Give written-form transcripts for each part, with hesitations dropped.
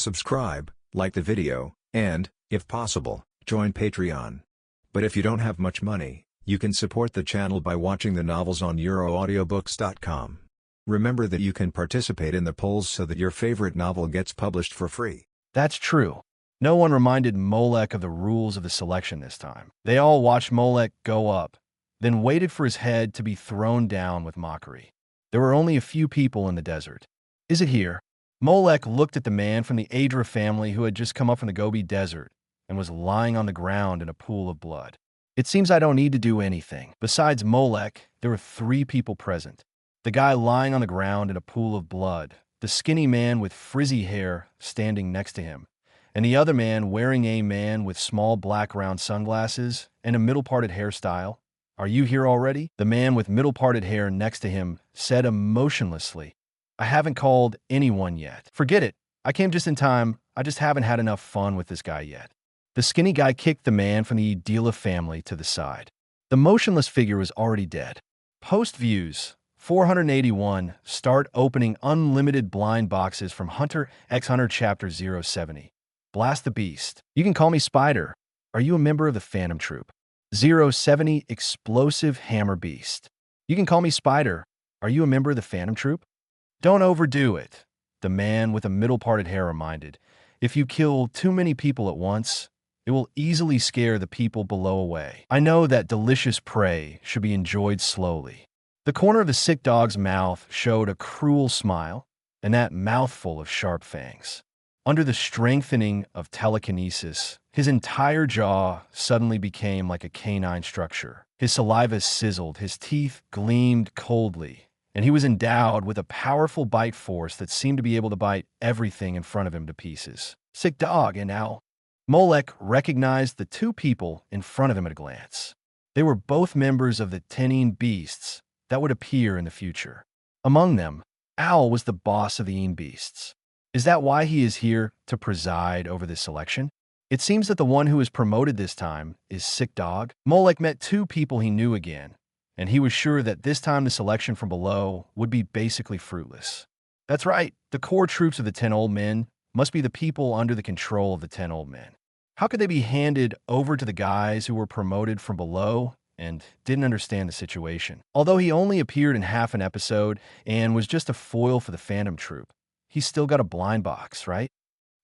subscribe, like the video, and, if possible, join Patreon. But if you don't have much money, you can support the channel by watching the novels on euroaudiobooks.com. Remember that you can participate in the polls so that your favorite novel gets published for free. That's true. No one reminded Molek of the rules of the selection this time. They all watched Molek go up, then waited for his head to be thrown down with mockery. There were only a few people in the desert. Is it here? Molek looked at the man from the Adra family who had just come up from the Gobi Desert and was lying on the ground in a pool of blood. It seems I don't need to do anything. Besides Molek, there were 3 people present. The guy lying on the ground in a pool of blood, the skinny man with frizzy hair standing next to him, and the other man wearing a man with small black round sunglasses and a middle-parted hairstyle. Are you here already? The man with middle-parted hair next to him said emotionlessly. I haven't called anyone yet. Forget it. I came just in time. I just haven't had enough fun with this guy yet. The skinny guy kicked the man from the Idila family to the side. The motionless figure was already dead. Post views 481. Start opening unlimited blind boxes from Hunter x Hunter Chapter 070. Blast the Beast. You can call me Spider. Are you a member of the Phantom Troop? 070 Explosive Hammer Beast. You can call me Spider. Are you a member of the Phantom Troop? Don't overdo it, the man with a middle-parted hair reminded. If you kill too many people at once, it will easily scare the people below away. I know that delicious prey should be enjoyed slowly. The corner of the sick dog's mouth showed a cruel smile, and that mouthful of sharp fangs. Under the strengthening of telekinesis, his entire jaw suddenly became like a canine structure. His saliva sizzled, his teeth gleamed coldly, and he was endowed with a powerful bite force that seemed to be able to bite everything in front of him to pieces. Sick dog, and now Molek recognized the 2 people in front of him at a glance. They were both members of the Tenine beasts that would appear in the future. Among them, Owl was the boss of the Een beasts. Is that why he is here to preside over this selection? It seems that the one who is promoted this time is Sick Dog. Molek met 2 people he knew again, and he was sure that this time the selection from below would be basically fruitless. That's right, the core troops of the 10 old men must be the people under the control of the 10 old men. How could they be handed over to the guys who were promoted from below and didn't understand the situation? Although he only appeared in half an episode and was just a foil for the Phantom Troop, he's still got a blind box, right?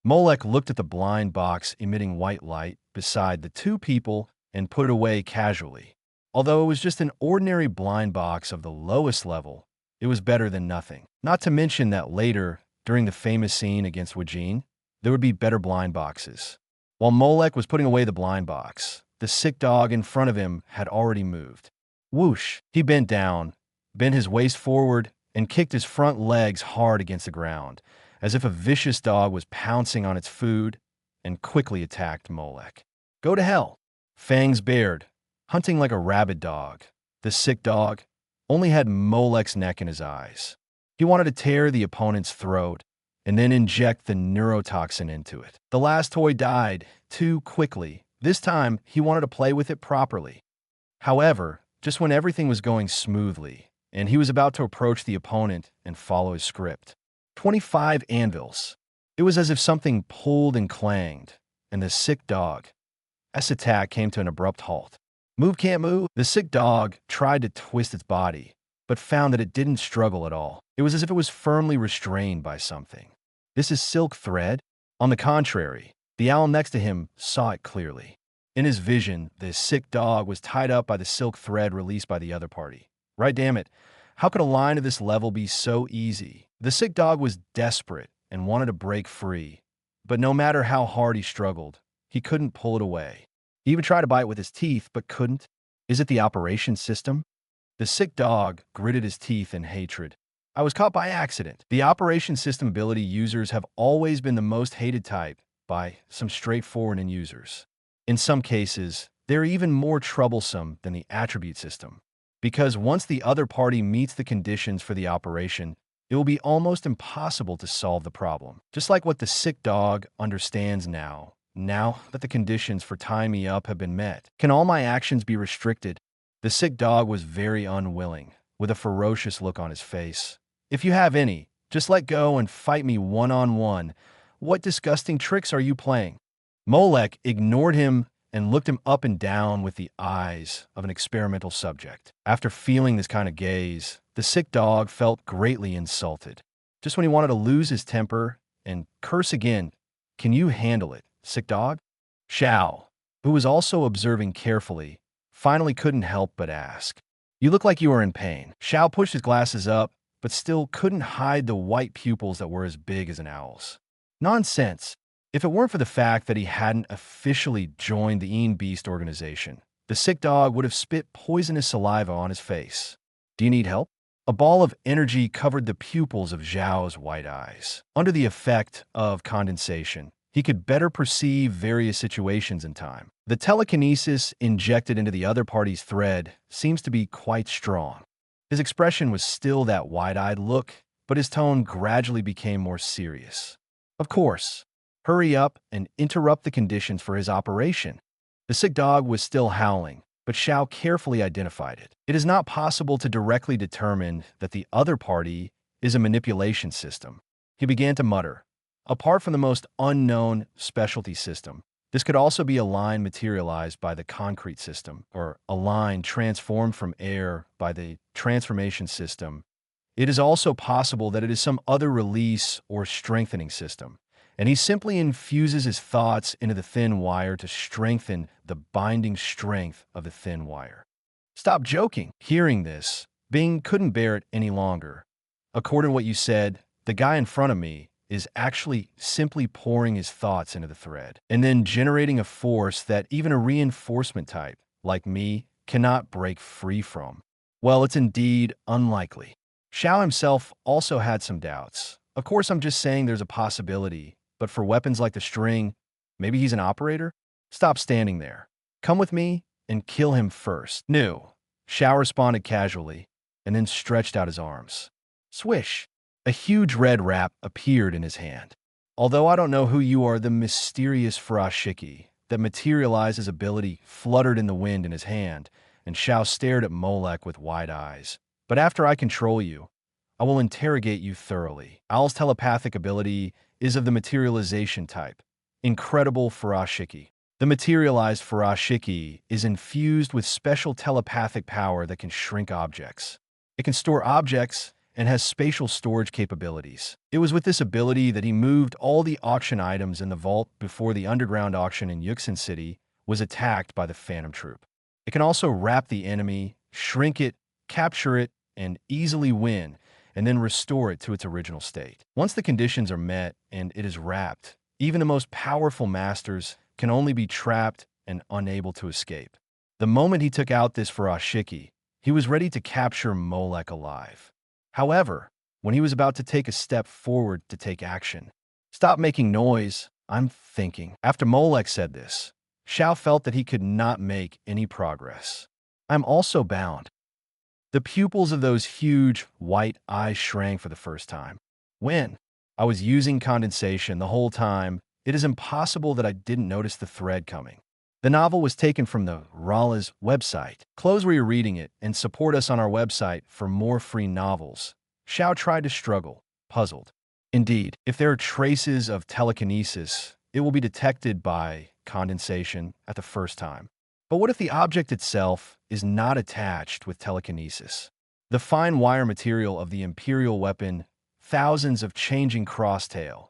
Molek looked at the blind box emitting white light beside the 2 people and put it away casually. Although it was just an ordinary blind box of the lowest level, it was better than nothing. Not to mention that later, during the famous scene against Wajin, there would be better blind boxes. While Molek was putting away the blind box, the sick dog in front of him had already moved. Whoosh! He bent down, bent his waist forward, and kicked his front legs hard against the ground, as if a vicious dog was pouncing on its food, and quickly attacked Molek. Go to hell! Fangs bared, hunting like a rabid dog, the sick dog only had Molek's neck in his eyes. He wanted to tear the opponent's throat and then inject the neurotoxin into it. The last toy died too quickly. This time, he wanted to play with it properly. However, just when everything was going smoothly, and he was about to approach the opponent and follow his script. 25 anvils. It was as if something pulled and clanged, and the sick dog's attack came to an abrupt halt. Move can't move. The sick dog tried to twist its body, but found that it didn't struggle at all. It was as if it was firmly restrained by something. This is silk thread? On the contrary, the owl next to him saw it clearly. In his vision, the sick dog was tied up by the silk thread released by the other party. Right, damn it. How could a line of this level be so easy? The sick dog was desperate and wanted to break free, but no matter how hard he struggled, he couldn't pull it away. He even tried to bite with his teeth, but couldn't. Is it the operation system? The sick dog gritted his teeth in hatred. I was caught by accident. The operation system ability users have always been the most hated type by some straightforward users. In some cases, they're even more troublesome than the attribute system, because once the other party meets the conditions for the operation, it will be almost impossible to solve the problem. Just like what the sick dog understands now that the conditions for tying me up have been met. Can all my actions be restricted? The sick dog was very unwilling, with a ferocious look on his face. If you have any, just let go and fight me one-on-one. What disgusting tricks are you playing? Molek ignored him and looked him up and down with the eyes of an experimental subject. After feeling this kind of gaze, the sick dog felt greatly insulted. Just when he wanted to lose his temper and curse again, "Can you handle it, sick dog?" Xiao, who was also observing carefully, finally couldn't help but ask. "You look like you are in pain." Xiao pushed his glasses up, but still couldn't hide the white pupils that were as big as an owl's. Nonsense. If it weren't for the fact that he hadn't officially joined the Ean Beast organization, the sick dog would have spit poisonous saliva on his face. "Do you need help?" A ball of energy covered the pupils of Zhao's white eyes. Under the effect of condensation, he could better perceive various situations in time. The telekinesis injected into the other party's thread seems to be quite strong. His expression was still that wide-eyed look, but his tone gradually became more serious. "Of course. Hurry up and interrupt the conditions for his operation." The sick dog was still howling, but Xiao carefully identified it. It is not possible to directly determine that the other party is a manipulation system. He began to mutter. Apart from the most unknown specialty system, this could also be a line materialized by the concrete system, or a line transformed from air by the transformation system. It is also possible that it is some other release or strengthening system, and he simply infuses his thoughts into the thin wire to strengthen the binding strength of the thin wire. "Stop joking." Hearing this, Bing couldn't bear it any longer. "According to what you said, the guy in front of me is actually simply pouring his thoughts into the thread, and then generating a force that even a reinforcement type, like me, cannot break free from. Well, it's indeed unlikely." Xiao himself also had some doubts. "Of course, I'm just saying there's a possibility, but for weapons like the string, maybe he's an operator? Stop standing there. Come with me and kill him first." "No." Xiao responded casually, and then stretched out his arms. Swish! A huge red wrap appeared in his hand. "Although I don't know who you are, the mysterious Furoshiki that materialized his ability fluttered in the wind in his hand, and Xiao stared at Molek with wide eyes. "But after I control you, I will interrogate you thoroughly." Owl's telepathic ability is of the materialization type. Incredible Furoshiki. The materialized Furoshiki is infused with special telepathic power that can shrink objects. It can store objects and has spatial storage capabilities. It was with this ability that he moved all the auction items in the vault before the underground auction in Yuxin City was attacked by the Phantom Troop. It can also wrap the enemy, shrink it, capture it, and easily win, and then restore it to its original state. Once the conditions are met and it is wrapped, even the most powerful masters can only be trapped and unable to escape. The moment he took out this Furoshiki, he was ready to capture Molek alive. However, when he was about to take a step forward to take action, "Stop making noise, I'm thinking." After Molek said this, Xiao felt that he could not make any progress. "I'm also bound." The pupils of those huge, white eyes shrank for the first time. "When I was using condensation the whole time, it is impossible that I didn't notice the thread coming." The novel was taken from the Rala's website. Close where you're reading it and support us on our website for more free novels. Xiao tried to struggle, puzzled. Indeed, if there are traces of telekinesis, it will be detected by condensation at the first time. But what if the object itself is not attached with telekinesis? The fine wire material of the Imperial weapon, thousands of changing crosstail,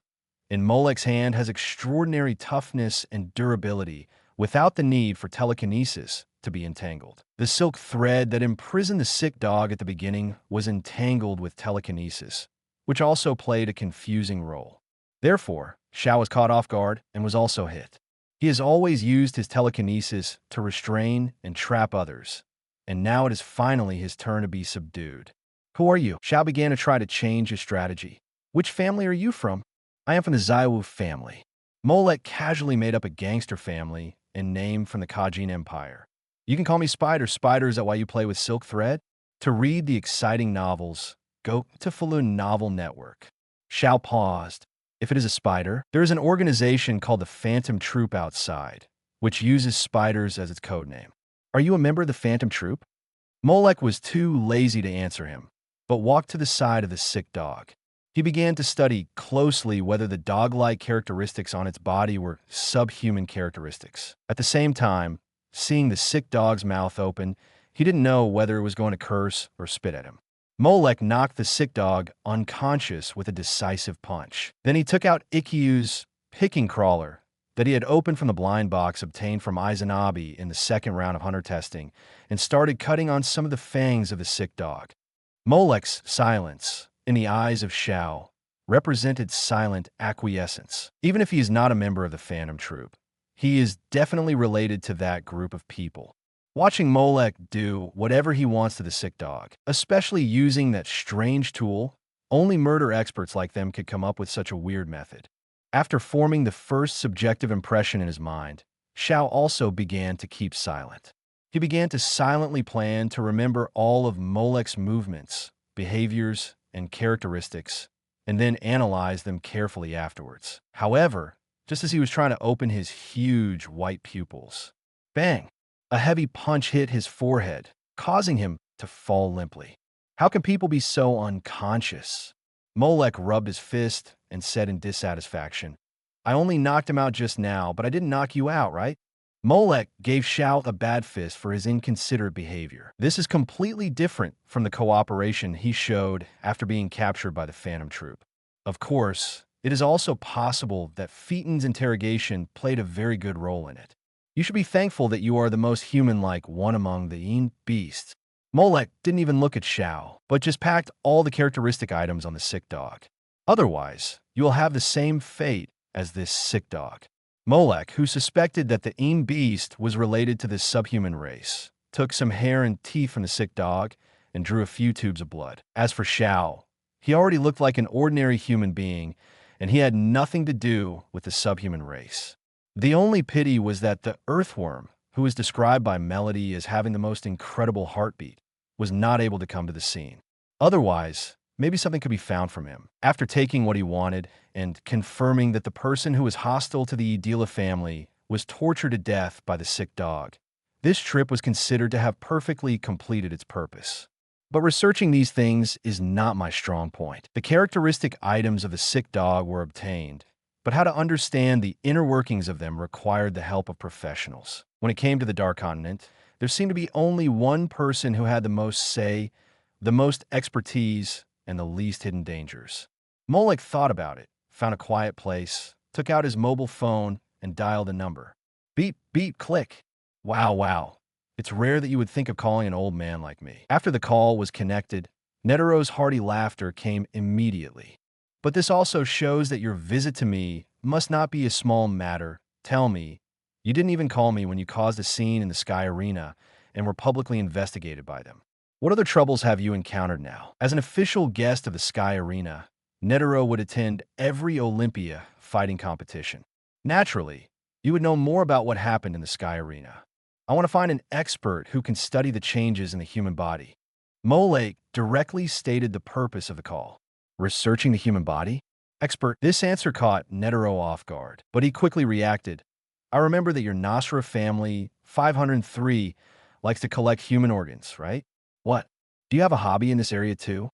in Molek's hand has extraordinary toughness and durability without the need for telekinesis to be entangled. The silk thread that imprisoned the sick dog at the beginning was entangled with telekinesis, which also played a confusing role. Therefore, Xiao was caught off guard and was also hit. He has always used his telekinesis to restrain and trap others, and now it is finally his turn to be subdued. "Who are you?" Xiao began to try to change his strategy. "Which family are you from?" "I am from the Zaiwu family." Molek casually made up a gangster family and name from the Kajin Empire. "You can call me Spider. Spider, is that why you play with silk thread?" To read the exciting novels, go to Falun Novel Network. Xiao paused. "If it is a spider, there is an organization called the Phantom Troop outside, which uses spiders as its codename. Are you a member of the Phantom Troop?" Molek was too lazy to answer him, but walked to the side of the sick dog. He began to study closely whether the dog-like characteristics on its body were subhuman characteristics. At the same time, seeing the sick dog's mouth open, he didn't know whether it was going to curse or spit at him. Molek knocked the sick dog unconscious with a decisive punch. Then he took out Ikkeu's picking crawler that he had opened from the blind box obtained from Izanabe in the second round of hunter testing and started cutting on some of the fangs of the sick dog. Molek's silence, in the eyes of Xiao, represented silent acquiescence. Even if he is not a member of the Phantom Troop, he is definitely related to that group of people. Watching Molek do whatever he wants to the sick dog, especially using that strange tool, only murder experts like them could come up with such a weird method. After forming the first subjective impression in his mind, Xiao also began to keep silent. He began to silently plan to remember all of Molek's movements, behaviors, and characteristics, and then analyze them carefully afterwards. However, just as he was trying to open his huge white pupils, bang! A heavy punch hit his forehead, causing him to fall limply. How can people be so unconscious? Molek rubbed his fist and said in dissatisfaction, I only knocked him out just now, but I didn't knock you out, right? Molek gave Xiao a bad fist for his inconsiderate behavior. This is completely different from the cooperation he showed after being captured by the Phantom Troop. Of course, it is also possible that Phaeton's interrogation played a very good role in it. You should be thankful that you are the most human-like one among the beasts. Molek didn't even look at Xiao, but just packed all the characteristic items on the sick dog. Otherwise, you will have the same fate as this sick dog. Molek, who suspected that the beast was related to this subhuman race, took some hair and teeth from the sick dog and drew a few tubes of blood. As for Xiao, he already looked like an ordinary human being, and he had nothing to do with the subhuman race. The only pity was that the earthworm, who was described by Melody as having the most incredible heartbeat, was not able to come to the scene. Otherwise, maybe something could be found from him. After taking what he wanted and confirming that the person who was hostile to the Idila family was tortured to death by the sick dog, this trip was considered to have perfectly completed its purpose. But researching these things is not my strong point. The characteristic items of the sick dog were obtained, but how to understand the inner workings of them required the help of professionals. When it came to the Dark Continent, there seemed to be only one person who had the most say, the most expertise, and the least hidden dangers. Molek thought about it, found a quiet place, took out his mobile phone, and dialed a number. Beep, beep, click. Wow. It's rare that you would think of calling an old man like me. After the call was connected, Netaro's hearty laughter came immediately. But this also shows that your visit to me must not be a small matter. Tell me, you didn't even call me when you caused a scene in the Sky Arena and were publicly investigated by them. What other troubles have you encountered now? As an official guest of the Sky Arena, Netero would attend every Olympia fighting competition. Naturally, you would know more about what happened in the Sky Arena. I want to find an expert who can study the changes in the human body. Molek directly stated the purpose of the call. Researching the human body? Expert. This answer caught Netero off guard, but he quickly reacted. I remember that your Nasra family, 503, likes to collect human organs, right? What? Do you have a hobby in this area too?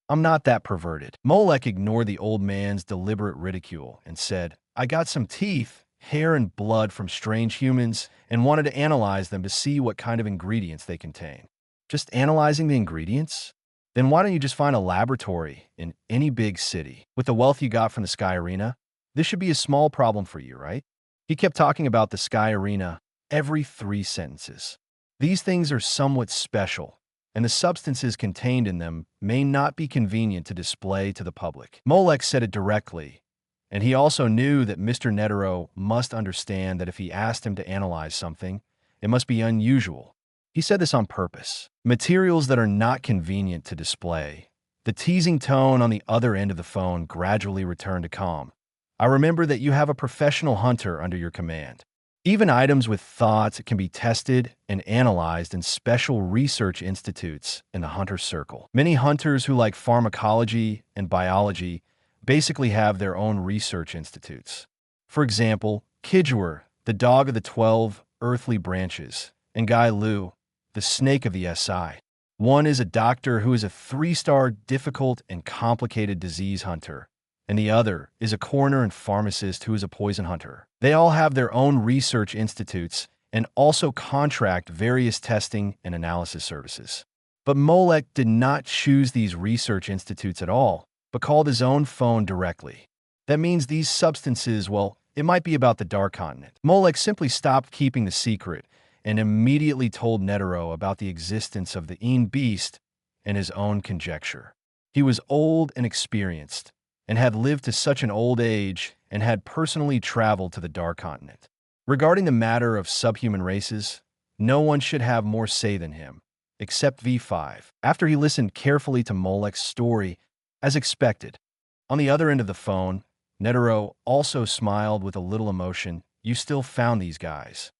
I'm not that perverted. Molek ignored the old man's deliberate ridicule and said, I got some teeth, hair, and blood from strange humans and wanted to analyze them to see what kind of ingredients they contain. Just analyzing the ingredients? Then why don't you just find a laboratory in any big city? With the wealth you got from the Sky Arena, this should be a small problem for you, right? He kept talking about the Sky Arena every 3 sentences. These things are somewhat special, and the substances contained in them may not be convenient to display to the public. Molek said it directly, and he also knew that Mr. Netero must understand that if he asked him to analyze something, it must be unusual. He said this on purpose. Materials that are not convenient to display. The teasing tone on the other end of the phone gradually returned to calm. I remember that you have a professional hunter under your command. Even items with thoughts can be tested and analyzed in special research institutes in the hunter circle. Many hunters who like pharmacology and biology basically have their own research institutes. For example, Kijwer, the dog of the 12 earthly branches, and Guy Lu, the snake of the SI. One is a doctor who is a 3-star difficult and complicated disease hunter, and the other is a coroner and pharmacist who is a poison hunter. They all have their own research institutes and also contract various testing and analysis services. But Molek did not choose these research institutes at all, but called his own phone directly. That means these substances, well, it might be about the Dark Continent. Molek simply stopped keeping the secret and immediately told Netero about the existence of the beast and his own conjecture. He was old and experienced, and had lived to such an old age and had personally traveled to the Dark Continent. Regarding the matter of subhuman races, no one should have more say than him, except V5, after he listened carefully to Molek's story, as expected. On the other end of the phone, Netero also smiled with a little emotion. You still found these guys.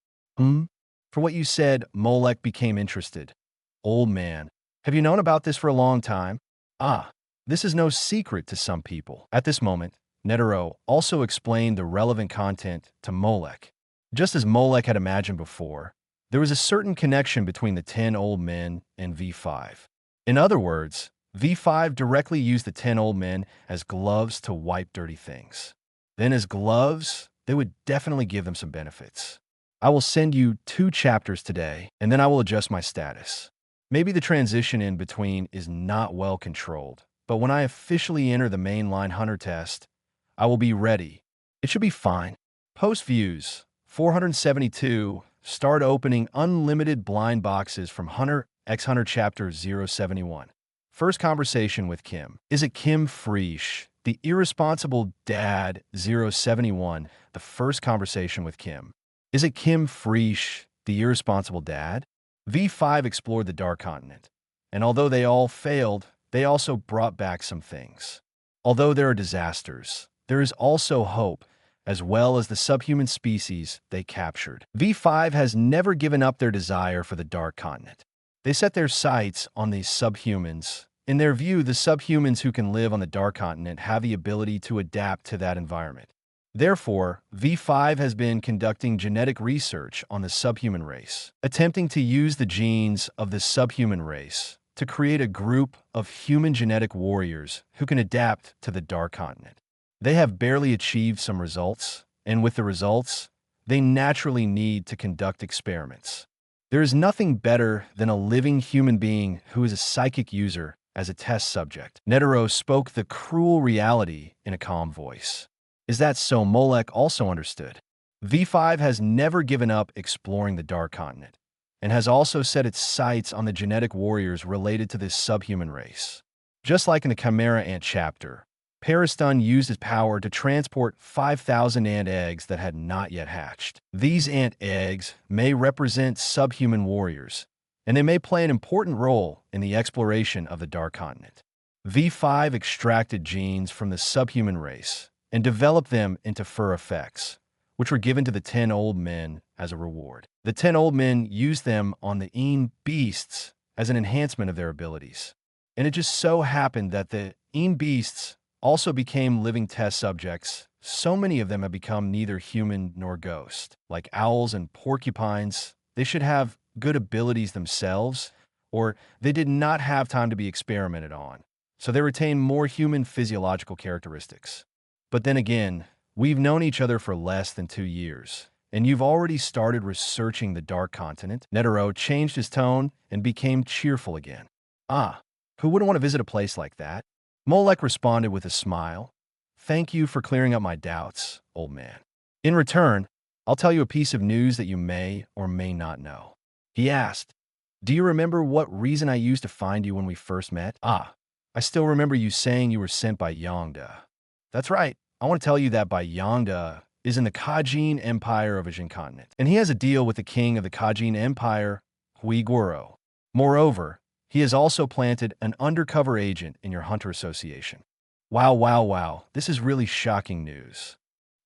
For what you said, Molek became interested. Old man, have you known about this for a long time? This is no secret to some people. At this moment, Netero also explained the relevant content to Molek. Just as Molek had imagined before, there was a certain connection between the 10 old men and V5. In other words, V5 directly used the 10 old men as gloves to wipe dirty things. Then as gloves, they would definitely give them some benefits. I will send you 2 chapters today, and then I will adjust my status. Maybe the transition in between is not well controlled, but when I officially enter the mainline hunter test, I will be ready. It should be fine. Post views, 472, start opening unlimited blind boxes from Hunter x Hunter Chapter 071. First conversation with Kim. Is it Kim Friesch, the irresponsible dad 071, the first conversation with Kim? Is it Kim Friesch, the irresponsible dad? V5 explored the Dark Continent, and although they all failed, they also brought back some things. Although there are disasters, there is also hope, as well as the subhuman species they captured. V5 has never given up their desire for the Dark Continent. They set their sights on these subhumans. In their view, the subhumans who can live on the Dark Continent have the ability to adapt to that environment. Therefore, V5 has been conducting genetic research on the subhuman race, attempting to use the genes of the subhuman race to create a group of human genetic warriors who can adapt to the Dark Continent. They have barely achieved some results, and with the results, they naturally need to conduct experiments. There is nothing better than a living human being who is a psychic user as a test subject. Netero spoke the cruel reality in a calm voice. Is that so? Molek also understood. V5 has never given up exploring the Dark Continent, and has also set its sights on the genetic warriors related to this subhuman race. Just like in the Chimera Ant chapter, Pariston used his power to transport 5,000 ant eggs that had not yet hatched. These ant eggs may represent subhuman warriors, and they may play an important role in the exploration of the Dark Continent. V5 extracted genes from the subhuman race and developed them into fur effects, which were given to the 10 old men as a reward. The 10 old men used them on the beasts as an enhancement of their abilities. And it just so happened that the beasts also became living test subjects. So many of them have become neither human nor ghost. Like owls and porcupines, they should have good abilities themselves, or they did not have time to be experimented on. So they retain more human physiological characteristics. But then again, we've known each other for less than 2 years, and you've already started researching the Dark Continent. Netero changed his tone and became cheerful again. Who wouldn't want to visit a place like that? Molek responded with a smile. Thank you for clearing up my doubts, old man. In return, I'll tell you a piece of news that you may or may not know. He asked, do you remember what reason I used to find you when we first met? I still remember you saying you were sent by Yongda. That's right. I want to tell you that by Yongda is in the Kajin Empire of Asian continent, and he has a deal with the king of the Kajin Empire, Huiguro. Moreover, he has also planted an undercover agent in your hunter association. Wow, this is really shocking news.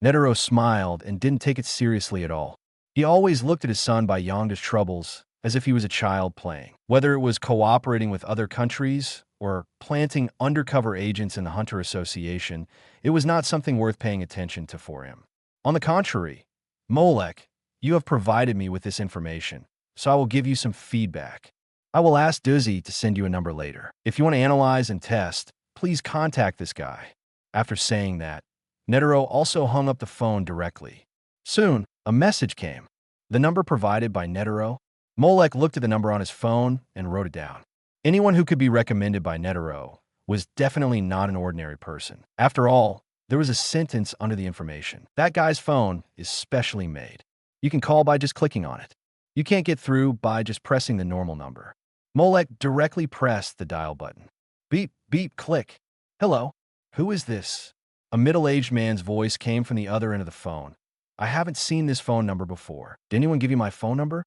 Netero smiled and didn't take it seriously at all. He always looked at his son by Yongda's troubles as if he was a child playing. Whether it was cooperating with other countries or planting undercover agents in the Hunter Association, it was not something worth paying attention to for him. On the contrary, Molek, you have provided me with this information, so I will give you some feedback. I will ask Dizzy to send you a number later. If you want to analyze and test, please contact this guy. After saying that, Netero also hung up the phone directly. Soon, a message came. The number provided by Netero. Molek looked at the number on his phone and wrote it down. Anyone who could be recommended by Netero was definitely not an ordinary person. After all, there was a sentence under the information. That guy's phone is specially made. You can call by just clicking on it. You can't get through by just pressing the normal number. Molek directly pressed the dial button. Beep, beep, click. Hello, who is this? A middle-aged man's voice came from the other end of the phone. I haven't seen this phone number before. Did anyone give you my phone number?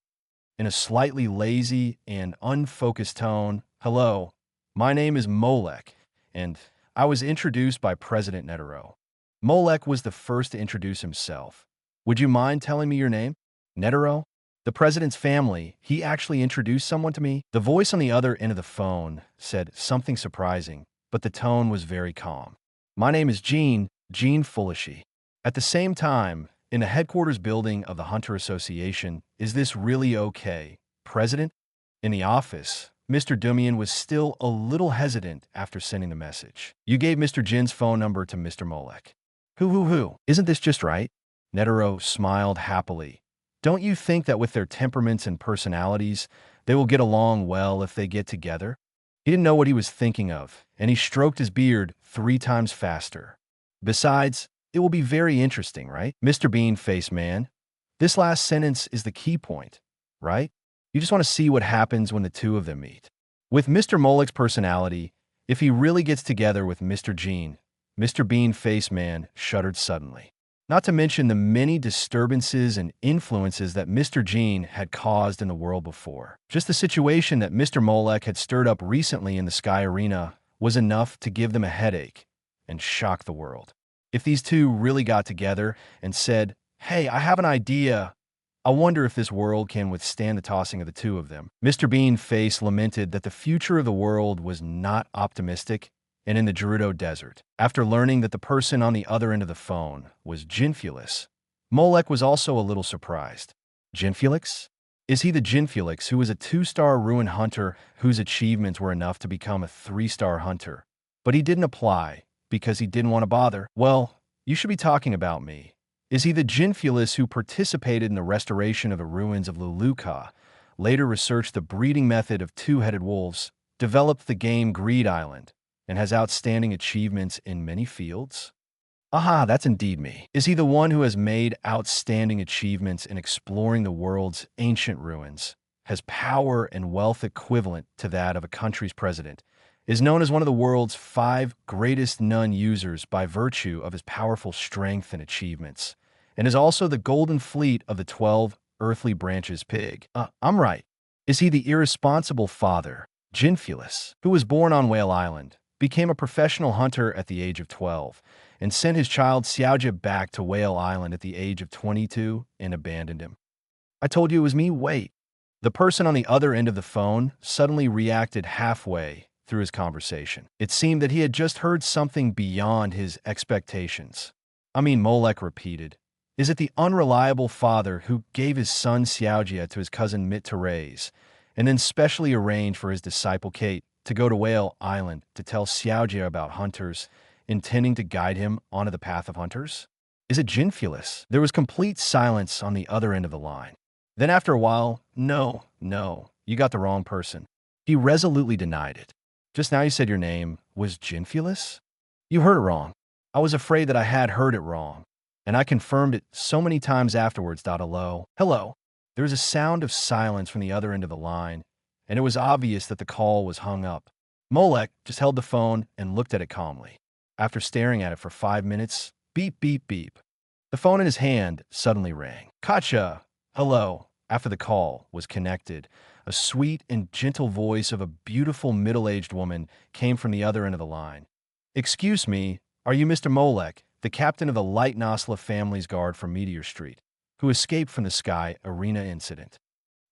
In a slightly lazy and unfocused tone, hello, my name is Molek, and I was introduced by President Netero. Molek was the first to introduce himself. Would you mind telling me your name? Netero? The president's family, he actually introduced someone to me. The voice on the other end of the phone said something surprising, but the tone was very calm. My name is Gene Fulishi. At the same time, in the headquarters building of the Hunter Association, is this really okay, President? In the office, Mr. Dumian was still a little hesitant after sending the message. You gave Mr. Jin's phone number to Mr. Molek. Who? Isn't this just right? Netero smiled happily. Don't you think that with their temperaments and personalities, they will get along well if they get together? He didn't know what he was thinking of, and he stroked his beard 3 times faster. Besides, it will be very interesting, right? Mr. Bean-Faced Man. This last sentence is the key point, right? You just want to see what happens when the two of them meet. With Mr. Molek's personality, if he really gets together with Mr. Gene, Mr. Bean-Faced Man shuddered suddenly. Not to mention the many disturbances and influences that Mr. Gene had caused in the world before. Just the situation that Mr. Molek had stirred up recently in the Sky Arena was enough to give them a headache and shock the world. If these two really got together and said, hey, I have an idea, I wonder if this world can withstand the tossing of the two of them. Mr. Bean-Face lamented that the future of the world was not optimistic and in the Gerudo Desert. After learning that the person on the other end of the phone was Jinfulix, Molek was also a little surprised. Jinfulix? Is he the Jinfulix who was a 2-star ruin hunter whose achievements were enough to become a 3-star hunter? But he didn't apply because he didn't want to bother. Well, you should be talking about me. Is he the Jinfulix who participated in the restoration of the ruins of Luluka, later researched the breeding method of 2-headed wolves, developed the game Greed Island, and has outstanding achievements in many fields? Aha, that's indeed me. Is he the one who has made outstanding achievements in exploring the world's ancient ruins, has power and wealth equivalent to that of a country's president, is known as one of the world's 5 greatest nun users by virtue of his powerful strength and achievements, and is also the golden fleet of the 12 earthly branches pig? I'm right. Is he the irresponsible father, Jinfulix, who was born on Whale Island, became a professional hunter at the age of 12, and sent his child Xiaojia back to Whale Island at the age of 22 and abandoned him? I told you it was me. Wait. The person on the other end of the phone suddenly reacted halfway through his conversation. It seemed that he had just heard something beyond his expectations. Molek repeated. Is it the unreliable father who gave his son Xiaojia to his cousin Mit Therese, and then specially arranged for his disciple Kate to go to Whale Island to tell Xiaojia about hunters, intending to guide him onto the path of hunters? Is it Jinfulix? There was complete silence on the other end of the line. Then after a while, no, you got the wrong person. He resolutely denied it. Just now you said your name was Jinfulix? You heard it wrong. I was afraid that I had heard it wrong, and I confirmed it so many times afterwards. Hello. There was a sound of silence from the other end of the line, and it was obvious that the call was hung up. Molek just held the phone and looked at it calmly. After staring at it for 5 minutes, beep, beep, beep. The phone in his hand suddenly rang. Katja, hello. After the call was connected, a sweet and gentle voice of a beautiful middle-aged woman came from the other end of the line. Excuse me, are you Mr. Molek, the captain of the Light Nosla family's guard from Meteor Street, who escaped from the Sky Arena incident?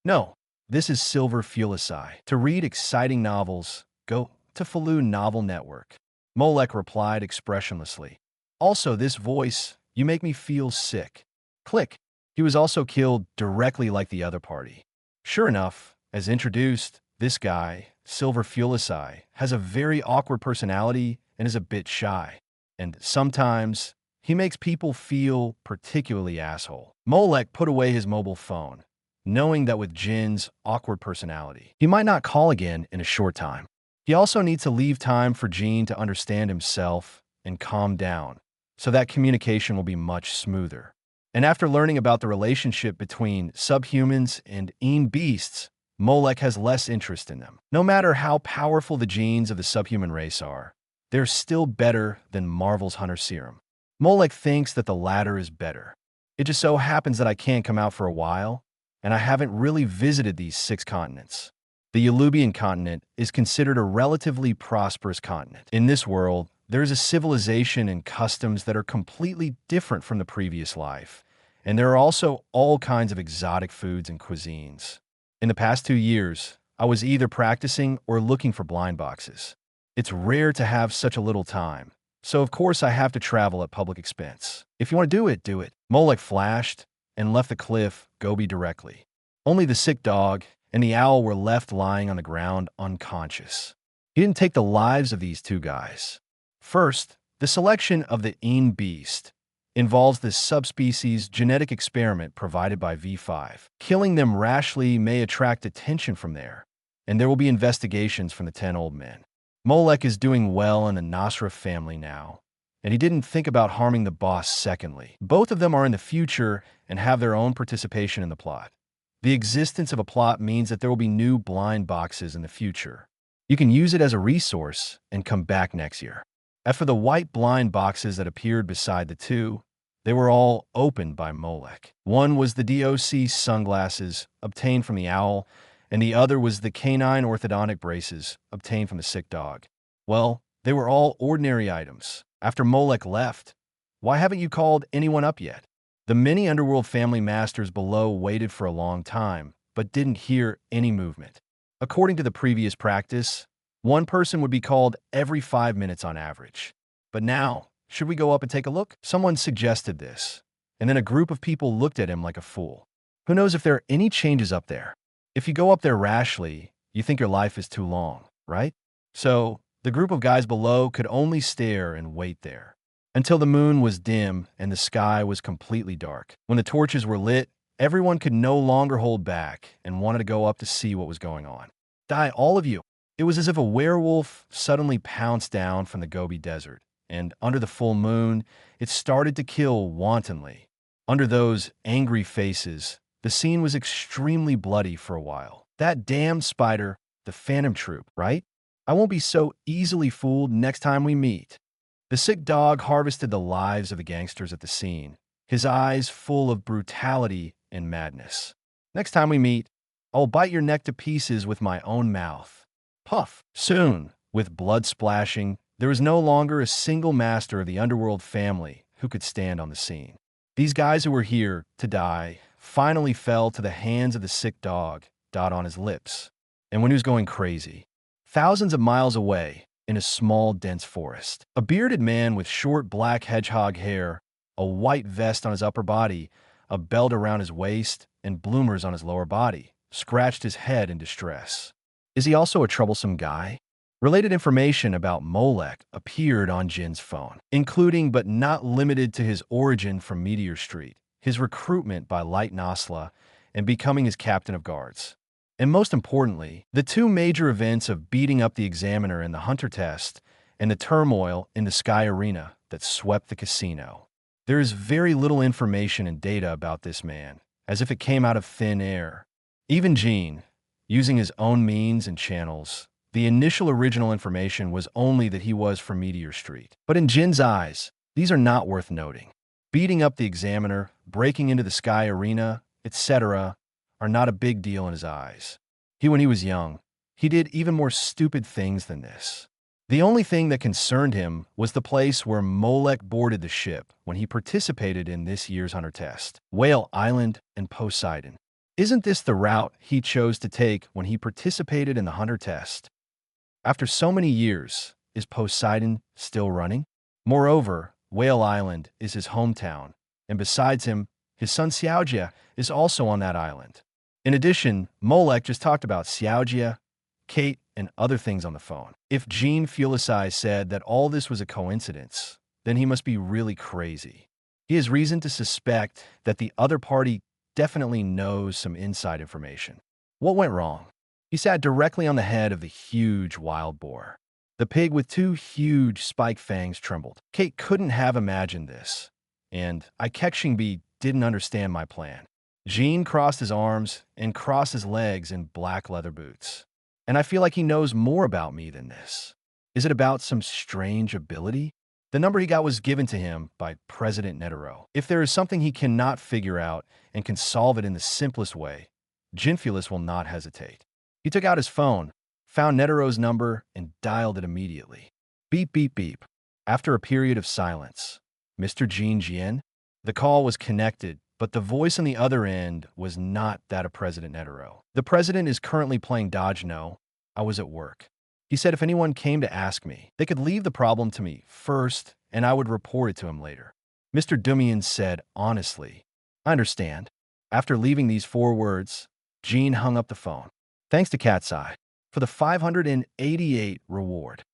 No. This is Silver Fulisai. To read exciting novels, go to Falun Novel Network. Molek replied expressionlessly. Also, this voice, you make me feel sick. Click. He was also killed directly like the other party. Sure enough, as introduced, This guy, Silver Fuelicide, has a very awkward personality and is a bit shy. And sometimes, he makes people feel particularly asshole. Molek put away his mobile phone, knowing that with Jin's awkward personality, he might not call again in a short time. He also needs to leave time for Jin to understand himself and calm down, so that communication will be much smoother. And after learning about the relationship between subhumans and beasts, Molek has less interest in them. No matter how powerful the genes of the subhuman race are, they're still better than Marvel's Hunter Serum. Molek thinks that the latter is better. It just so happens that I can't come out for a while, and I haven't really visited these 6 continents. The Elubian continent is considered a relatively prosperous continent. In this world, there is a civilization and customs that are completely different from the previous life, and there are also all kinds of exotic foods and cuisines. In the past 2 years, I was either practicing or looking for blind boxes. It's rare to have such a little time, so of course I have to travel at public expense. If you want to do it, do it. Molek flashed and left the cliff Gobi directly. Only the sick dog and the owl were left lying on the ground unconscious. He didn't take the lives of these 2 guys. First, the selection of the beast involves this subspecies genetic experiment provided by V5. Killing them rashly may attract attention from there, and there will be investigations from the 10 old men. Molek is doing well in the Nasra family now, and he didn't think about harming the boss secondly. Both of them are in the future and have their own participation in the plot. The existence of a plot means that there will be new blind boxes in the future. You can use it as a resource and come back next year. As for the white blind boxes that appeared beside the 2, they were all opened by Molek. One was the DOC sunglasses obtained from the owl, and the other was the canine orthodontic braces obtained from the sick dog. Well, they were all ordinary items. After Molek left, why haven't you called anyone up yet? The many underworld family masters below waited for a long time, but didn't hear any movement. According to the previous practice, one person would be called every 5 minutes on average. But now, should we go up and take a look? Someone suggested this, and then a group of people looked at him like a fool. Who knows if there are any changes up there? If you go up there rashly, you think your life is too long, right? So, the group of guys below could only stare and wait there, until the moon was dim and the sky was completely dark. When the torches were lit, everyone could no longer hold back and wanted to go up to see what was going on. Die, all of you! It was as if a werewolf suddenly pounced down from the Gobi Desert, and under the full moon, it started to kill wantonly. Under those angry faces, the scene was extremely bloody for a while. That damn spider, the Phantom Troop, right? I won't be so easily fooled next time we meet. The sick dog harvested the lives of the gangsters at the scene, his eyes full of brutality and madness. Next time we meet, I'll bite your neck to pieces with my own mouth. Puff. Soon, with blood splashing, there was no longer a single master of the underworld family who could stand on the scene. These guys who were here to die finally fell to the hands of the sick dog, dot on his lips. And when he was going crazy, thousands of miles away, in a small, dense forest, a bearded man with short black hedgehog hair, a white vest on his upper body, a belt around his waist, and bloomers on his lower body, scratched his head in distress. Is he also a troublesome guy? Related information about Molek appeared on Jin's phone, including but not limited to his origin from Meteor Street, his recruitment by Light Nasla, and becoming his captain of guards. And most importantly, the 2 major events of beating up the examiner in the Hunter test and the turmoil in the Sky Arena that swept the casino. There is very little information and data about this man, as if it came out of thin air. Even Jin, using his own means and channels, the initial original information was only that he was from Meteor Street. But in Jin's eyes, these are not worth noting. Beating up the examiner, breaking into the Sky Arena, etc., are not a big deal in his eyes. When he was young, he did even more stupid things than this. The only thing that concerned him was the place where Molek boarded the ship when he participated in this year's Hunter test, Whale Island and Poseidon. Isn't this the route he chose to take when he participated in the Hunter test? After so many years, is Poseidon still running? Moreover, Whale Island is his hometown, and besides him, his son Xiaojia is also on that island. In addition, Molek just talked about Xiaojia Kate, and other things on the phone. If Gene Fulisai said that all this was a coincidence, then he must be really crazy. He has reason to suspect that the other party definitely knows some inside information. What went wrong? He sat directly on the head of the huge wild boar. The pig with two huge spiked fangs trembled. Kate couldn't have imagined this, and Ikekshingbi didn't understand my plan. Gene crossed his arms and crossed his legs in black leather boots. And I feel like he knows more about me than this. Is it about some strange ability? The number he got was given to him by President Netero. If there is something he cannot figure out and can solve it in the simplest way, Ginfulis will not hesitate. He took out his phone, found Netero's number, and dialed it immediately. Beep, beep, beep. After a period of silence, Mr. Jean Jien? The call was connected, but the voice on the other end was not that of President Netero. The president is currently playing Dodge No. I was at work. He said if anyone came to ask me, they could leave the problem to me first, and I would report it to him later. Mr. Dumian said honestly, I understand. After leaving these 4 words, Jean hung up the phone. Thanks to Cat's Eye for the 588 reward.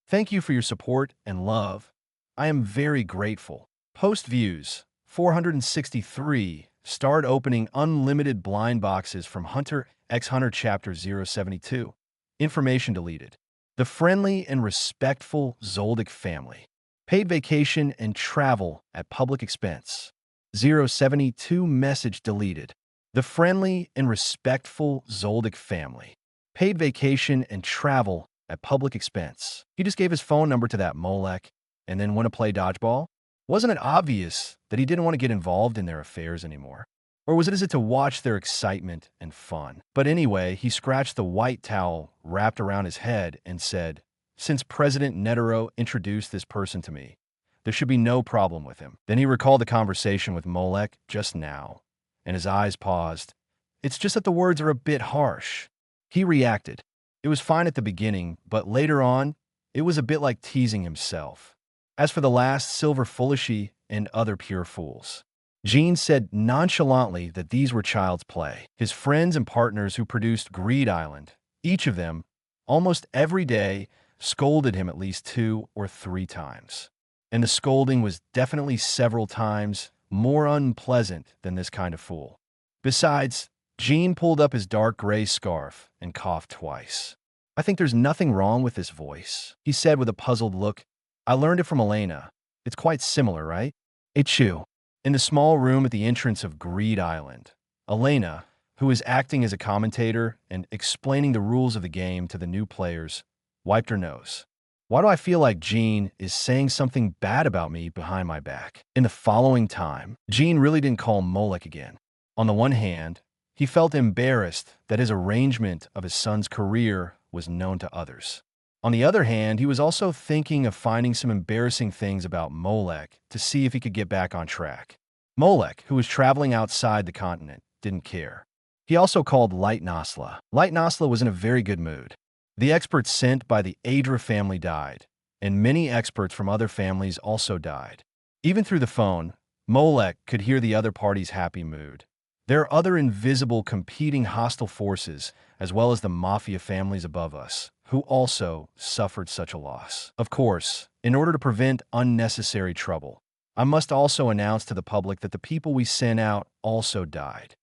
Thank you for your support and love. I am very grateful. Post views, 463, starred opening unlimited blind boxes from Hunter x Hunter Chapter 072. Information deleted. The friendly and respectful Zoldyck family. Paid vacation and travel at public expense. 072 message deleted. The friendly and respectful Zoldyck family. Paid vacation and travel at public expense. He just gave his phone number to that Molek and then went to play dodgeball? Wasn't it obvious that he didn't want to get involved in their affairs anymore? Or was it to watch their excitement and fun? But anyway, he scratched the white towel wrapped around his head and said, since President Netero introduced this person to me, there should be no problem with him. Then he recalled the conversation with Molek just now, and his eyes paused. It's just that the words are a bit harsh. He reacted. It was fine at the beginning, but later on, it was a bit like teasing himself. As for the last Silver Fullishi and other pure fools, Gene said nonchalantly that these were child's play. His friends and partners who produced Greed Island, each of them, almost every day, scolded him at least 2 or 3 times. And the scolding was definitely several times more unpleasant than this kind of fool. Besides, Gene pulled up his dark gray scarf and coughed twice. I think there's nothing wrong with this voice, he said with a puzzled look. I learned it from Elena. It's quite similar, right? Ichu. In the small room at the entrance of Greed Island, Elena, who was acting as a commentator and explaining the rules of the game to the new players, wiped her nose. Why do I feel like Gene is saying something bad about me behind my back? In the following time, Gene really didn't call Molek again. On the one hand, he felt embarrassed that his arrangement of his son's career was known to others. On the other hand, he was also thinking of finding some embarrassing things about Molek to see if he could get back on track. Molek, who was traveling outside the continent, didn't care. He also called Light Nasla. Light Nasla was in a very good mood. The experts sent by the Adra family died, and many experts from other families also died. Even through the phone, Molek could hear the other party's happy mood. There are other invisible competing hostile forces, as well as the mafia families above us, who also suffered such a loss. Of course, in order to prevent unnecessary trouble, I must also announce to the public that the people we sent out also died.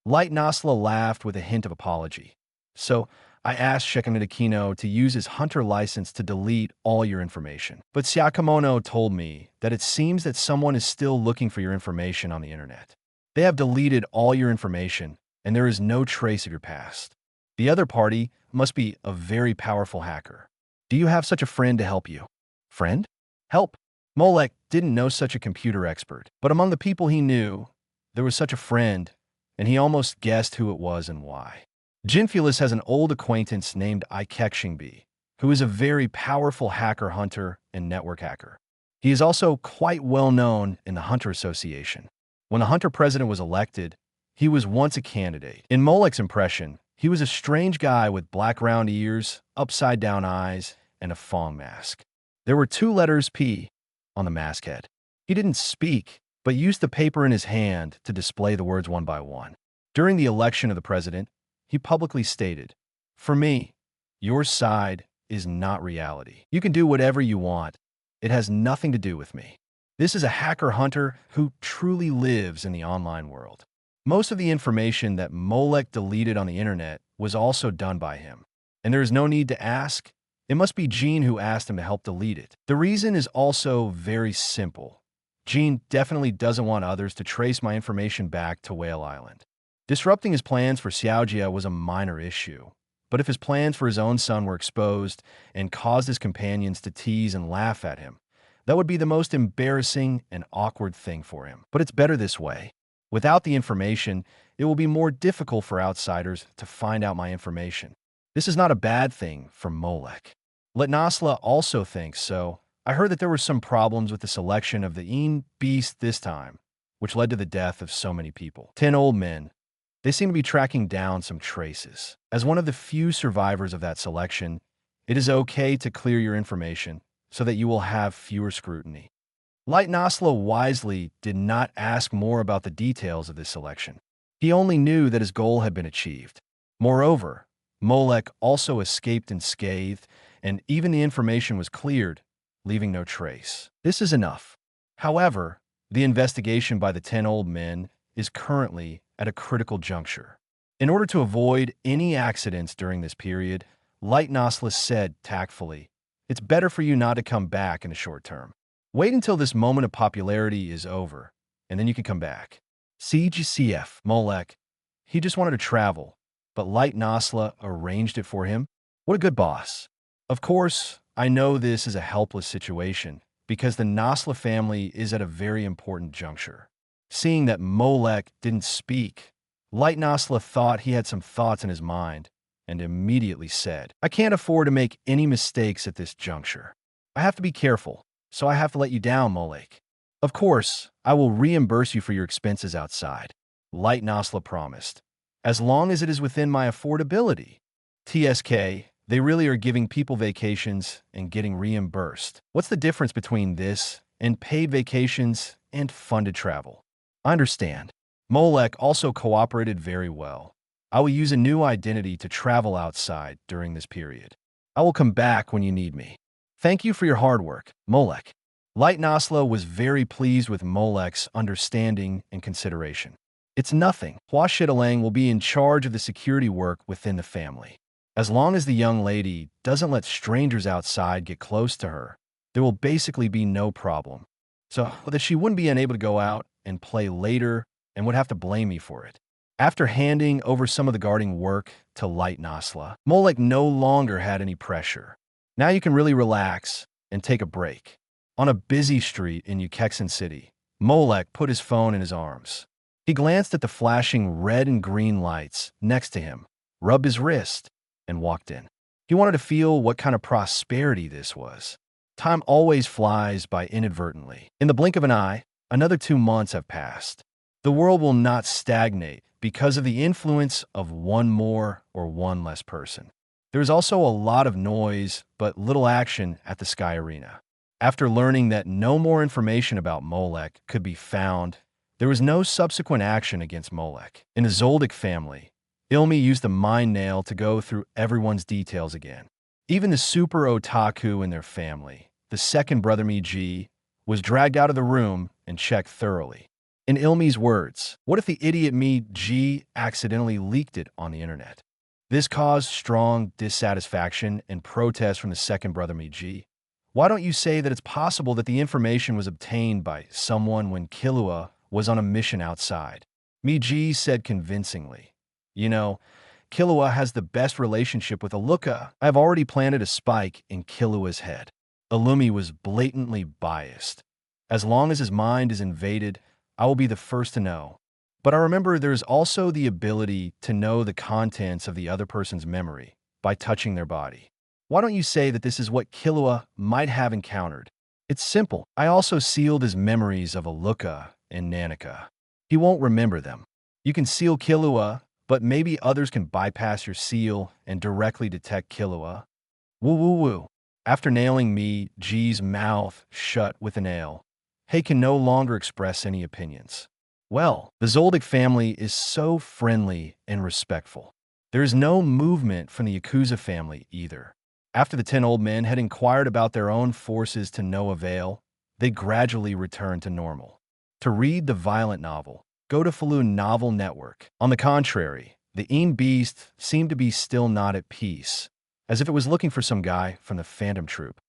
Light Nasla laughed with a hint of apology. So, I asked Shekinadakino to use his hunter license to delete all your information. But Sakamono told me that it seems that someone is still looking for your information on the internet. They have deleted all your information, and there is no trace of your past. The other party must be a very powerful hacker. Do you have such a friend to help you? Friend? Help. Molek didn't know such a computer expert, but among the people he knew, there was such a friend, and he almost guessed who it was and why. Ginfulis has an old acquaintance named Ikekshingbi, who is a very powerful hacker hunter and network hacker. He is also quite well known in the Hunter Association. When the Hunter president was elected, he was once a candidate. In Molek's impression, he was a strange guy with black round ears, upside-down eyes, and a Fong mask. There were 2 letters P on the mask head. He didn't speak, but used the paper in his hand to display the words one by one. During the election of the president, he publicly stated, "For me, Your side is not reality. You can do whatever you want. It has nothing to do with me. This is a hacker-hunter who truly lives in the online world. Most of the information that Molek deleted on the internet was also done by him. And there is no need to ask. It must be Gene who asked him to help delete it. The reason is also very simple. Gene definitely doesn't want others to trace my information back to Whale Island. Disrupting his plans for Xiaojia was a minor issue. But if his plans for his own son were exposed and caused his companions to tease and laugh at him, that would be the most embarrassing and awkward thing for him. But it's better this way. Without the information, it will be more difficult for outsiders to find out my information. This is not a bad thing for Molek. Letnasla also thinks so. I heard that there were some problems with the selection of the beast this time, which led to the death of so many people. 10 old men. They seem to be tracking down some traces. As one of the few survivors of that selection, it is okay to clear your information so that you will have fewer scrutiny. Letnasla wisely did not ask more about the details of this selection. He only knew that his goal had been achieved. Moreover, Molek also escaped unscathed, and even the information was cleared, leaving no trace. This is enough. However, the investigation by the 10 old men is currently at a critical juncture. In order to avoid any accidents during this period, Letnasla said tactfully, "It's better for you not to come back in the short term. Wait until this moment of popularity is over, and then you can come back." CGCF, Molek. He just wanted to travel, but Letnasla arranged it for him. What a good boss. Of course, I know this is a helpless situation because the Nasla family is at a very important juncture. Seeing that Molek didn't speak, Letnasla thought he had some thoughts in his mind and immediately said, "I can't afford to make any mistakes at this juncture. I have to be careful, so I have to let you down, Molek. Of course, I will reimburse you for your expenses outside," Letnasla promised, "as long as it is within my affordability." TSK, they really are giving people vacations and getting reimbursed. What's the difference between this and paid vacations and funded travel? I understand. Molek also cooperated very well. I will use a new identity to travel outside during this period. I will come back when you need me. Thank you for your hard work, Molek. Letnasla was very pleased with Molek's understanding and consideration. It's nothing. Hua Shitalang will be in charge of the security work within the family. As long as the young lady doesn't let strangers outside get close to her, there will basically be no problem. So that she wouldn't be unable to go out and play later and would have to blame me for it. After handing over some of the guarding work to Letnasla, Molek no longer had any pressure. Now you can really relax and take a break. On a busy street in Ukexin City, Molek put his phone in his arms. He glanced at the flashing red and green lights next to him, rubbed his wrist, and walked in. He wanted to feel what kind of prosperity this was. Time always flies by inadvertently. In the blink of an eye, another 2 months have passed. The world will not stagnate because of the influence of one more or one less person. There is also a lot of noise, but little action at the Sky Arena. After learning that no more information about Molek could be found, there was no subsequent action against Molek. In the Zoldyck family, Ilmi used a mind nail to go through everyone's details again. Even the super otaku in their family, the second brother Miji, was dragged out of the room and checked thoroughly. In Ilmi's words, what if the idiot Miji accidentally leaked it on the internet? This caused strong dissatisfaction and protest from the second brother Miji. Why don't you say that it's possible that the information was obtained by someone when Killua was on a mission outside? Miji said convincingly, "You know, Killua has the best relationship with Aluka. I have already planted a spike in Killua's head." Illumi was blatantly biased. As long as his mind is invaded, I will be the first to know. But I remember there is also the ability to know the contents of the other person's memory by touching their body. Why don't you say that this is what Killua might have encountered? It's simple. I also sealed his memories of Aluka and Nanika. He won't remember them. You can seal Killua, but maybe others can bypass your seal and directly detect Killua. Woo woo woo. After nailing me, G's mouth shut with a nail, he can no longer express any opinions. Well, the Zoldyck family is so friendly and respectful. There is no movement from the Yakuza family either. After the 10 old men had inquired about their own forces to no avail, they gradually returned to normal. To read the violent novel, go to Falun Novel Network. On the contrary, the beast seemed to be still not at peace, as if it was looking for some guy from the Phantom Troop.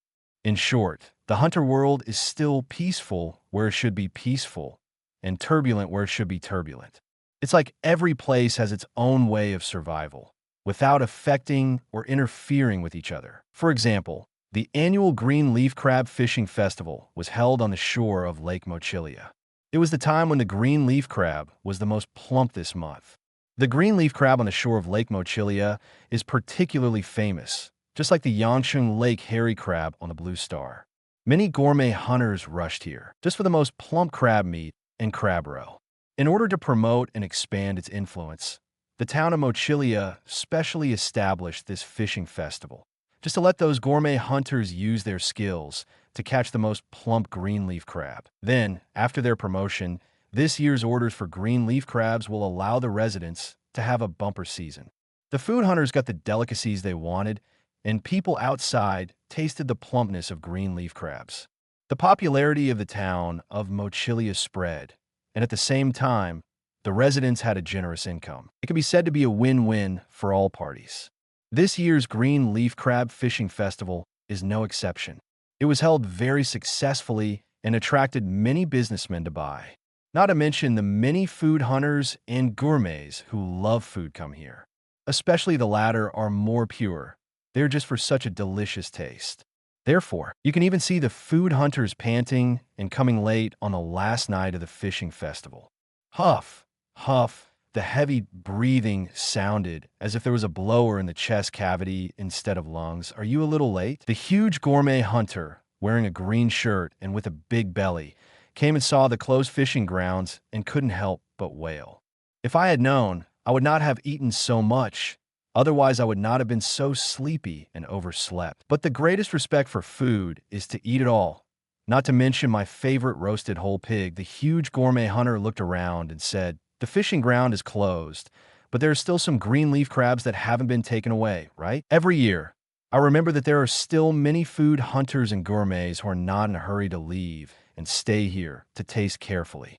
In short, the hunter world is still peaceful where it should be peaceful, and turbulent where it should be turbulent. It's like every place has its own way of survival, without affecting or interfering with each other. For example, the annual Green Leaf Crab Fishing Festival was held on the shore of Lake Mochilia. It was the time when the green leaf crab was the most plump this month. The green leaf crab on the shore of Lake Mochilia is particularly famous, just like the Yangsheng Lake hairy crab on the Blue Star. Many gourmet hunters rushed here, just for the most plump crab meat and crab roe. In order to promote and expand its influence, the town of Mochilia specially established this fishing festival, just to let those gourmet hunters use their skills to catch the most plump green leaf crab. Then, after their promotion, this year's orders for green leaf crabs will allow the residents to have a bumper season. The food hunters got the delicacies they wanted, and people outside tasted the plumpness of green leaf crabs. The popularity of the town of Mochilia spread, and at the same time, the residents had a generous income. It can be said to be a win-win for all parties. This year's Green Leaf Crab Fishing Festival is no exception. It was held very successfully and attracted many businessmen to buy. Not to mention the many food hunters and gourmets who love food come here. Especially the latter are more pure. They're just for such a delicious taste. Therefore, you can even see the food hunters panting and coming late on the last night of the fishing festival. Huff, huff, the heavy breathing sounded as if there was a blower in the chest cavity instead of lungs. Are you a little late? The huge gourmet hunter, wearing a green shirt and with a big belly, came and saw the closed fishing grounds and couldn't help but wail. If I had known, I would not have eaten so much. Otherwise, I would not have been so sleepy and overslept. But the greatest respect for food is to eat it all. Not to mention my favorite roasted whole pig. The huge gourmet hunter looked around and said, "The fishing ground is closed, but there are still some green leaf crabs that haven't been taken away, right?" Every year, I remember that there are still many food hunters and gourmets who are not in a hurry to leave and stay here to taste carefully.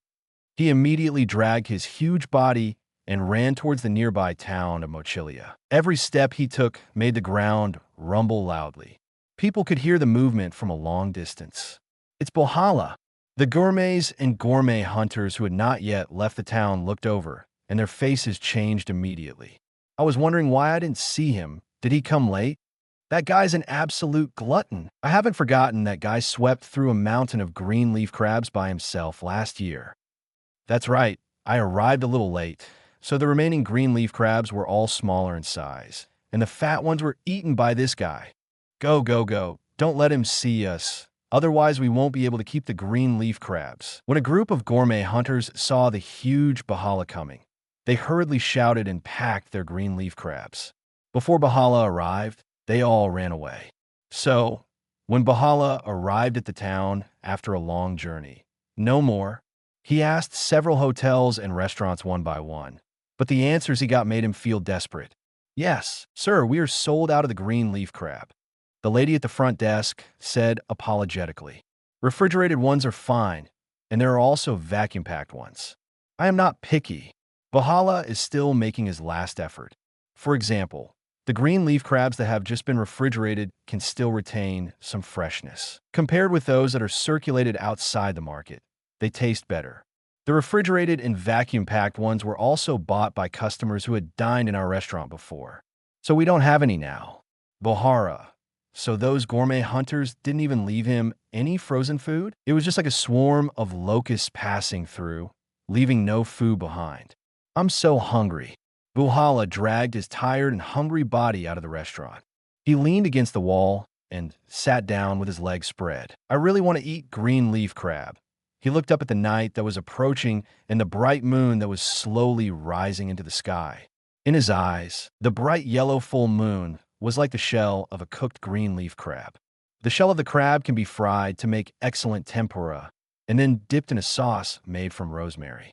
He immediately dragged his huge body and ran towards the nearby town of Mochilia. Every step he took made the ground rumble loudly. People could hear the movement from a long distance. It's Bohala. The gourmets and gourmet hunters who had not yet left the town looked over, and their faces changed immediately. I was wondering why I didn't see him. Did he come late? That guy's an absolute glutton. I haven't forgotten that guy swept through a mountain of green leaf crabs by himself last year. That's right, I arrived a little late, so the remaining green leaf crabs were all smaller in size, and the fat ones were eaten by this guy. Go, go, go. Don't let him see us. Otherwise, we won't be able to keep the green leaf crabs. When a group of gourmet hunters saw the huge Bahala coming, they hurriedly shouted and packed their green leaf crabs. Before Bahala arrived, they all ran away. So, when Bahala arrived at the town after a long journey, no more, he asked several hotels and restaurants one by one, but the answers he got made him feel desperate. "Yes, sir, we are sold out of the green leaf crab," the lady at the front desk said apologetically. "Refrigerated ones are fine, and there are also vacuum-packed ones. I am not picky." Bahala is still making his last effort. For example, the green leaf crabs that have just been refrigerated can still retain some freshness. Compared with those that are circulated outside the market, they taste better. The refrigerated and vacuum-packed ones were also bought by customers who had dined in our restaurant before. So we don't have any now. Bohara. So those gourmet hunters didn't even leave him any frozen food? It was just like a swarm of locusts passing through, leaving no food behind. I'm so hungry. Buhala dragged his tired and hungry body out of the restaurant. He leaned against the wall and sat down with his legs spread. "I really want to eat green leaf crab." He looked up at the night that was approaching and the bright moon that was slowly rising into the sky. In his eyes, the bright yellow full moon was like the shell of a cooked green leaf crab. The shell of the crab can be fried to make excellent tempura and then dipped in a sauce made from rosemary.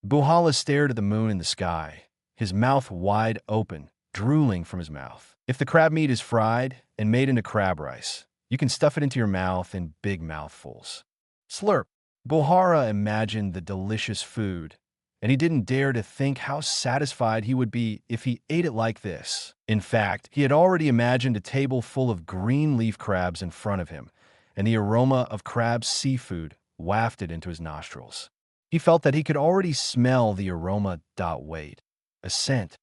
Buhala stared at the moon in the sky, his mouth wide open, drooling from his mouth. If the crab meat is fried and made into crab rice, you can stuff it into your mouth in big mouthfuls. Slurp. Bohara imagined the delicious food, and he didn't dare to think how satisfied he would be if he ate it like this. In fact, he had already imagined a table full of green leaf crabs in front of him, and the aroma of crab seafood wafted into his nostrils. He felt that he could already smell the aroma. Wait. A scent.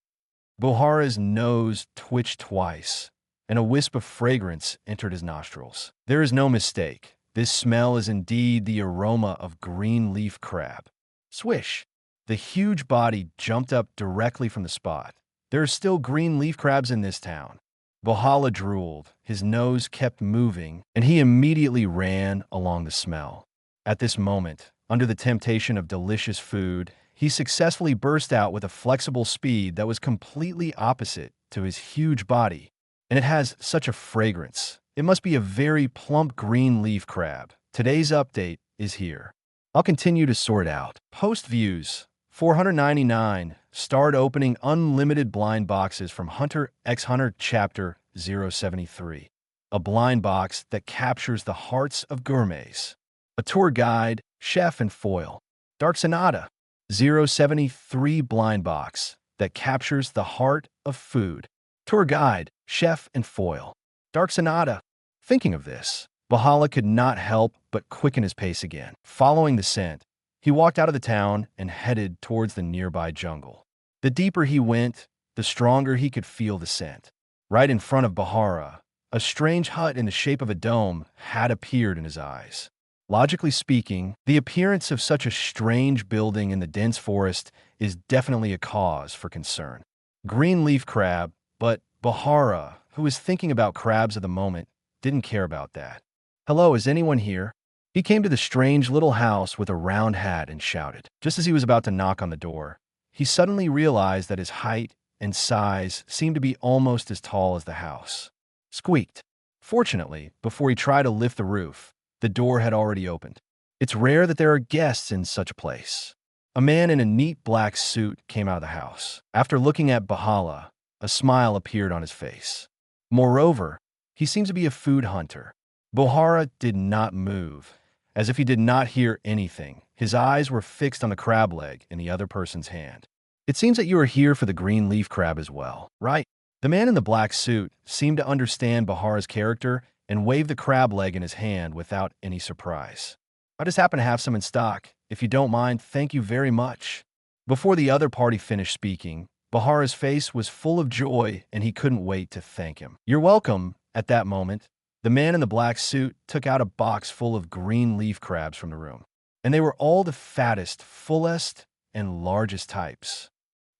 Bohara's nose twitched twice, and a wisp of fragrance entered his nostrils. There is no mistake. This smell is indeed the aroma of green leaf crab. Swish! The huge body jumped up directly from the spot. There are still green leaf crabs in this town. Bohala drooled, his nose kept moving, and he immediately ran along the smell. At this moment, under the temptation of delicious food, he successfully burst out with a flexible speed that was completely opposite to his huge body. And it has such a fragrance. It must be a very plump green leaf crab. Today's update is here. I'll continue to sort out. Post views. 499. Start opening unlimited blind boxes from Hunter x Hunter Chapter 073. A blind box that captures the hearts of gourmets. A tour guide, chef, and foil. Dark Sonata. 073 blind box that captures the heart of food. Tour guide, chef, and foil. Dark Sonata. Thinking of this, Bohala could not help but quicken his pace again. Following the scent, he walked out of the town and headed towards the nearby jungle. The deeper he went, the stronger he could feel the scent. Right in front of Bohara, a strange hut in the shape of a dome had appeared in his eyes. Logically speaking, the appearance of such a strange building in the dense forest is definitely a cause for concern. Green leaf crab, but Bohara, who was thinking about crabs at the moment, didn't care about that. Hello, is anyone here? He came to the strange little house with a round hat and shouted. Just as he was about to knock on the door, he suddenly realized that his height and size seemed to be almost as tall as the house. Squeaked. Fortunately, before he tried to lift the roof, the door had already opened. It's rare that there are guests in such a place. A man in a neat black suit came out of the house. After looking at Bohala, a smile appeared on his face. Moreover, he seemed to be a food hunter. Bohara did not move, as if he did not hear anything. His eyes were fixed on the crab leg in the other person's hand. It seems that you are here for the green leaf crab as well, right? The man in the black suit seemed to understand Bohara's character and waved the crab leg in his hand without any surprise. I just happen to have some in stock. If you don't mind, thank you very much. Before the other party finished speaking, Bohara's face was full of joy and he couldn't wait to thank him. You're welcome. At that moment, the man in the black suit took out a box full of green leaf crabs from the room, and they were all the fattest, fullest, and largest types.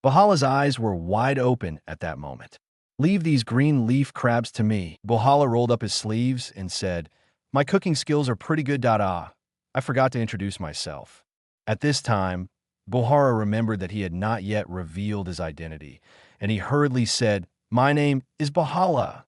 Bohala's eyes were wide open at that moment. Leave these green leaf crabs to me. Bohala rolled up his sleeves and said, My cooking skills are pretty good. I forgot to introduce myself. At this time, Bohara remembered that he had not yet revealed his identity, and he hurriedly said, My name is Bohala.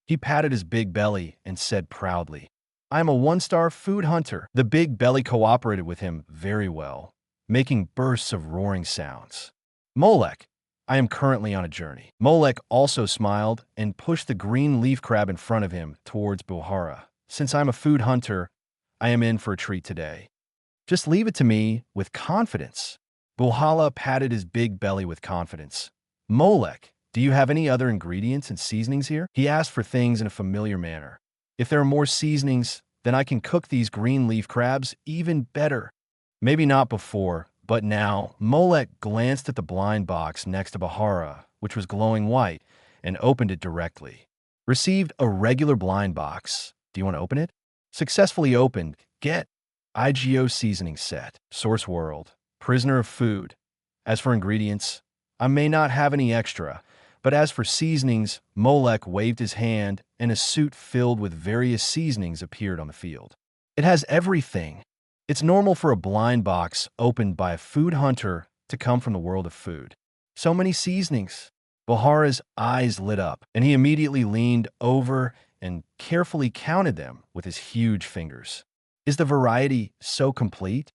He patted his big belly and said proudly, I am a one-star food hunter. The big belly cooperated with him very well, making bursts of roaring sounds. Molek, I am currently on a journey. Molek also smiled and pushed the green leaf crab in front of him towards Bohara. Since I'm a food hunter, I am in for a treat today. Just leave it to me with confidence. Bohala patted his big belly with confidence. Molek, do you have any other ingredients and seasonings here? He asked for things in a familiar manner. If there are more seasonings, then I can cook these green leaf crabs even better. Maybe not before, but now. Molek glanced at the blind box next to Bohara, which was glowing white, and opened it directly. Received a regular blind box. Do you want to open it? Successfully opened. Get IGO seasoning set. Source world. Prisoner of food. As for ingredients, I may not have any extra. But as for seasonings, Molek waved his hand, and a suit filled with various seasonings appeared on the field. It has everything. It's normal for a blind box opened by a food hunter to come from the world of food. So many seasonings. Bohara's eyes lit up, and he immediately leaned over and carefully counted them with his huge fingers. Is the variety so complete?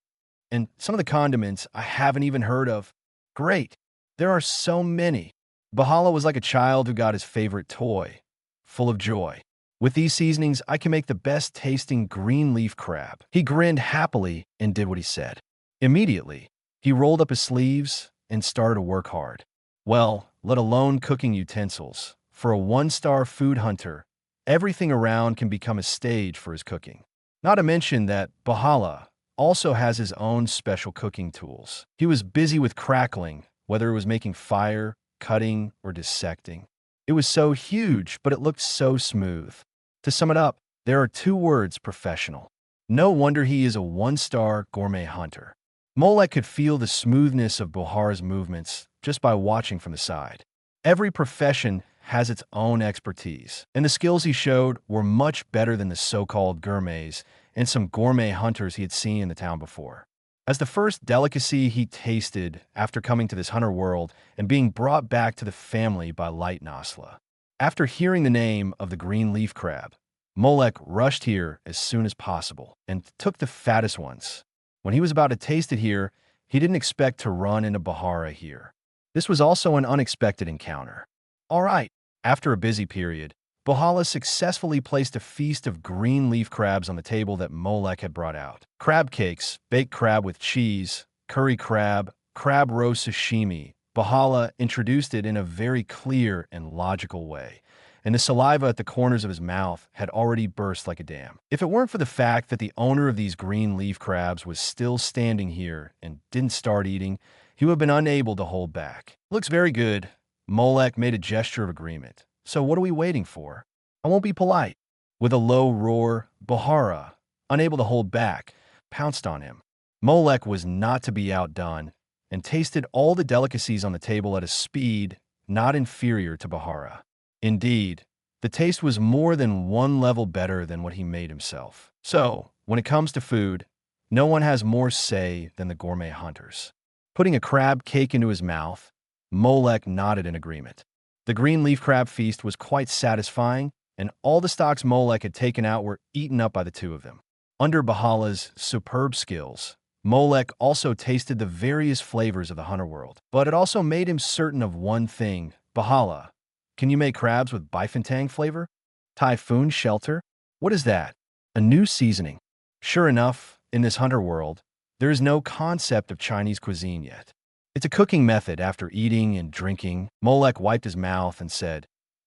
And some of the condiments I haven't even heard of. Great. There are so many. Bahala was like a child who got his favorite toy, full of joy. With these seasonings, I can make the best tasting green leaf crab. He grinned happily and did what he said. Immediately, he rolled up his sleeves and started to work hard. Well, let alone cooking utensils. For a one-star food hunter, everything around can become a stage for his cooking. Not to mention that Bahala also has his own special cooking tools. He was busy with crackling, whether it was making fire, cutting, or dissecting. It was so huge, but it looked so smooth. To sum it up, there are two words: professional. No wonder he is a one-star gourmet hunter. Molek could feel the smoothness of Bahara's movements just by watching from the side. Every profession has its own expertise, and the skills he showed were much better than the so-called gourmets and some gourmet hunters he had seen in the town before. As the first delicacy he tasted after coming to this hunter world and being brought back to the family by Light Nasla. After hearing the name of the green leaf crab, Molek rushed here as soon as possible and took the fattest ones. When he was about to taste it here, he didn't expect to run into Bahara here. This was also an unexpected encounter. All right, after a busy period, Bahala successfully placed a feast of green leaf crabs on the table that Molek had brought out. Crab cakes, baked crab with cheese, curry crab, crab roast sashimi. Bahala introduced it in a very clear and logical way, and the saliva at the corners of his mouth had already burst like a dam. If it weren't for the fact that the owner of these green leaf crabs was still standing here and didn't start eating, he would have been unable to hold back. Looks very good. Molek made a gesture of agreement. So what are we waiting for? I won't be polite. With a low roar, Bahara, unable to hold back, pounced on him. Molek was not to be outdone and tasted all the delicacies on the table at a speed not inferior to Bahara. Indeed, the taste was more than one level better than what he made himself. So, when it comes to food, no one has more say than the gourmet hunters. Putting a crab cake into his mouth, Molek nodded in agreement. The green leaf crab feast was quite satisfying, and all the stocks Molek had taken out were eaten up by the two of them. Under Bahala's superb skills, Molek also tasted the various flavors of the hunter world, but it also made him certain of one thing. Bahala, can you make crabs with bifintang flavor? Typhoon shelter? What is that? A new seasoning. Sure enough, in this hunter world, there is no concept of Chinese cuisine yet. It's a cooking method. After eating and drinking, Molek wiped his mouth and said,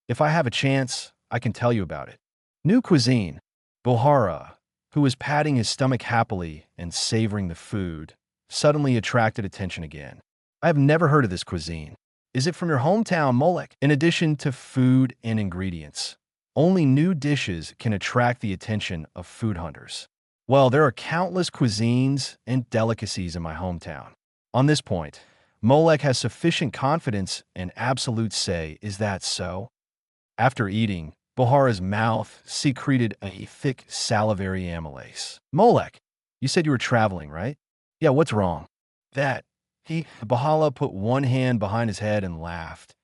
"If I have a chance, I can tell you about it." New cuisine. Bahara, who was patting his stomach happily and savoring the food, suddenly attracted attention again. I have never heard of this cuisine. Is it from your hometown, Molek? In addition to food and ingredients, only new dishes can attract the attention of food hunters. Well, there are countless cuisines and delicacies in my hometown. On this point, Molek has sufficient confidence and absolute say. Is that so? After eating, Bahara's mouth secreted a thick salivary amylase. Molek, you said you were traveling, right? Yeah, what's wrong? Bahala put one hand behind his head and laughed.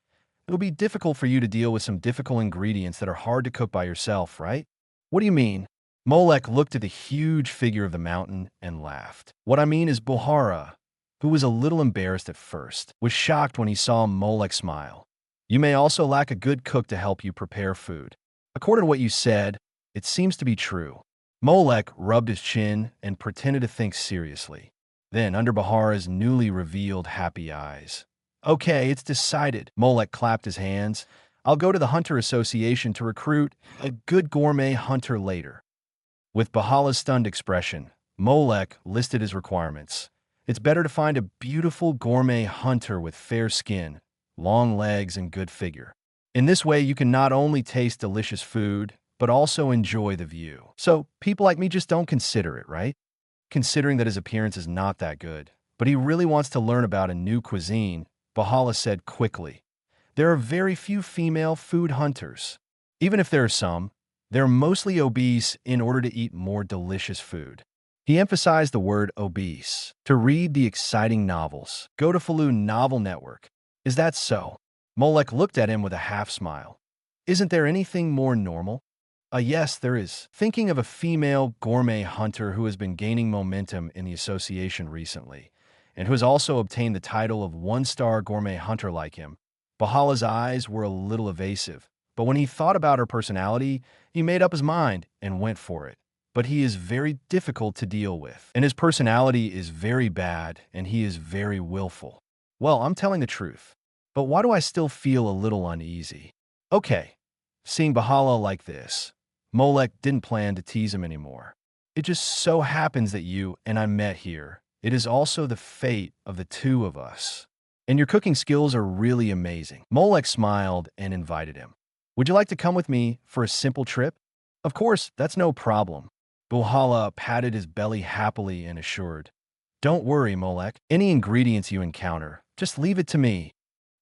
It will be difficult for you to deal with some difficult ingredients that are hard to cook by yourself, right? What do you mean? Molek looked at the huge figure of the mountain and laughed. What I mean is Bahara, who was a little embarrassed at first, was shocked when he saw Molek smile. You may also lack a good cook to help you prepare food. According to what you said, it seems to be true. Molek rubbed his chin and pretended to think seriously. Then, under Bahara's newly revealed happy eyes, "Okay, it's decided." Molek clapped his hands. "I'll go to the Hunter Association to recruit a good gourmet hunter later." With Bahala's stunned expression, Molek listed his requirements. It's better to find a beautiful gourmet hunter with fair skin, long legs, and good figure. In this way, you can not only taste delicious food, but also enjoy the view. So, people like me just don't consider it, right? Considering that his appearance is not that good, but he really wants to learn about a new cuisine, Bahala said quickly. There are very few female food hunters. Even if there are some, they're mostly obese in order to eat more delicious food. He emphasized the word obese. To read the exciting novels, go to Falun Novel Network. Is that so? Molek looked at him with a half-smile. Isn't there anything more normal? Yes, there is. Thinking of a female gourmet hunter who has been gaining momentum in the association recently, and who has also obtained the title of one-star gourmet hunter like him, Bahala's eyes were a little evasive, but when he thought about her personality, he made up his mind and went for it. But he is very difficult to deal with, and his personality is very bad, and he is very willful. Well, I'm telling the truth, but why do I still feel a little uneasy? Okay, seeing Bahala like this, Molek didn't plan to tease him anymore. It just so happens that you and I met here. It is also the fate of the two of us. And your cooking skills are really amazing. Molek smiled and invited him. Would you like to come with me for a simple trip? Of course, that's no problem. Bahala patted his belly happily and assured, don't worry, Molek. Any ingredients you encounter, just leave it to me.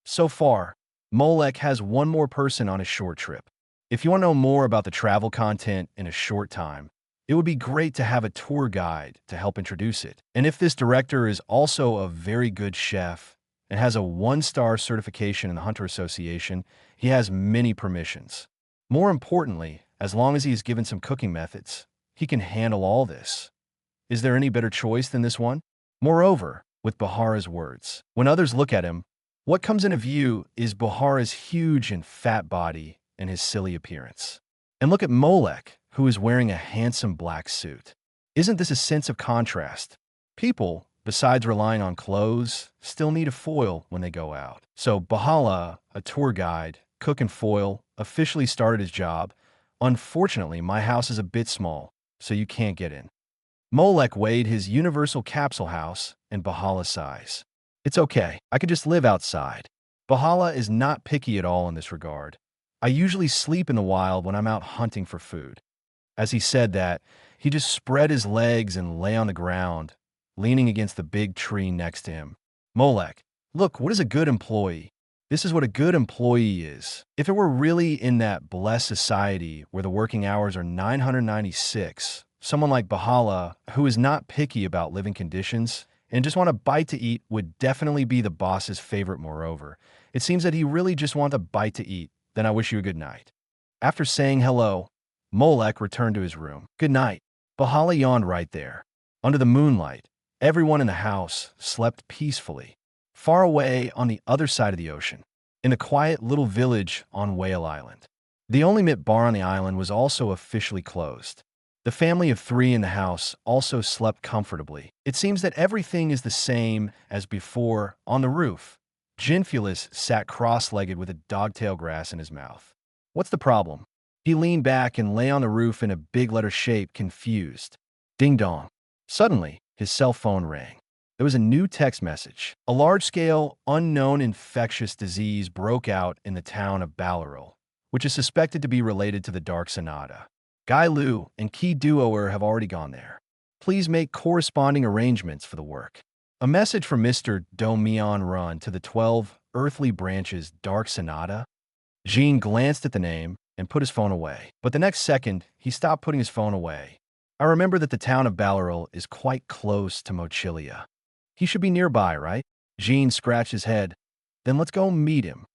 So far, Molek has one more person on his short trip. If you want to know more about the travel content in a short time, it would be great to have a tour guide to help introduce it. And if this director is also a very good chef and has a 1-star certification in the Hunter Association, he has many permissions. More importantly, as long as he is given some cooking methods, he can handle all this. Is there any better choice than this one? Moreover, with Bahara's words, when others look at him, what comes into view is Bahara's huge and fat body and his silly appearance. And look at Molek, who is wearing a handsome black suit. Isn't this a sense of contrast? People, besides relying on clothes, still need a foil when they go out. So Bahala, a tour guide, cook and foil, officially started his job. Unfortunately, my house is a bit small, so you can't get in. Molek weighed his universal capsule house and Bahala's size. It's okay, I could just live outside. Bahala is not picky at all in this regard. I usually sleep in the wild when I'm out hunting for food. As he said that, he just spread his legs and lay on the ground, leaning against the big tree next to him. Molek, look, what is a good employee? This is what a good employee is. If it were really in that blessed society where the working hours are 996, someone like Bahala, who is not picky about living conditions and just want a bite to eat, would definitely be the boss's favorite. Moreover, it seems that he really just wants a bite to eat. Then I wish you a good night. After saying hello, Molek returned to his room. Good night. Bahala yawned right there. Under the moonlight, everyone in the house slept peacefully. Far away on the other side of the ocean, in the quiet little village on Whale Island. The only Mit bar on the island was also officially closed. The family of 3 in the house also slept comfortably. It seems that everything is the same as before. On the roof, Ginfulus sat cross-legged with a dogtail grass in his mouth. What's the problem? He leaned back and lay on the roof in a big letter shape, confused. Ding-dong. Suddenly, his cell phone rang. There was a new text message. A large-scale, unknown infectious disease broke out in the town of Ballaril, which is suspected to be related to the Dark Sonata. Guy Lu and Key Duoer have already gone there. Please make corresponding arrangements for the work. A message from Mr. Domion Run to the 12 Earthly Branches Dark Sonata? Jean glanced at the name and put his phone away. But the next second, he stopped putting his phone away. I remember that the town of Ballaril is quite close to Mochilia. He should be nearby, right? Jean scratched his head. Then let's go meet him.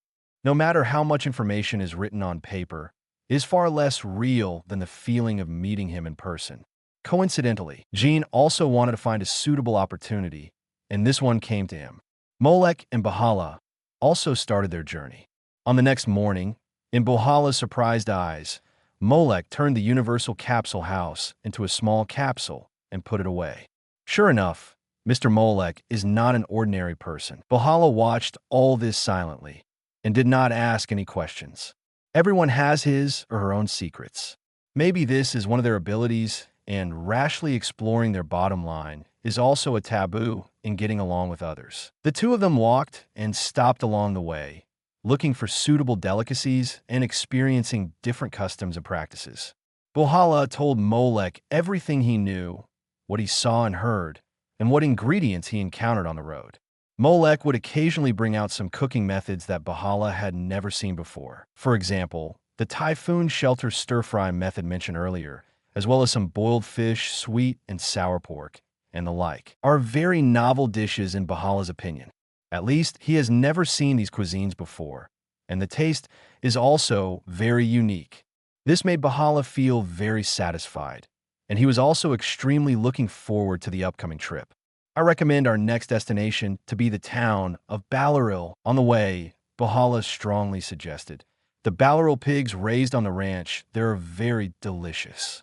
No matter how much information is written on paper, it is far less real than the feeling of meeting him in person. Coincidentally, Jean also wanted to find a suitable opportunity, and this one came to him. Molek and Bahala also started their journey. On the next morning, in Bahala's surprised eyes, Molek turned the universal capsule house into a small capsule and put it away. Sure enough, Mr. Molek is not an ordinary person. Bahala watched all this silently and did not ask any questions. Everyone has his or her own secrets. Maybe this is one of their abilities, and rashly exploring their bottom line is also a taboo in getting along with others. The two of them walked and stopped along the way, looking for suitable delicacies and experiencing different customs and practices. Bahala told Molek everything he knew, what he saw and heard, and what ingredients he encountered on the road. Molek would occasionally bring out some cooking methods that Bahala had never seen before. For example, the typhoon shelter stir-fry method mentioned earlier, as well as some boiled fish, sweet and sour pork, and the like, are very novel dishes in Bahala's opinion. At least, he has never seen these cuisines before, and the taste is also very unique. This made Bahala feel very satisfied, and he was also extremely looking forward to the upcoming trip. I recommend our next destination to be the town of Ballaril. On the way, Bahala strongly suggested. The Balaral pigs raised on the ranch, they're very delicious.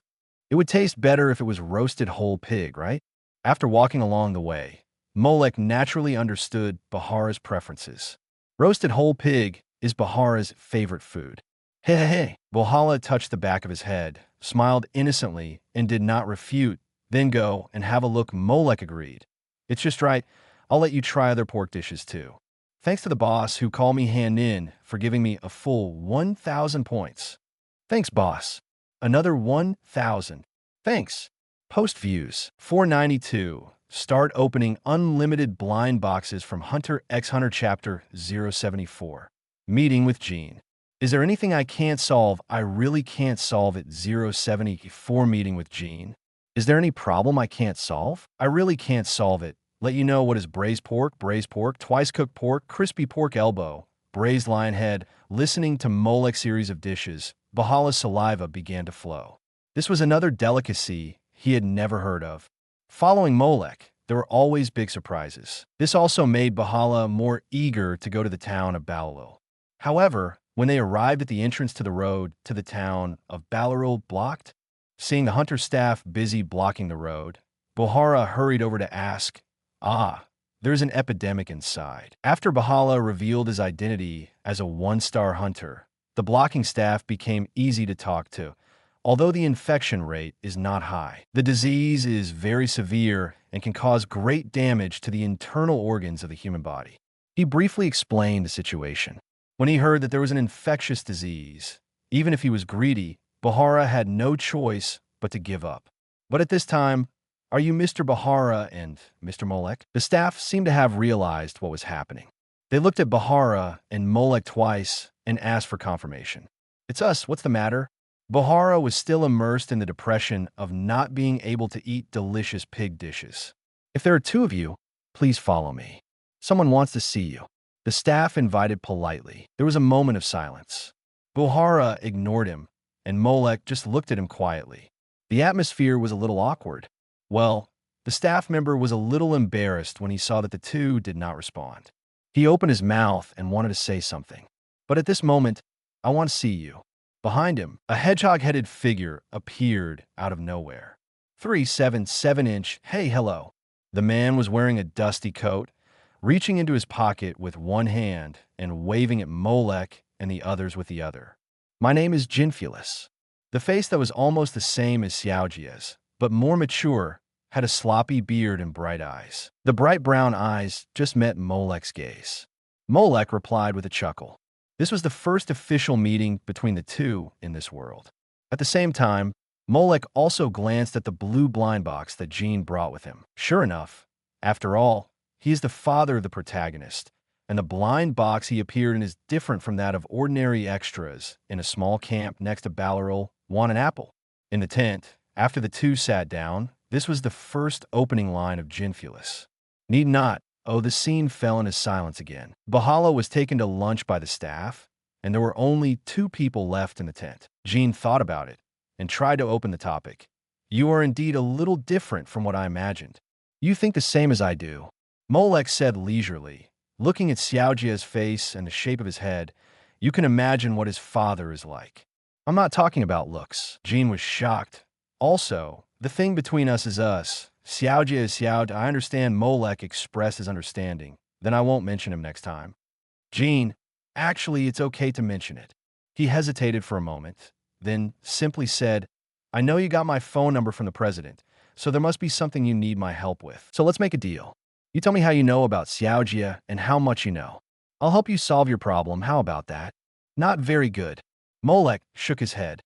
It would taste better if it was roasted whole pig, right? After walking along the way, Molek naturally understood Bahara's preferences. Roasted whole pig is Bahara's favorite food. Hey. Bahala touched the back of his head, smiled innocently, and did not refute. Then go and have a look, Molek agreed. It's just right. I'll let you try other pork dishes too. Thanks to the boss who called me hand in for giving me a full 1,000 points. Thanks, boss. Another 1,000. Thanks. Post views. 492. Start opening unlimited blind boxes from Hunter x Hunter Chapter 074. Meeting with Gene. Is there anything I can't solve? I really can't solve it. 074. Meeting with Gene. Is there any problem I can't solve? I really can't solve it. Let you know what is braised pork, twice cooked pork, crispy pork elbow, braised lion head. Listening to Molek's series of dishes, Bahala's saliva began to flow. This was another delicacy he had never heard of. Following Molek, there were always big surprises. This also made Bahala more eager to go to the town of Balalil. However, when they arrived at the entrance to the road to the town of Balalil blocked, seeing the hunter staff busy blocking the road, Bahara hurried over to ask, there's an epidemic inside. After Bahala revealed his identity as a one-star hunter, the blocking staff became easy to talk to. Although the infection rate is not high, the disease is very severe and can cause great damage to the internal organs of the human body. He briefly explained the situation. When he heard that there was an infectious disease, even if he was greedy, Bahara had no choice but to give up. But at this time, are you Mr. Bahara and Mr. Molek? The staff seemed to have realized what was happening. They looked at Bahara and Molek twice and asked for confirmation. It's us, what's the matter? Bahara was still immersed in the depression of not being able to eat delicious pig dishes. If there are two of you, please follow me. Someone wants to see you. The staff invited politely. There was a moment of silence. Bahara ignored him, and Molek just looked at him quietly. The atmosphere was a little awkward. Well, the staff member was a little embarrassed when he saw that the two did not respond. He opened his mouth and wanted to say something. But at this moment, I want to see you. Behind him, a hedgehog-headed figure appeared out of nowhere. 3'7" Hey, hello. The man was wearing a dusty coat, reaching into his pocket with one hand and waving at Molek and the others with the other. My name is Jinfulus. The face that was almost the same as Xiaojia's, but more mature, had a sloppy beard and bright eyes. The bright brown eyes just met Molek's gaze. Molek replied with a chuckle. This was the first official meeting between the two in this world. At the same time, Molek also glanced at the blue blind box that Gene brought with him. Sure enough, after all, he is the father of the protagonist, and the blind box he appeared in is different from that of ordinary extras in a small camp next to Balarol. Want an apple? In the tent, after the two sat down, this was the first opening line of Jinfulus. Need not. Oh, the scene fell into silence again. Bahala was taken to lunch by the staff, and there were only two people left in the tent. Gene thought about it and tried to open the topic. You are indeed a little different from what I imagined. You think the same as I do. Molek said leisurely, looking at Xiaojia's face and the shape of his head. You can imagine what his father is like. I'm not talking about looks. Gene was shocked. Also, the thing between us is us. Xiaojia is Xiao. I understand Molek expressed his understanding. Then I won't mention him next time. Gene, actually, it's okay to mention it. He hesitated for a moment, then simply said, I know you got my phone number from the president, so there must be something you need my help with. So let's make a deal. You tell me how you know about Xiaojia and how much you know. I'll help you solve your problem. How about that? Not very good. Molek shook his head.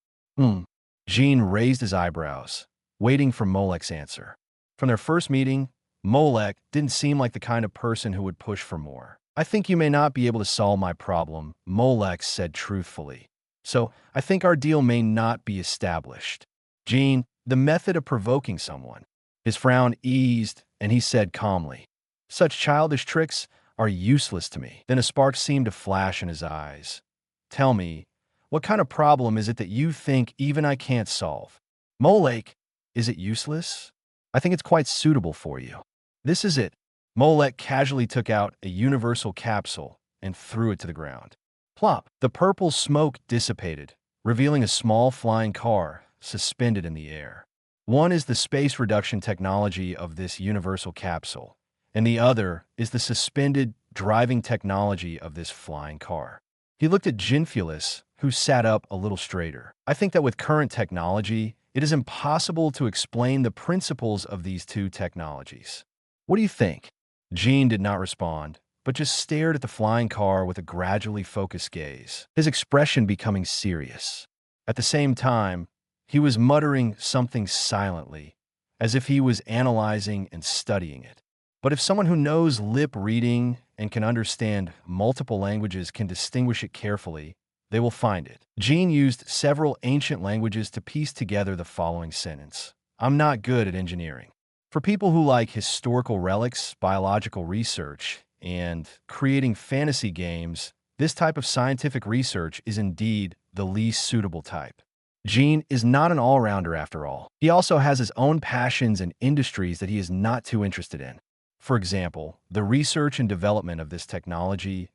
Gene raised his eyebrows, waiting for Molek's answer. From their first meeting, Molek didn't seem like the kind of person who would push for more. I think you may not be able to solve my problem, Molek said truthfully. So I think our deal may not be established. Gene, the method of provoking someone. His frown eased, and he said calmly, such childish tricks are useless to me. Then a spark seemed to flash in his eyes. Tell me, what kind of problem is it that you think even I can't solve? Molek, is it useless? I think it's quite suitable for you. This is it. Molek casually took out a universal capsule and threw it to the ground. Plop! The purple smoke dissipated, revealing a small flying car suspended in the air. One is the space reduction technology of this universal capsule, and the other is the suspended driving technology of this flying car. He looked at Ginfulus, who sat up a little straighter. I think that with current technology, it is impossible to explain the principles of these two technologies. What do you think? Jean did not respond, but just stared at the flying car with a gradually focused gaze, his expression becoming serious. At the same time, he was muttering something silently, as if he was analyzing and studying it. But if someone who knows lip reading and can understand multiple languages can distinguish it carefully, they will find it. Jean used several ancient languages to piece together the following sentence. I'm not good at engineering. For people who like historical relics, biological research, and creating fantasy games, this type of scientific research is indeed the least suitable type. Jean is not an all-rounder after all. He also has his own passions and industries that he is not too interested in. For example, the research and development of this technology,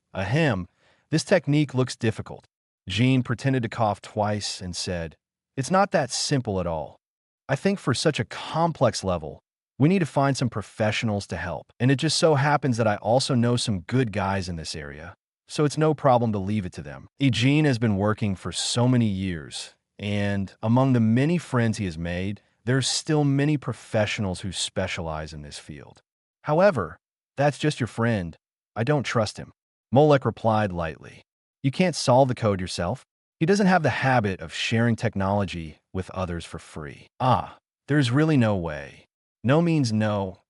this technique looks difficult. Jean pretended to cough twice and said, It's not that simple at all. I think for such a complex level, we need to find some professionals to help. And it just so happens that I also know some good guys in this area, so it's no problem to leave it to them. Jean has been working for so many years, and among the many friends he has made, there's still many professionals who specialize in this field. However, that's just your friend. I don't trust him. Molek replied lightly. You can't solve the code yourself. He doesn't have the habit of sharing technology with others for free. There's really no way. No means no,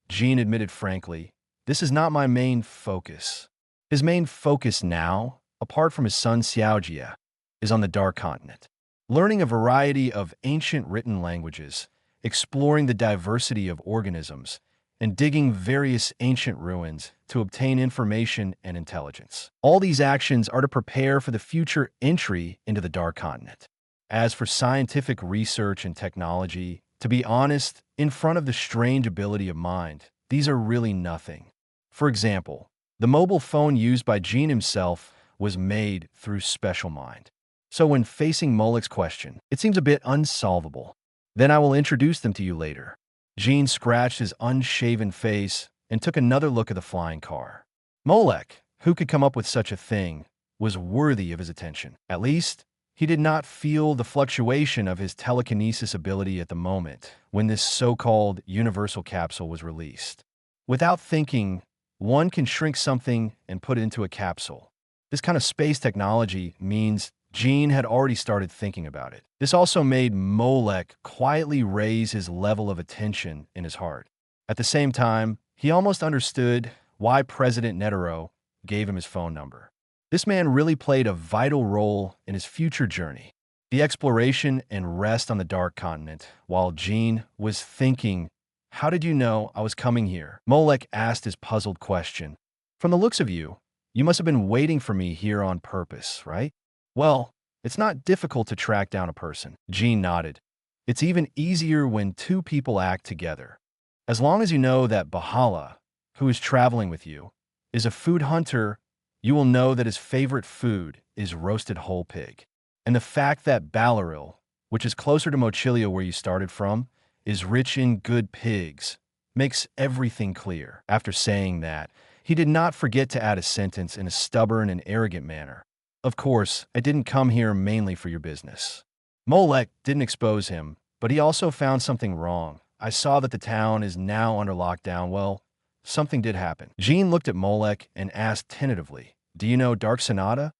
Jean admitted frankly. This is not my main focus. His main focus now, apart from his son Xiaojia, is on the Dark Continent. Learning a variety of ancient written languages, exploring the diversity of organisms, and digging various ancient ruins to obtain information and intelligence. All these actions are to prepare for the future entry into the Dark Continent. As for scientific research and technology, to be honest, in front of the strange ability of mind, these are really nothing. For example, the mobile phone used by Jean himself was made through special mind. So when facing Molek's question, it seems a bit unsolvable. Then I will introduce them to you later. Jean scratched his unshaven face and took another look at the flying car. Molek, who could come up with such a thing, was worthy of his attention. At least, he did not feel the fluctuation of his telekinesis ability at the moment when this so-called universal capsule was released. Without thinking, one can shrink something and put it into a capsule. This kind of space technology means Jean had already started thinking about it. This also made Molek quietly raise his level of attention in his heart. At the same time, he almost understood why President Netero gave him his phone number. This man really played a vital role in his future journey, the exploration and rest on the Dark Continent, while Jean was thinking, how did you know I was coming here? Molek asked his puzzled question. From the looks of you, you must have been waiting for me here on purpose, right? Well, it's not difficult to track down a person. Jean nodded. It's even easier when two people act together. As long as you know that Bahala, who is traveling with you, is a food hunter, you will know that his favorite food is roasted whole pig. And the fact that Balaril, which is closer to Mochilia where you started from, is rich in good pigs, makes everything clear. After saying that, he did not forget to add a sentence in a stubborn and arrogant manner. Of course, I didn't come here mainly for your business. Molek didn't expose him, but he also found something wrong. I saw that the town is now under lockdown. Well, something did happen. Jean looked at Molek and asked tentatively, Do you know Dark Sonata?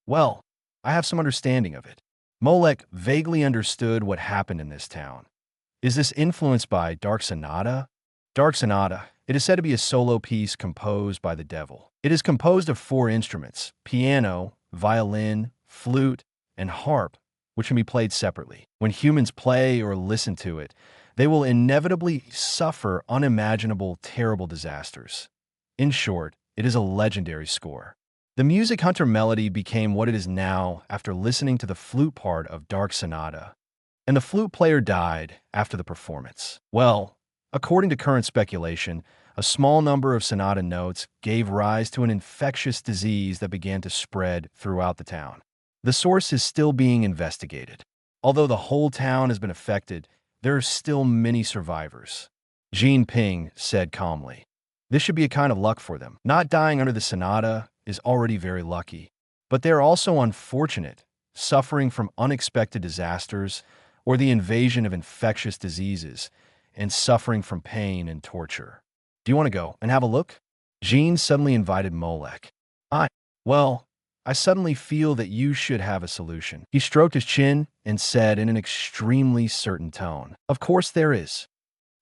Well, I have some understanding of it. Molek vaguely understood what happened in this town. Is this influenced by Dark Sonata? Dark Sonata, it is said to be a solo piece composed by the devil. It is composed of 4 instruments, piano, violin, flute, and harp, which can be played separately. When humans play or listen to it, they will inevitably suffer unimaginable, terrible disasters. In short, it is a legendary score. The Music Hunter melody became what it is now after listening to the flute part of Dark Sonata, and the flute player died after the performance. Well, according to current speculation, A small number of Sonata notes gave rise to an infectious disease that began to spread throughout the town. The source is still being investigated. Although the whole town has been affected, there are still many survivors. Jean Ping said calmly. This should be a kind of luck for them. Not dying under the Sonata is already very lucky. But they're also unfortunate, suffering from unexpected disasters or the invasion of infectious diseases, and suffering from pain and torture. Do you want to go and have a look? Jean suddenly invited Molek. Well, I suddenly feel that you should have a solution. He stroked his chin and said in an extremely certain tone, Of course there is.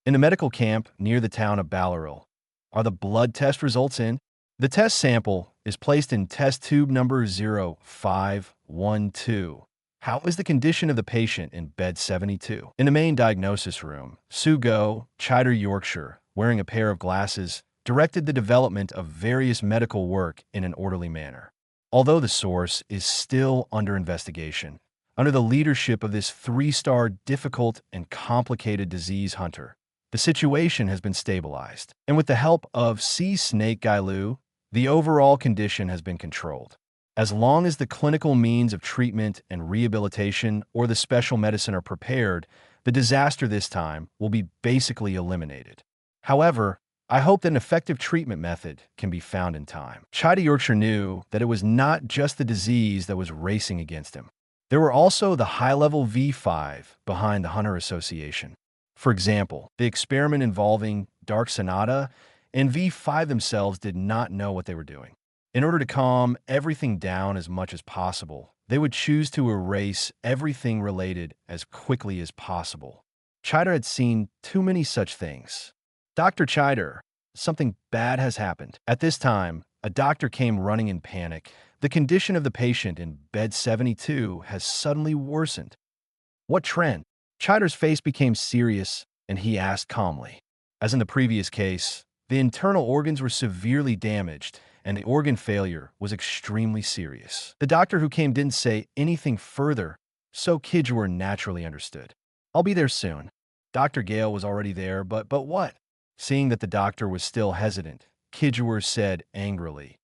In a medical camp near the town of Ballaril, are the blood test results in? The test sample is placed in test tube number 0512. How is the condition of the patient in bed 72? In the main diagnosis room, Sugo, Chider, Yorkshire, wearing a pair of glasses, directed the development of various medical work in an orderly manner. Although the source is still under investigation, under the leadership of this 3-star difficult and complicated disease hunter, the situation has been stabilized, and with the help of Sea Snake Gailu, the overall condition has been controlled. As long as the clinical means of treatment and rehabilitation or the special medicine are prepared, the disaster this time will be basically eliminated. However, I hope that an effective treatment method can be found in time. Chida Yorkshire knew that it was not just the disease that was racing against him. There were also the high-level V5 behind the Hunter Association. For example, the experiment involving Dark Sonata and V5 themselves did not know what they were doing. In order to calm everything down as much as possible, they would choose to erase everything related as quickly as possible. Chider had seen too many such things. Dr. Chider, something bad has happened. At this time, a doctor came running in panic. The condition of the patient in bed 72 has suddenly worsened. What trend? Chider's face became serious, and he asked calmly. As in the previous case, the internal organs were severely damaged, and the organ failure was extremely serious. The doctor who came didn't say anything further, so Kijur naturally understood. I'll be there soon. Dr. Gale was already there, but what? Seeing that the doctor was still hesitant, Kijur said angrily,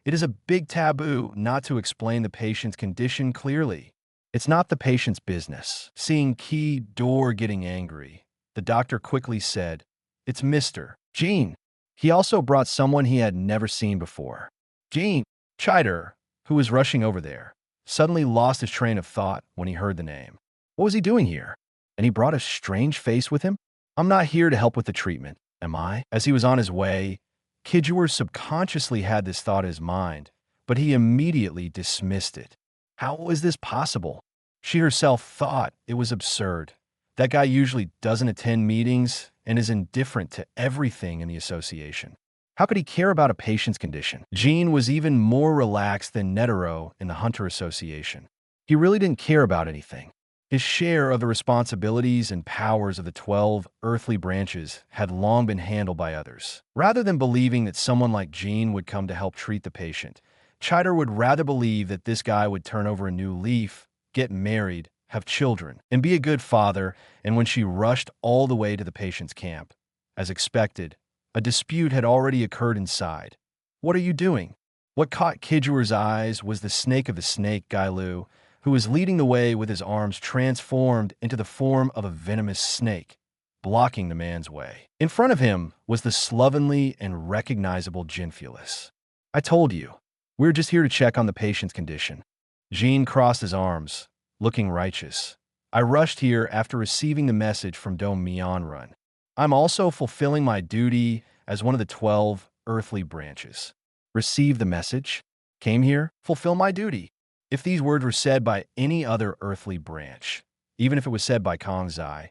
It is a big taboo not to explain the patient's condition clearly. It's not the patient's business. Seeing Kijur getting angry, the doctor quickly said, It's Mr. Jean. He also brought someone he had never seen before. Jean. Chider, who was rushing over there, suddenly lost his train of thought when he heard the name. What was he doing here? And he brought a strange face with him? I'm not here to help with the treatment, am I? As he was on his way, Kijur subconsciously had this thought in his mind, but he immediately dismissed it. How was this possible? She herself thought it was absurd. That guy usually doesn't attend meetings and is indifferent to everything in the association. How could he care about a patient's condition? Jean was even more relaxed than Netero in the Hunter Association. He really didn't care about anything. His share of the responsibilities and powers of the 12 earthly branches had long been handled by others. Rather than believing that someone like Jean would come to help treat the patient, Chider would rather believe that this guy would turn over a new leaf, get married, have children, and be a good father. And when she rushed all the way to the patient's camp, as expected, a dispute had already occurred inside. What are you doing? What caught Kijur's eyes was the snake of the snake, Gailu, who was leading the way with his arms transformed into the form of a venomous snake, blocking the man's way. In front of him was the slovenly and recognizable Jinfulus. I told you, we're just here to check on the patient's condition. Jean crossed his arms, looking righteous. I rushed here after receiving the message from Dome Mionrun. I'm also fulfilling my duty as one of the 12 earthly branches. Receive the message? Came here? Fulfill my duty. If these words were said by any other earthly branch, even if it was said by Kongzai,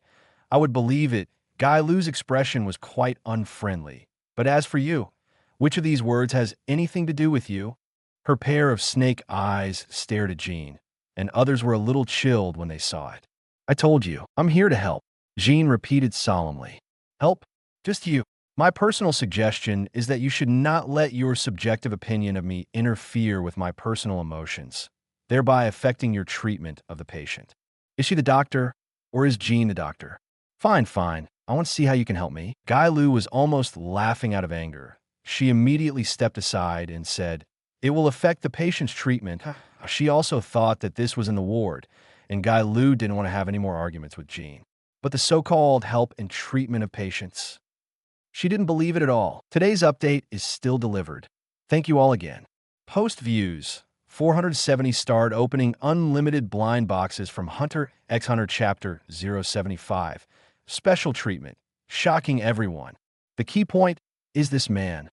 I would believe it. Gailu's expression was quite unfriendly. But as for you, which of these words has anything to do with you? Her pair of snake eyes stared at Jean, and others were a little chilled when they saw it. I told you, I'm here to help, Jean repeated solemnly. Help? Just you. My personal suggestion is that you should not let your subjective opinion of me interfere with my personal emotions, thereby affecting your treatment of the patient. Is she the doctor, or is Jean the doctor? Fine. I want to see how you can help me." Guy Lu was almost laughing out of anger. She immediately stepped aside and said, "It will affect the patient's treatment." She also thought that this was in the ward, and Guy Lu didn't want to have any more arguments with Jean. But the so-called help and treatment of patients, she didn't believe it at all. Today's update is still delivered. Thank you all again. Post views. 470 starred opening unlimited blind boxes from Hunter x Hunter Chapter 075. Special treatment. Shocking everyone. The key point is this man.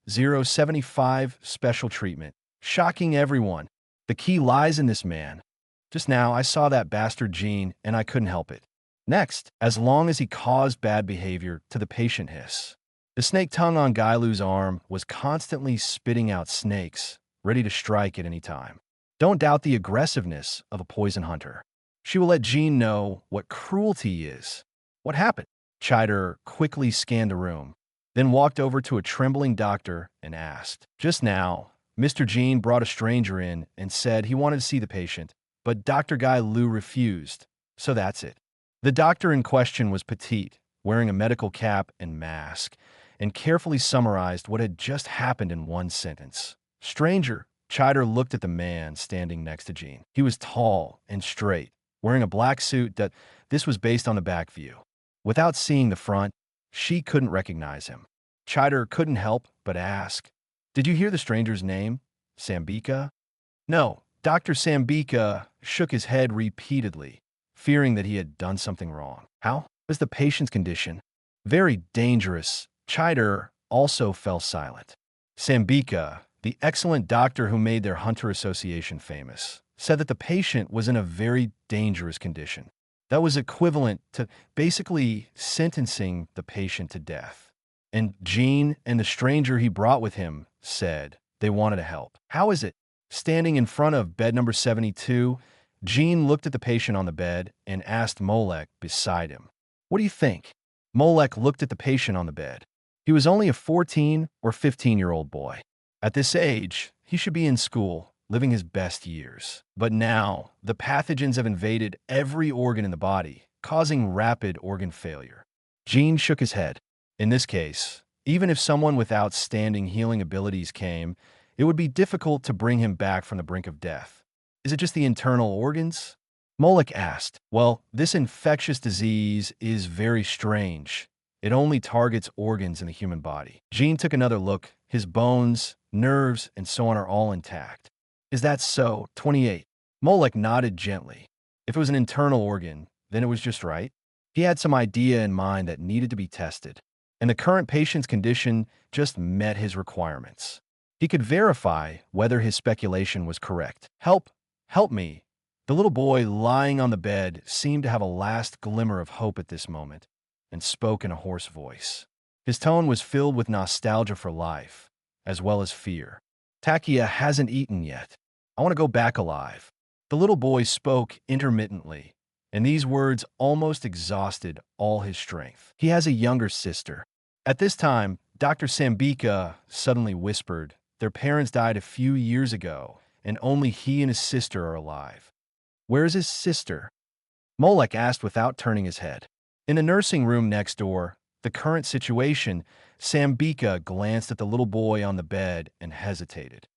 075 special treatment. Shocking everyone. The key lies in this man. Just now, I saw that bastard Jean, and I couldn't help it. Next, as long as he caused bad behavior to the patient hiss. The snake tongue on Guy Lu's arm was constantly spitting out snakes, ready to strike at any time. Don't doubt the aggressiveness of a poison hunter. She will let Jean know what cruelty is. What happened? Chider quickly scanned the room, then walked over to a trembling doctor and asked. Just now, Mr. Jean brought a stranger in and said he wanted to see the patient, but Dr. Guy Lu refused, so that's it. The doctor in question was petite, wearing a medical cap and mask, and carefully summarized what had just happened in one sentence. Stranger. Chider looked at the man standing next to Jean. He was tall and straight, wearing a black suit that this was based on the back view. Without seeing the front, she couldn't recognize him. Chider couldn't help but ask, "Did you hear the stranger's name? Sambika?" No. Dr. Sambika shook his head repeatedly, fearing that he had done something wrong. How was the patient's condition? Very dangerous. Chider also fell silent. Sambika, the excellent doctor who made their Hunter Association famous, said that the patient was in a very dangerous condition. That was equivalent to basically sentencing the patient to death. And Jean and the stranger he brought with him said they wanted to help. How is it? Standing in front of bed number 72, Jean looked at the patient on the bed and asked Molek beside him, "What do you think?" Molek looked at the patient on the bed. He was only a 14 or 15-year-old boy. At this age, he should be in school, living his best years. But now, the pathogens have invaded every organ in the body, causing rapid organ failure. Jean shook his head. In this case, even if someone with outstanding healing abilities came, it would be difficult to bring him back from the brink of death. Is it just the internal organs? Molek asked. Well, this infectious disease is very strange. It only targets organs in the human body. Jean took another look. His bones, nerves, and so on are all intact. Is that so? 28. Molek nodded gently. If it was an internal organ, then it was just right. He had some idea in mind that needed to be tested, and the current patient's condition just met his requirements. He could verify whether his speculation was correct. Help me. The little boy lying on the bed seemed to have a last glimmer of hope at this moment, and spoke in a hoarse voice. His tone was filled with nostalgia for life, as well as fear. Takia hasn't eaten yet. I want to go back alive. The little boy spoke intermittently, and these words almost exhausted all his strength. He has a younger sister. At this time, Dr. Sambika suddenly whispered, their parents died a few years ago, and only he and his sister are alive. Where is his sister? Molek asked without turning his head. In the nursing room next door, the current situation, Sambika glanced at the little boy on the bed and hesitated.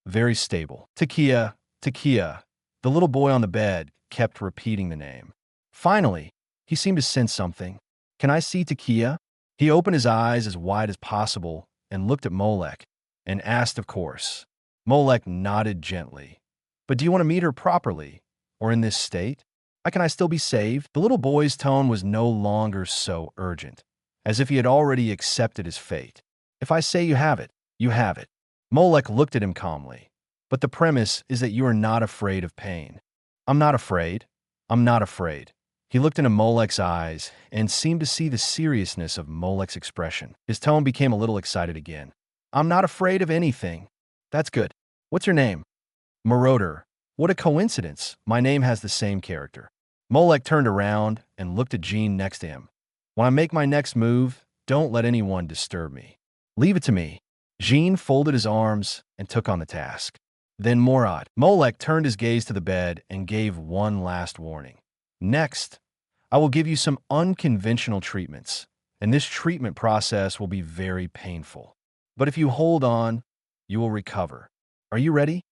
Very stable. Takia. The little boy on the bed kept repeating the name. Finally, he seemed to sense something. Can I see Takia? He opened his eyes as wide as possible and looked at Molek and asked, of course. Molek nodded gently. But do you want to meet her properly, or in this state? How can I still be saved? The little boy's tone was no longer so urgent, as if he had already accepted his fate. If I say you have it, you have it. Molek looked at him calmly. But the premise is that you are not afraid of pain. I'm not afraid. I'm not afraid. He looked into Molek's eyes and seemed to see the seriousness of Molek's expression. His tone became a little excited again. I'm not afraid of anything. That's good. What's your name? Marauder. What a coincidence. My name has the same character. Molek turned around and looked at Jean next to him. When I make my next move, don't let anyone disturb me. Leave it to me. Jean folded his arms and took on the task. Then Morad. Molek turned his gaze to the bed and gave one last warning. Next, I will give you some unconventional treatments. and this treatment process will be very painful. But if you hold on, you will recover. Are you ready?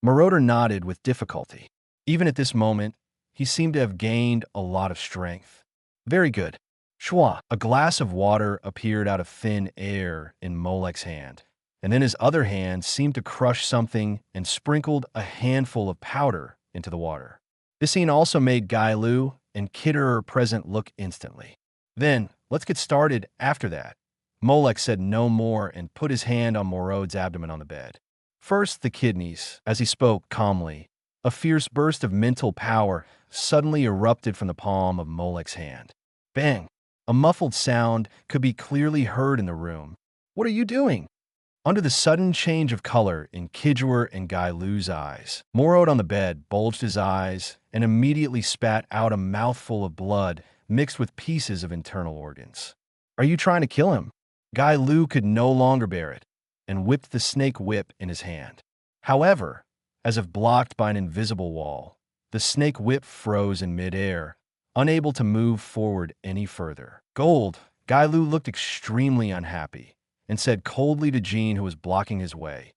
Moroder nodded with difficulty. Even at this moment, he seemed to have gained a lot of strength. Very good. Shwa, a glass of water appeared out of thin air in Molek's hand, and then his other hand seemed to crush something and sprinkled a handful of powder into the water. This scene also made Guy Lu and Kitterer present look instantly. Then, let's get started after that. Molek said no more and put his hand on Morode's abdomen on the bed. First, the kidneys. As he spoke calmly, a fierce burst of mental power suddenly erupted from the palm of Molek's hand. Bang! A muffled sound could be clearly heard in the room. What are you doing? Under the sudden change of color in Kitterer and Guy Lu's eyes, Morode on the bed bulged his eyes and immediately spat out a mouthful of blood mixed with pieces of internal organs. Are you trying to kill him? Guy Lu could no longer bear it and whipped the snake whip in his hand. However, as if blocked by an invisible wall, the snake whip froze in midair, unable to move forward any further. Gold, Guy Lu looked extremely unhappy and said coldly to Jean, who was blocking his way,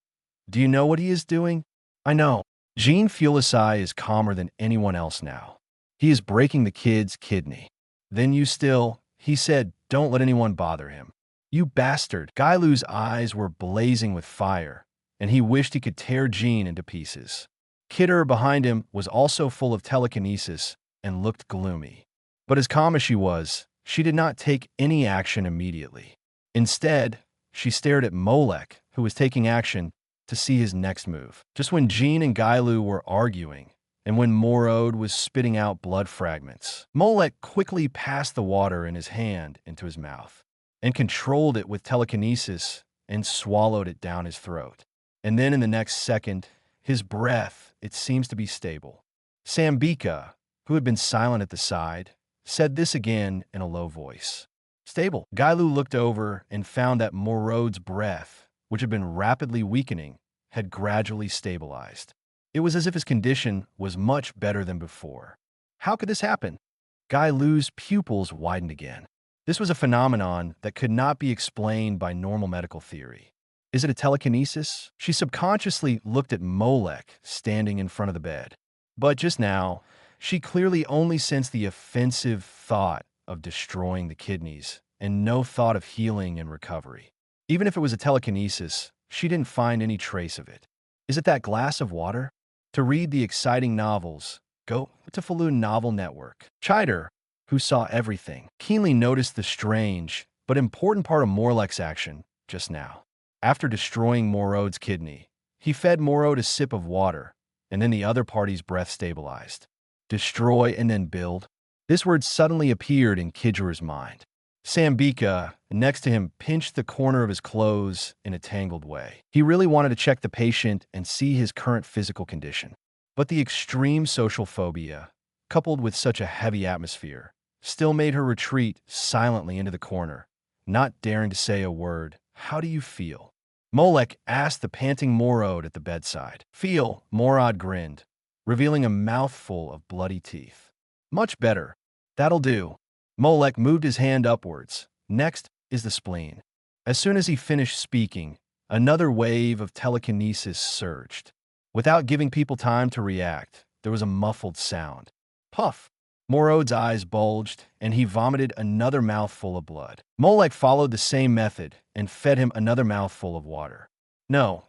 "Do you know what he is doing?" "I know." Jean Fulisai is calmer than anyone else now. "He is breaking the kid's kidney." "Then you still," he said, "don't let anyone bother him." "You bastard." Guy Lu's eyes were blazing with fire, and he wished he could tear Jean into pieces. Kitterer behind him was also full of telekinesis and looked gloomy. But as calm as she was, she did not take any action immediately. Instead, she stared at Molek, who was taking action, to see his next move. Just when Jean and Guy Lu were arguing, and when Morode was spitting out blood fragments, Molek quickly passed the water in his hand into his mouth, and controlled it with telekinesis and swallowed it down his throat. And then in the next second, his breath, it seems to be stable. Sambika, who had been silent at the side, said this again in a low voice. "Stable." Guy Lu looked over and found that Morode's breath, which had been rapidly weakening, had gradually stabilized. It was as if his condition was much better than before. How could this happen? Guy Lu's pupils widened again. This was a phenomenon that could not be explained by normal medical theory. Is it a telekinesis? She subconsciously looked at Molek standing in front of the bed. But just now, she clearly only sensed the offensive thought of destroying the kidneys and no thought of healing and recovery. Even if it was a telekinesis, she didn't find any trace of it. Is it that glass of water? To read the exciting novels, go to Falun Novel Network. Chider, who saw everything, keenly noticed the strange but important part of Morlek's action just now. After destroying Morode's kidney, he fed Morode a sip of water, and then the other party's breath stabilized. Destroy and then build. This word suddenly appeared in Kitterer's mind. Sambika, next to him, pinched the corner of his clothes in a tangled way. He really wanted to check the patient and see his current physical condition. But the extreme social phobia, coupled with such a heavy atmosphere, still made her retreat silently into the corner, not daring to say a word. "How do you feel?" Molek asked the panting Morode at the bedside. "Feel," Morod grinned, revealing a mouthful of bloody teeth. "Much better. That'll do." Molek moved his hand upwards. "Next is the spleen." As soon as he finished speaking, another wave of telekinesis surged. Without giving people time to react, there was a muffled sound. Puff! Morode's eyes bulged, and he vomited another mouthful of blood. Molek followed the same method and fed him another mouthful of water. No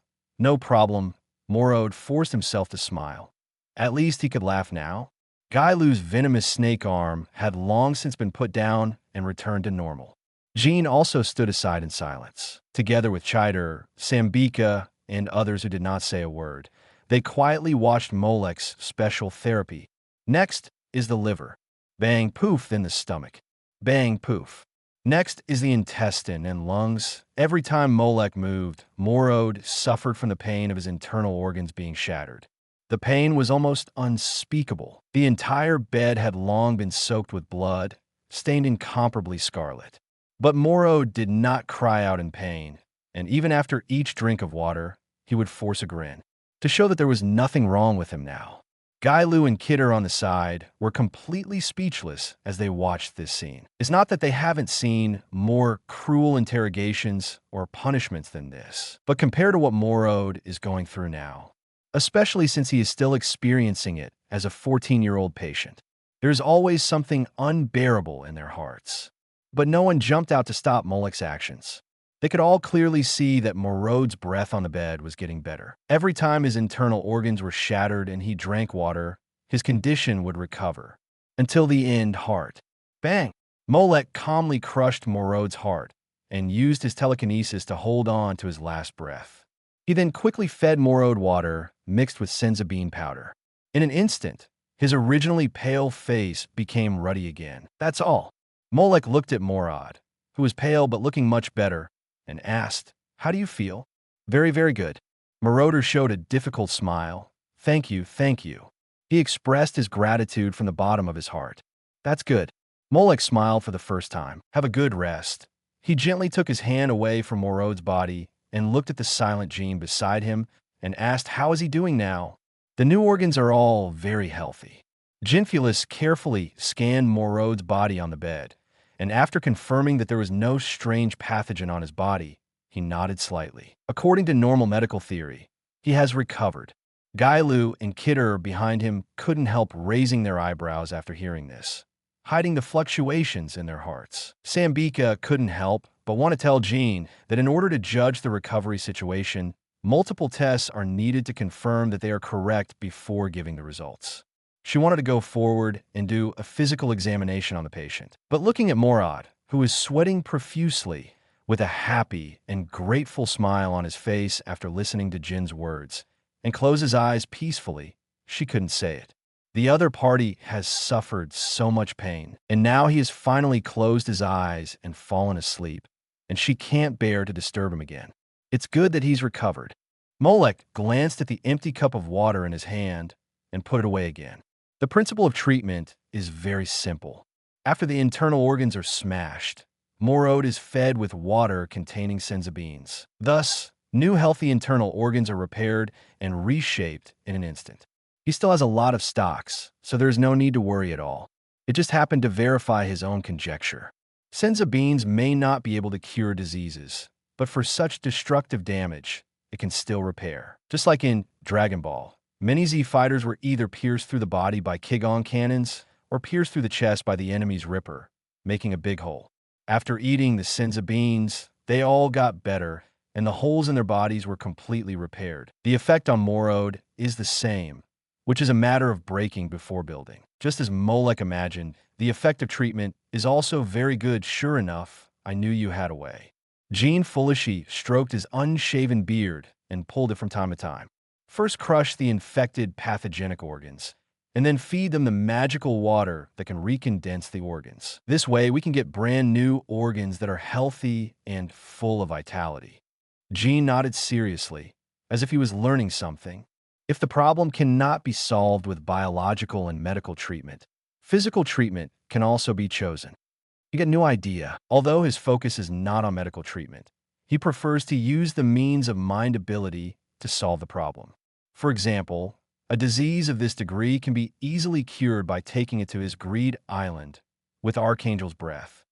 problem. Morode forced himself to smile. At least he could laugh now. Guy Lu's venomous snake arm had long since been put down and returned to normal. Jean also stood aside in silence. Together with Chider, Sambika, and others who did not say a word, they quietly watched Molek's special therapy. Next is the liver. Bang, poof, then the stomach. Bang, poof. Next is the intestine and lungs. Every time Molek moved, Morode suffered from the pain of his internal organs being shattered. The pain was almost unspeakable. The entire bed had long been soaked with blood, stained incomparably scarlet. But Morode did not cry out in pain, and even after each drink of water, he would force a grin, to show that there was nothing wrong with him now. Gailu and Kidder on the side were completely speechless as they watched this scene. It's not that they haven't seen more cruel interrogations or punishments than this, but compared to what Morod is going through now, especially since he is still experiencing it as a 14-year-old patient, there's always something unbearable in their hearts. But no one jumped out to stop Molek's actions. They could all clearly see that Morod's breath on the bed was getting better. Every time his internal organs were shattered and he drank water, his condition would recover. Until the end heart. Bang! Molek calmly crushed Morod's heart and used his telekinesis to hold on to his last breath. He then quickly fed Morod water mixed with senza powder. In an instant, his originally pale face became ruddy again. That's all. Molek looked at Morod, who was pale but looking much better, and asked, "How do you feel?" "Very, very good." Moroder showed a difficult smile. Thank you, thank you." He expressed his gratitude from the bottom of his heart. "That's good." Molek smiled for the first time. "Have a good rest." He gently took his hand away from Morod's body and looked at the silent Jean beside him and asked, "How is he doing now?" "The new organs are all very healthy." Genfulus carefully scanned Morod's body on the bed, and after confirming that there was no strange pathogen on his body, he nodded slightly. "According to normal medical theory, he has recovered." Gailu and Kidder behind him couldn't help raising their eyebrows after hearing this, hiding the fluctuations in their hearts. Sambika couldn't help but want to tell Jean that in order to judge the recovery situation, multiple tests are needed to confirm that they are correct before giving the results. She wanted to go forward and do a physical examination on the patient. But looking at Morod, who was sweating profusely with a happy and grateful smile on his face after listening to Jin's words, and close his eyes peacefully, she couldn't say it. The other party has suffered so much pain, and now he has finally closed his eyes and fallen asleep, and she can't bear to disturb him again. It's good that he's recovered. Molek glanced at the empty cup of water in his hand and put it away again. The principle of treatment is very simple. After the internal organs are smashed, Morod is fed with water containing senza. Thus, new healthy internal organs are repaired and reshaped in an instant. He still has a lot of stocks, so there's no need to worry at all. It just happened to verify his own conjecture. Senza may not be able to cure diseases, but for such destructive damage, it can still repair. Just like in Dragon Ball, many Z fighters were either pierced through the body by Kigon cannons or pierced through the chest by the enemy's Ripper, making a big hole. After eating the senza they all got better, and the holes in their bodies were completely repaired. The effect on Morod is the same, which is a matter of breaking before building. Just as Molek imagined, the effect of treatment is also very good. Sure enough, I knew you had a way. Jean foolishly stroked his unshaven beard and pulled it from time to time. First crush the infected pathogenic organs, and then feed them the magical water that can recondense the organs. This way, we can get brand new organs that are healthy and full of vitality. Jean nodded seriously, as if he was learning something. If the problem cannot be solved with biological and medical treatment, physical treatment can also be chosen. You get a new idea. Although his focus is not on medical treatment, he prefers to use the means of mind ability to solve the problem. For example, a disease of this degree can be easily cured by taking it to his Greed Island with Archangel's breath.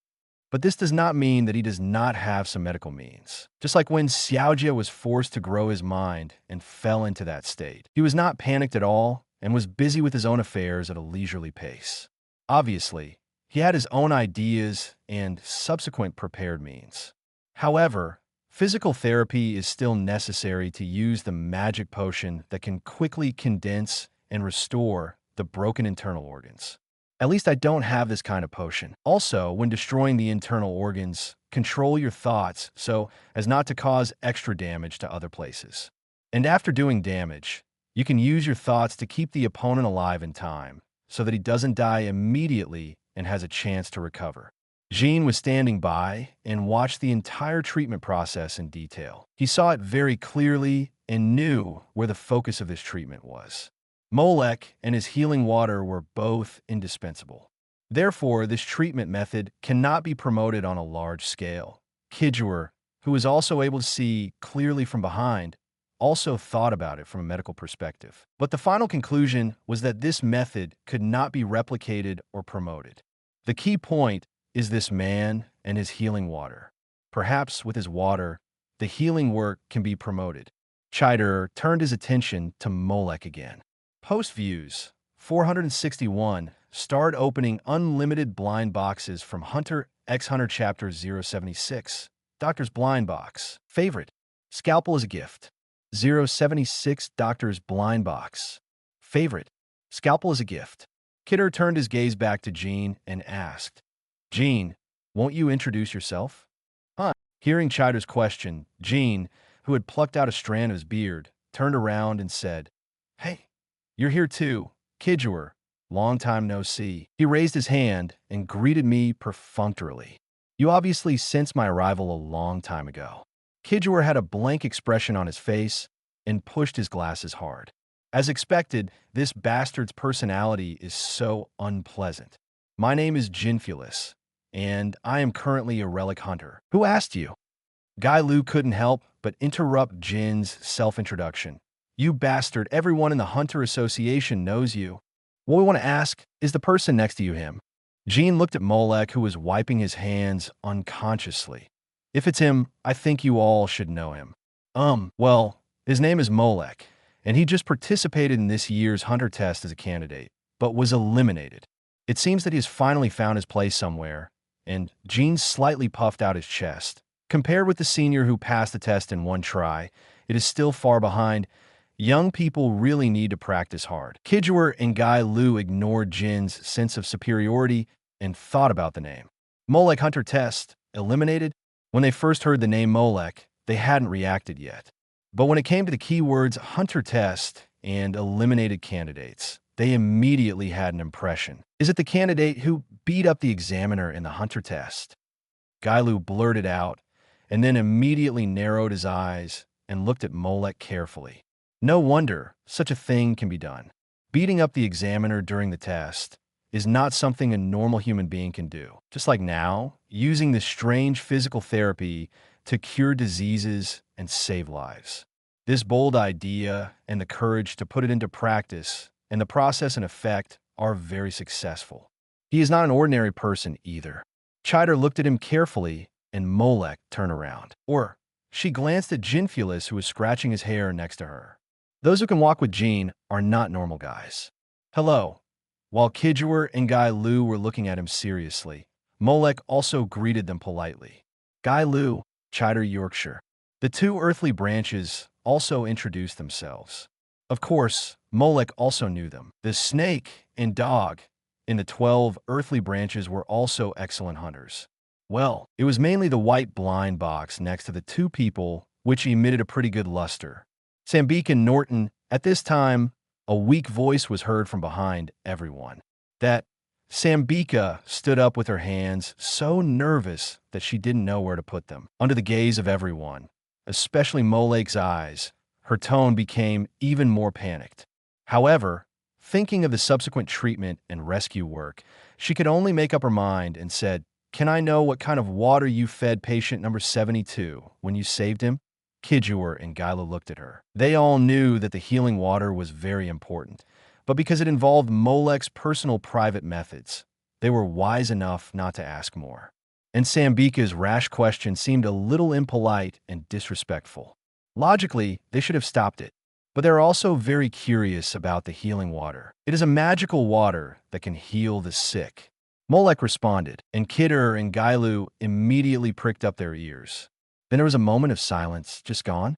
But this does not mean that he does not have some medical means. Just like when Xiaojia was forced to grow his mind and fell into that state, he was not panicked at all and was busy with his own affairs at a leisurely pace. Obviously, he had his own ideas and subsequent prepared means. However, physical therapy is still necessary to use the magic potion that can quickly condense and restore the broken internal organs. At least I don't have this kind of potion. Also, when destroying the internal organs, control your thoughts so as not to cause extra damage to other places. And after doing damage, you can use your thoughts to keep the opponent alive in time so that he doesn't die immediately and has a chance to recover. Jean was standing by and watched the entire treatment process in detail. He saw it very clearly and knew where the focus of this treatment was. Molek and his healing water were both indispensable. Therefore, this treatment method cannot be promoted on a large scale. Kijur, who was also able to see clearly from behind, also thought about it from a medical perspective. But the final conclusion was that this method could not be replicated or promoted. The key point is this man and his healing water. Perhaps with his water, the healing work can be promoted. Chider turned his attention to Molek again. Post views 461 starred opening unlimited blind boxes from Hunter x Hunter Chapter 076. Doctor's Blind Box. Favorite. Scalpel as a gift. 076 Doctor's Blind Box. Favorite. Scalpel as a gift. Kidder turned his gaze back to Jean and asked, Jean, won't you introduce yourself? Hearing Chider's question, Jean, who had plucked out a strand of his beard, turned around and said, Hey, you're here too, Kidger. Long time no see. He raised his hand and greeted me perfunctorily. You obviously sensed my arrival a long time ago. Kidger had a blank expression on his face and pushed his glasses hard. As expected, this bastard's personality is so unpleasant. My name is Jinfulus, and I am currently a relic hunter. Who asked you? Guy Lu couldn't help but interrupt Jin's self-introduction. You bastard, everyone in the Hunter Association knows you. What we want to ask, is the person next to you him? Jean looked at Molek, who was wiping his hands unconsciously. If it's him, I think you all should know him. Well, his name is Molek, and he just participated in this year's Hunter test as a candidate, but was eliminated. It seems that he has finally found his place somewhere, and Jean slightly puffed out his chest. Compared with the senior who passed the test in one try, it is still far behind. Young people really need to practice hard. Kidger and Guy Lu ignored Jin's sense of superiority and thought about the name. Molek Hunter test, eliminated? When they first heard the name Molek, they hadn't reacted yet. But when it came to the keywords Hunter test and eliminated candidates, they immediately had an impression. Is it the candidate who beat up the examiner in the Hunter test? Guy Lu blurted out, and then immediately narrowed his eyes and looked at Molek carefully. No wonder such a thing can be done. Beating up the examiner during the test is not something a normal human being can do. Just like now, using this strange physical therapy to cure diseases and save lives. This bold idea and the courage to put it into practice and the process and effect are very successful. He is not an ordinary person either. Chider looked at him carefully and Molek turned around. Or she glanced at Jinfulus, who was scratching his hair next to her. Those who can walk with Jean are not normal guys. Hello. While Kidger and Guy Lu were looking at him seriously, Molek also greeted them politely. Guy Lu, Chider Yorkshire. The two earthly branches also introduced themselves. Of course, Molek also knew them. The snake and dog in the 12 earthly branches were also excellent hunters. Well, it was mainly the white blind box next to the two people which emitted a pretty good luster. Sambique and Norton. At this time, a weak voice was heard from behind everyone. That Sambique stood up with her hands so nervous that she didn't know where to put them. Under the gaze of everyone, especially Molek's eyes, her tone became even more panicked. However, thinking of the subsequent treatment and rescue work, she could only make up her mind and said, Can I know what kind of water you fed patient number 72 when you saved him? Kidger and Gyla looked at her. They all knew that the healing water was very important, but because it involved Molek's personal private methods, they were wise enough not to ask more. And Sambique's rash question seemed a little impolite and disrespectful. Logically, they should have stopped it, but they're also very curious about the healing water. It is a magical water that can heal the sick. Molek responded, and Kidder and Gylu immediately pricked up their ears. Then there was a moment of silence, just gone.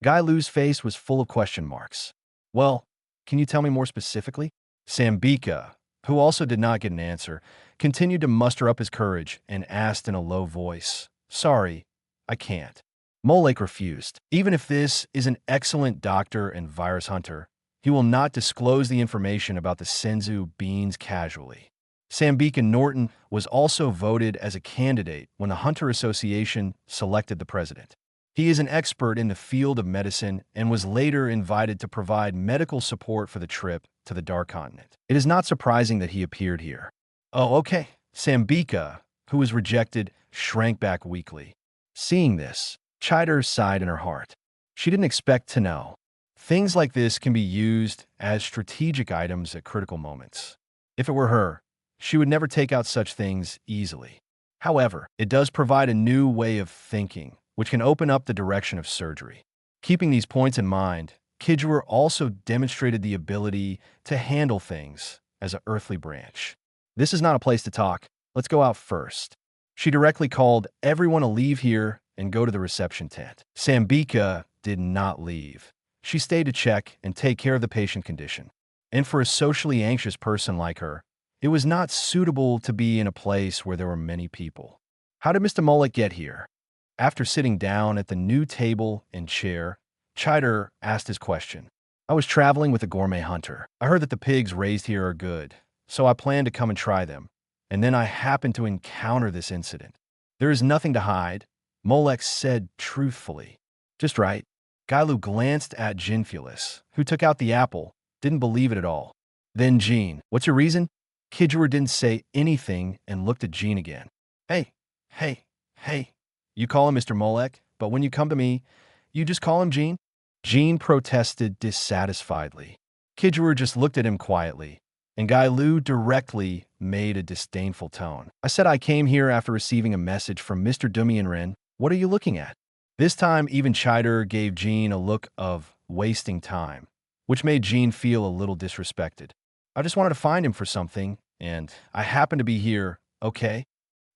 Gylu's face was full of question marks. Well, can you tell me more specifically? Sambique, who also did not get an answer, continued to muster up his courage and asked in a low voice, Sorry, I can't. Molek refused. Even if this is an excellent doctor and virus hunter, he will not disclose the information about the Senzu beans casually. Sambique Norton was also voted as a candidate when the Hunter Association selected the president. He is an expert in the field of medicine and was later invited to provide medical support for the trip to the Dark Continent. It is not surprising that he appeared here. Oh, okay. Sambique, who was rejected, shrank back weakly. Seeing this, Chider sighed in her heart. She didn't expect to know. Things like this can be used as strategic items at critical moments. If it were her, she would never take out such things easily. However, it does provide a new way of thinking, which can open up the direction of surgery. Keeping these points in mind, Kidjuer also demonstrated the ability to handle things as an earthly branch. This is not a place to talk. Let's go out first. She directly called everyone to leave here and go to the reception tent. Sambika did not leave. She stayed to check and take care of the patient condition. And for a socially anxious person like her, it was not suitable to be in a place where there were many people. How did Mr. Molek get here? After sitting down at the new table and chair, Chider asked his question. I was traveling with a gourmet hunter. I heard that the pigs raised here are good, so I planned to come and try them. And then I happened to encounter this incident. There is nothing to hide, Molek said truthfully. Just right. Gailu glanced at Jinfulis, who took out the apple, didn't believe it at all. Then Jean, what's your reason? Kidjuer didn't say anything and looked at Jean again. Hey. You call him Mr. Molek, but when you come to me, you just call him Jean? Jean protested dissatisfiedly. Kidjuer just looked at him quietly, and Gailu directly made a disdainful tone. I said I came here after receiving a message from Mr. Dumianren. What are you looking at? This time, even Chider gave Jean a look of wasting time, which made Jean feel a little disrespected. I just wanted to find him for something, and I happen to be here, okay?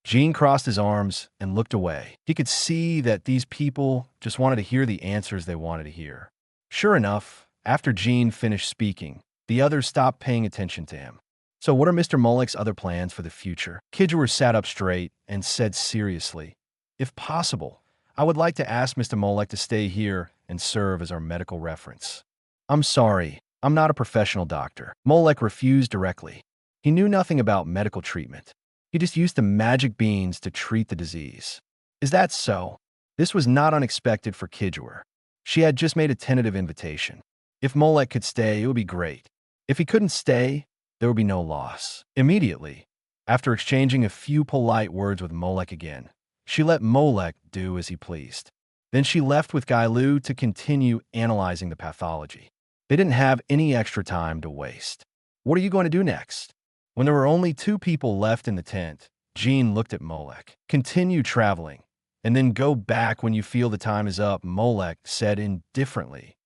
Jean crossed his arms and looked away. He could see that these people just wanted to hear the answers they wanted to hear. Sure enough, after Jean finished speaking, the others stopped paying attention to him. So what are Mr. Molek's other plans for the future? Kidjuer sat up straight and said seriously, if possible, I would like to ask Mr. Molek to stay here and serve as our medical reference. I'm sorry, I'm not a professional doctor. Molek refused directly. He knew nothing about medical treatment. He just used the magic beans to treat the disease. Is that so? This was not unexpected for Kidjuer. She had just made a tentative invitation. If Molek could stay, it would be great. If he couldn't stay, there would be no loss. Immediately, after exchanging a few polite words with Molek again, she let Molek do as he pleased. Then she left with Gailu to continue analyzing the pathology. They didn't have any extra time to waste. What are you going to do next? When there were only 2 people left in the tent, Jean looked at Molek. Continue traveling, and then go back when you feel the time is up, Molek said indifferently.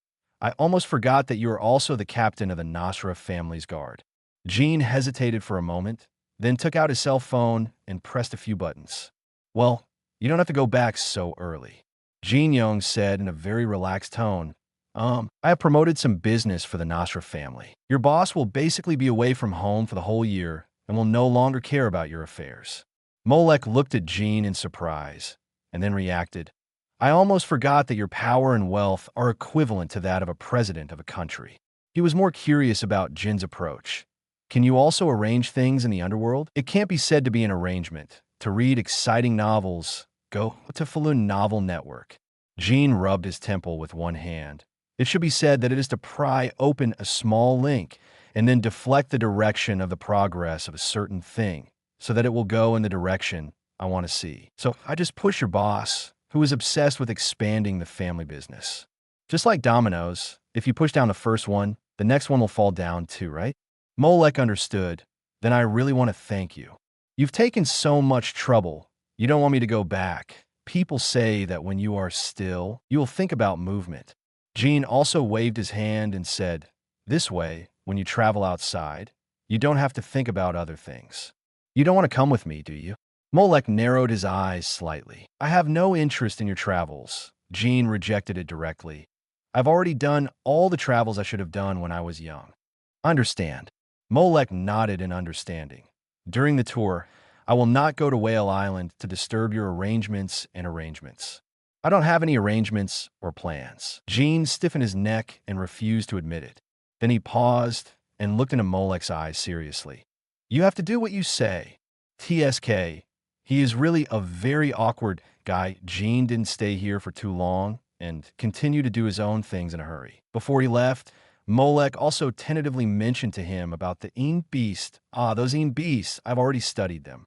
I almost forgot that you are also the captain of the Nasra family's guard. Jean hesitated for a moment, then took out his cell phone and pressed a few buttons. Well, you don't have to go back so early. Jean Young said in a very relaxed tone, I have promoted some business for the Nasra family. Your boss will basically be away from home for the whole year and will no longer care about your affairs. Molek looked at Jean in surprise and then reacted, I almost forgot that your power and wealth are equivalent to that of a president of a country. He was more curious about Jin's approach. Can you also arrange things in the underworld? It can't be said to be an arrangement. To read exciting novels, go to Falun Novel Network. Jean rubbed his temple with one hand. It should be said that it is to pry open a small link and then deflect the direction of the progress of a certain thing so that it will go in the direction I want to see. So I just push your boss, who is obsessed with expanding the family business. Just like dominoes, if you push down the first one, the next one will fall down too, right? Molek understood. Then I really want to thank you. You've taken so much trouble. You don't want me to go back. People say that when you are still, you will think about movement. Jean also waved his hand and said, this way, when you travel outside, you don't have to think about other things. You don't want to come with me, do you? Molek narrowed his eyes slightly. I have no interest in your travels. Jean rejected it directly. I've already done all the travels I should have done when I was young. Understand. Molek nodded in understanding. During the tour, I will not go to Whale Island to disturb your arrangements and arrangements. I don't have any arrangements or plans. Jean stiffened his neck and refused to admit it. Then he paused and looked into Molek's eyes seriously. You have to do what you say. TSK. He is really a very awkward guy. Jean didn't stay here for too long and continued to do his own things in a hurry. Before he left, Molek also tentatively mentioned to him about the Een Beast. Those Een Beasts, I've already studied them.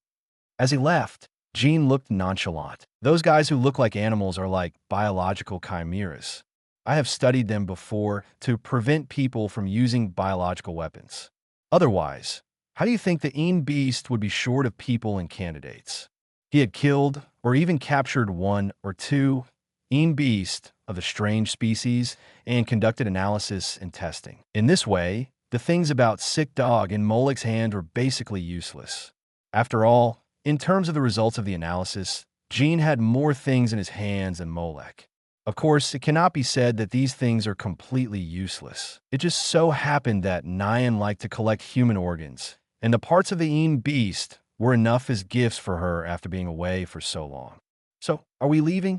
As he left, Jean looked nonchalant. Those guys who look like animals are like biological chimeras. I have studied them before to prevent people from using biological weapons. Otherwise, how do you think the beast would be short of people and candidates? He had killed or even captured one or two beast of a strange species and conducted analysis and testing. In this way, the things about sick dog in Molek's hand were basically useless. After all, in terms of the results of the analysis, Gene had more things in his hands than Molek. Of course, it cannot be said that these things are completely useless. It just so happened that Nyan liked to collect human organs, and the parts of the beast were enough as gifts for her after being away for so long. So, are we leaving?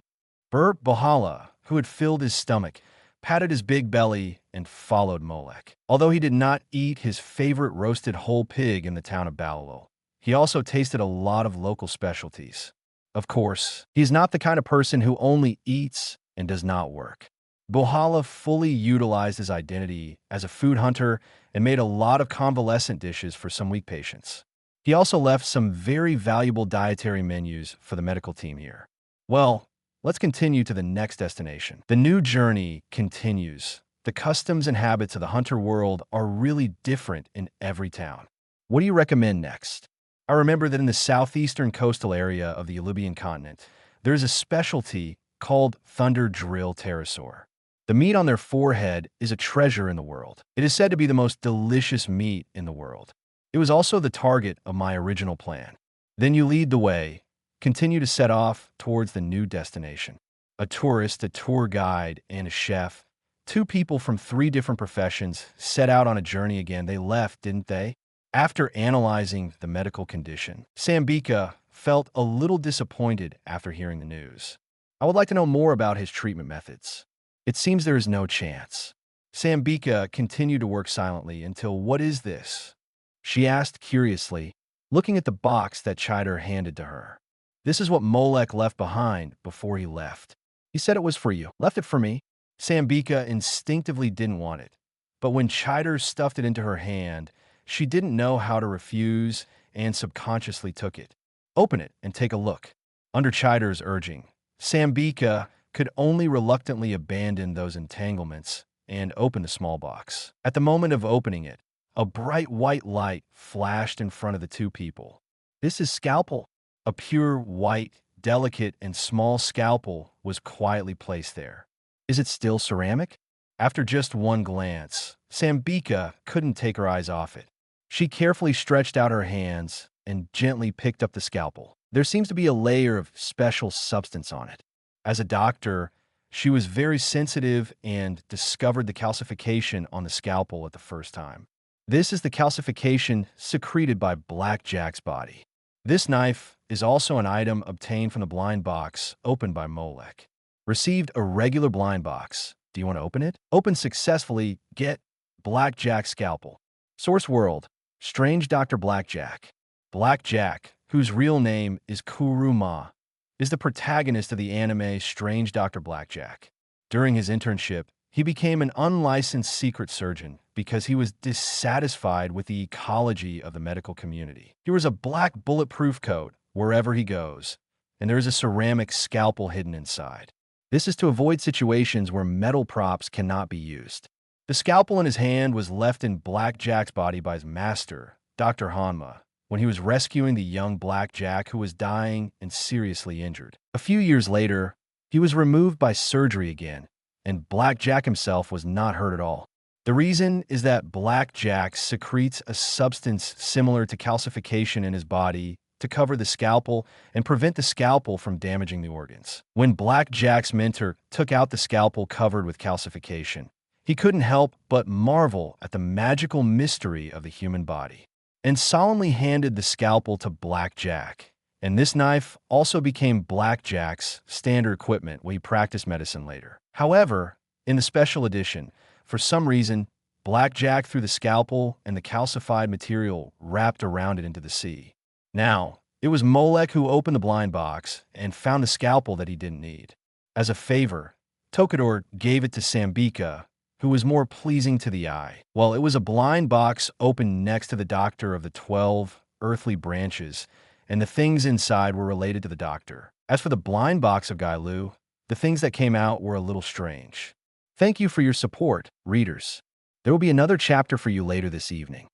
Bert Bohala, who had filled his stomach, patted his big belly and followed Molek. Although he did not eat his favorite roasted whole pig in the town of Balalo, he also tasted a lot of local specialties. Of course, he is not the kind of person who only eats and does not work. Bohala fully utilized his identity as a food hunter and made a lot of convalescent dishes for some weak patients. He also left some very valuable dietary menus for the medical team here. Well, let's continue to the next destination. The new journey continues. The customs and habits of the hunter world are really different in every town. What do you recommend next? I remember that in the southeastern coastal area of the Alubian continent, there is a specialty called thunder drill pterosaur. The meat on their forehead is a treasure in the world. It is said to be the most delicious meat in the world. It was also the target of my original plan. Then you lead the way, continue to set off towards the new destination. A tourist, a tour guide, and a chef, two people from 3 different professions, set out on a journey again. They left, didn't they? After analyzing the medical condition, Sambika felt a little disappointed after hearing the news. I would like to know more about his treatment methods. It seems there is no chance. Sambika continued to work silently until, "What is this?" she asked curiously, looking at the box that Chider handed to her. "This is what Molek left behind before he left. He said it was for you. Left it for me." Sambika instinctively didn't want it, but when Chider stuffed it into her hand, she didn't know how to refuse and subconsciously took it. "Open it and take a look." Under Chider's urging, Sambika could only reluctantly abandon those entanglements and open the small box. At the moment of opening it, a bright white light flashed in front of the two people. "This is scalpel." A pure, white, delicate, and small scalpel was quietly placed there. "Is it still ceramic?" After just one glance, Sambika couldn't take her eyes off it. She carefully stretched out her hands and gently picked up the scalpel. There seems to be a layer of special substance on it. As a doctor, she was very sensitive and discovered the calcification on the scalpel at the first time. This is the calcification secreted by Blackjack's body. This knife is also an item obtained from the blind box opened by Molek. Received a regular blind box. Do you want to open it? Open successfully. Get Blackjack scalpel. Source World. Strange Dr. Blackjack. Blackjack, whose real name is Kuruma, is the protagonist of the anime Strange Dr. Blackjack. During his internship, he became an unlicensed secret surgeon because he was dissatisfied with the ecology of the medical community. He wears a black bulletproof coat wherever he goes, and there is a ceramic scalpel hidden inside. This is to avoid situations where metal props cannot be used. The scalpel in his hand was left in Blackjack's body by his master, Dr. Hanma, when he was rescuing the young Blackjack who was dying and seriously injured. A few years later, he was removed by surgery again, and Blackjack himself was not hurt at all. The reason is that Blackjack secretes a substance similar to calcification in his body to cover the scalpel and prevent the scalpel from damaging the organs. When Blackjack's mentor took out the scalpel covered with calcification, he couldn't help but marvel at the magical mystery of the human body, and solemnly handed the scalpel to Blackjack. And this knife also became Blackjack's standard equipment when he practiced medicine later. However, in the special edition, for some reason, Blackjack threw the scalpel and the calcified material wrapped around it into the sea. Now, it was Molek who opened the blind box and found the scalpel that he didn't need. As a favor, Tokador gave it to Sambika, who was more pleasing to the eye. Well, it was a blind box opened next to the doctor of the 12 earthly branches, and the things inside were related to the doctor. As for the blind box of Gailu, the things that came out were a little strange. Thank you for your support, readers. There will be another chapter for you later this evening.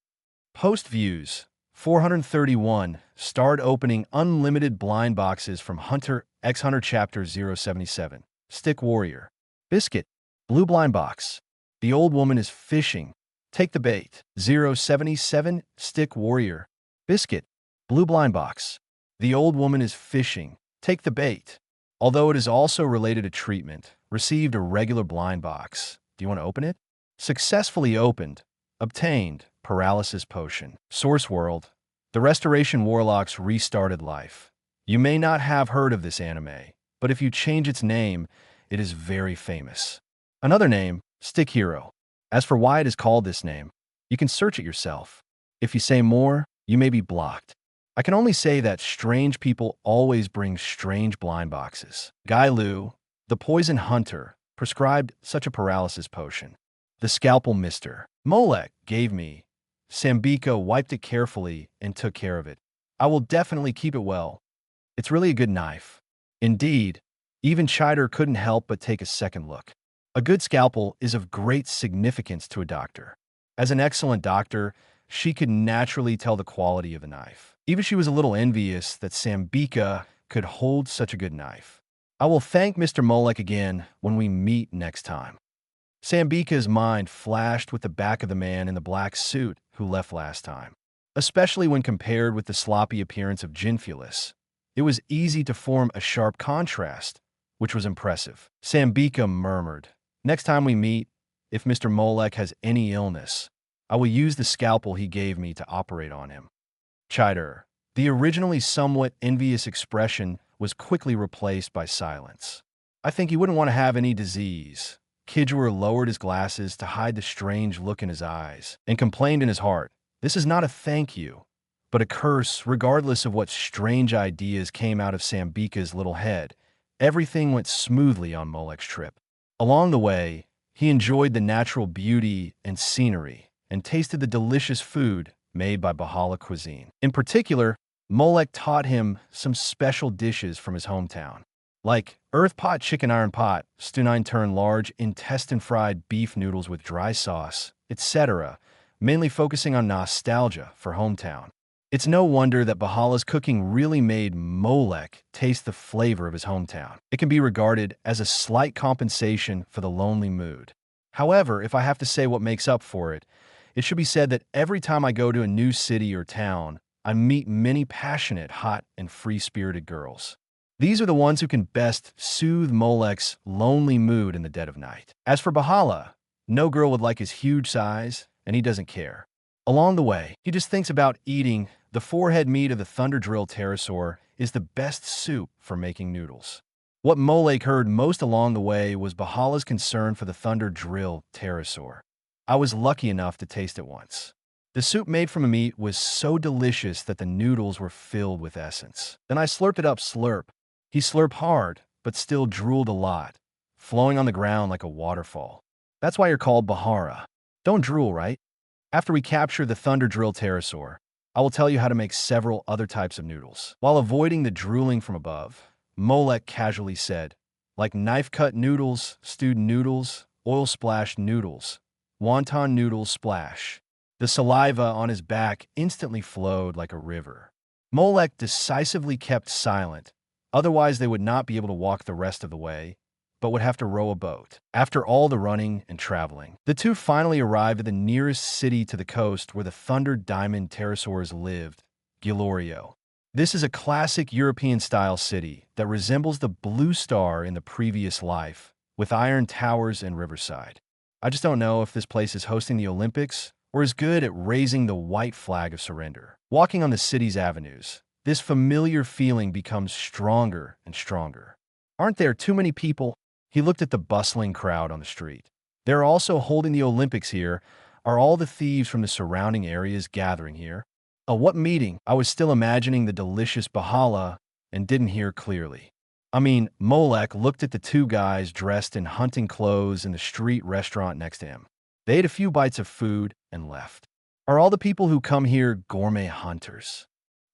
Post views 431 starred opening unlimited blind boxes from Hunter x Hunter Chapter 077. Stick Warrior. Biscuit. Blue blind box. The old woman is fishing. Take the bait. 077 Stick Warrior. Biscuit. Blue blind box. The old woman is fishing. Take the bait. Although it is also related to treatment, received a regular blind box. Do you want to open it? Successfully opened. Obtained. Paralysis potion. Source world. The Restoration Warlocks restarted life. You may not have heard of this anime, but if you change its name, it is very famous. Another name, Stick Hero. As for why it is called this name, you can search it yourself. If you say more, you may be blocked. I can only say that strange people always bring strange blind boxes. Guy Lu, the poison hunter, prescribed such a paralysis potion. The scalpel mister, Molek, gave me. Sambika wiped it carefully and took care of it. I will definitely keep it well. It's really a good knife. Indeed, even Chider couldn't help but take a second look. A good scalpel is of great significance to a doctor. As an excellent doctor, she could naturally tell the quality of the knife. Even she was a little envious that Sambika could hold such a good knife. I will thank Mr. Molek again when we meet next time. Sambika's mind flashed with the back of the man in the black suit who left last time. Especially when compared with the sloppy appearance of Jinfulus. It was easy to form a sharp contrast, which was impressive. Sambika murmured, "Next time we meet, if Mr. Molek has any illness, I will use the scalpel he gave me to operate on him." Chider. The originally somewhat envious expression was quickly replaced by silence. "I think he wouldn't want to have any disease." Kijur lowered his glasses to hide the strange look in his eyes and complained in his heart, "This is not a thank you, but a curse." Regardless of what strange ideas came out of Sambika's little head, everything went smoothly on Molek's trip. Along the way, he enjoyed the natural beauty and scenery and tasted the delicious food made by Bahala cuisine. In particular, Molek taught him some special dishes from his hometown, like earth pot chicken iron pot, Stunine turn large intestine fried beef noodles with dry sauce, etc., mainly focusing on nostalgia for hometown. It's no wonder that Bahala's cooking really made Molek taste the flavor of his hometown. It can be regarded as a slight compensation for the lonely mood. However, if I have to say what makes up for it, it should be said that every time I go to a new city or town, I meet many passionate, hot, and free-spirited girls. These are the ones who can best soothe Molek's lonely mood in the dead of night. As for Bahala, no girl would like his huge size, and he doesn't care. Along the way, he just thinks about eating. The forehead meat of the Thunder Drill pterosaur is the best soup for making noodles. What Molek heard most along the way was Bahala's concern for the Thunder Drill pterosaur. I was lucky enough to taste it once. The soup made from a meat was so delicious that the noodles were filled with essence. Then I slurped it up slurp. He slurped hard, but still drooled a lot, flowing on the ground like a waterfall. That's why you're called Bahara. Don't drool, right? After we capture the Thunder Drill pterosaur, I will tell you how to make several other types of noodles. While avoiding the drooling from above, Molek casually said, like knife-cut noodles, stewed noodles, oil-splashed noodles, wonton noodles splash. The saliva on his back instantly flowed like a river. Molek decisively kept silent, otherwise they would not be able to walk the rest of the way, but would have to row a boat. After all the running and traveling, the two finally arrived at the nearest city to the coast where the Thunder Diamond pterosaurs lived, Gilorio. This is a classic European-style city that resembles the Blue Star in the previous life, with iron towers and riverside. I just don't know if this place is hosting the Olympics or is good at raising the white flag of surrender. Walking on the city's avenues, this familiar feeling becomes stronger and stronger. Aren't there too many people? He looked at the bustling crowd on the street. They're also holding the Olympics here. Are all the thieves from the surrounding areas gathering here? What meeting? I was still imagining the delicious Bahala and didn't hear clearly. Molek looked at the two guys dressed in hunting clothes in the street restaurant next to him. They ate a few bites of food and left. Are all the people who come here gourmet hunters?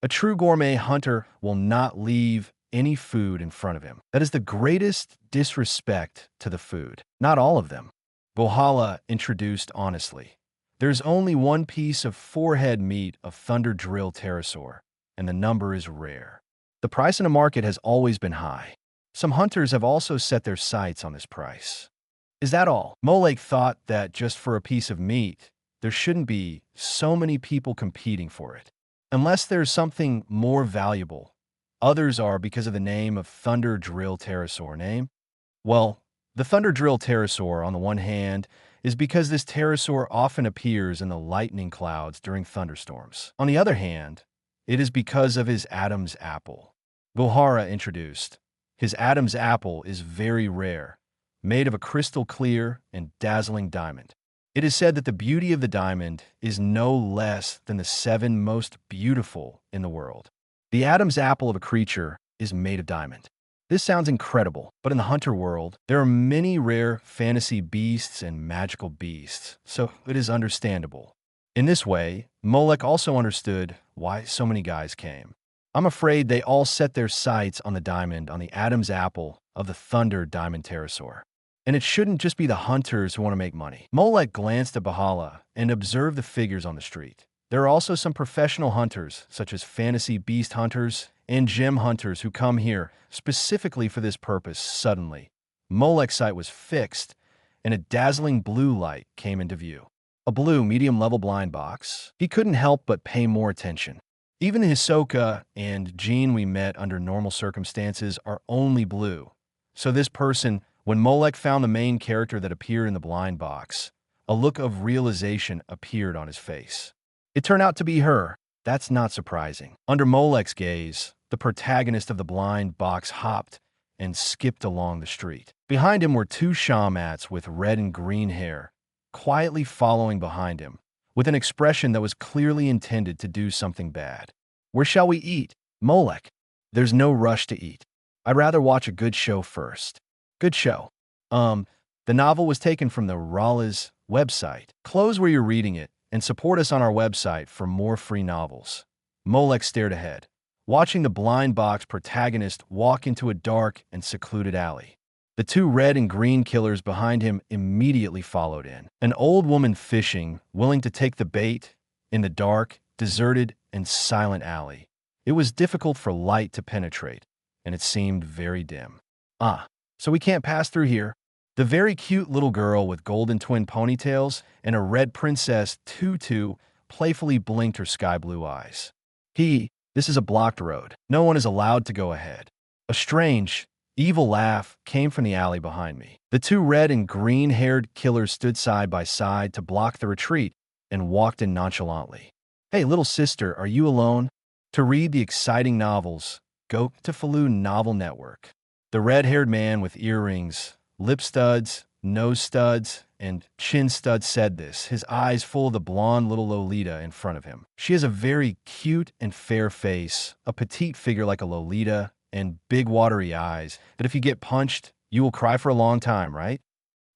A true gourmet hunter will not leave any food in front of him. That is the greatest disrespect to the food. Not all of them. Valhalla introduced honestly. There's only one piece of forehead meat of thunder drill pterosaur, and the number is rare. The price in the market has always been high. Some hunters have also set their sights on this price. Is that all? Molek thought that just for a piece of meat, there shouldn't be so many people competing for it. Unless there's something more valuable. Others are because of the name of thunder drill pterosaur name. Well, the thunder drill pterosaur, on the one hand, is because this pterosaur often appears in the lightning clouds during thunderstorms. On the other hand, it is because of his Adam's apple. Valhalla introduced. His Adam's apple is very rare, made of a crystal clear and dazzling diamond. It is said that the beauty of the diamond is no less than the 7 most beautiful in the world. The Adam's apple of a creature is made of diamond. This sounds incredible, but in the hunter world, there are many rare fantasy beasts and magical beasts, so it is understandable. In this way, Molek also understood why so many guys came. I'm afraid they all set their sights on the diamond on the Adam's apple of the thunder diamond pterosaur. And it shouldn't just be the hunters who want to make money. Molek glanced at Valhalla and observed the figures on the street. There are also some professional hunters, such as fantasy beast hunters and gem hunters who come here specifically for this purpose. Suddenly, Molek's sight was fixed, and a dazzling blue light came into view. A blue medium-level blind box. He couldn't help but pay more attention. Even the Hisoka and Jean we met under normal circumstances are only blue. So this person, when Molek found the main character that appeared in the blind box, a look of realization appeared on his face. It turned out to be her. That's not surprising. Under Molek's gaze, the protagonist of the blind box hopped and skipped along the street. Behind him were 2 shamats with red and green hair, quietly following behind him, with an expression that was clearly intended to do something bad. "Where shall we eat?" "Molek, there's no rush to eat. I'd rather watch a good show first." "Good show?" The novel was taken from the Ralla's website. Close where you're reading it and support us on our website for more free novels. Molek stared ahead, watching the blind box protagonist walk into a dark and secluded alley. The 2 red and green killers behind him immediately followed in. An old woman fishing, willing to take the bait, in the dark, deserted, and silent alley. It was difficult for light to penetrate, and it seemed very dim. So we can't pass through here. The very cute little girl with golden twin ponytails and a red princess tutu playfully blinked her sky blue eyes. This is a blocked road. No one is allowed to go ahead." A strange, evil laugh came from the alley behind me. The 2 red and green-haired killers stood side by side to block the retreat and walked in nonchalantly. "Hey, little sister, are you alone? To read the exciting novels, go to Faloo Novel Network." The red-haired man with earrings, lip studs, nose studs, and chin studs said this, his eyes full of the blonde little Lolita in front of him. She has a very cute and fair face, a petite figure like a Lolita, and big watery eyes that if you get punched, you will cry for a long time, right?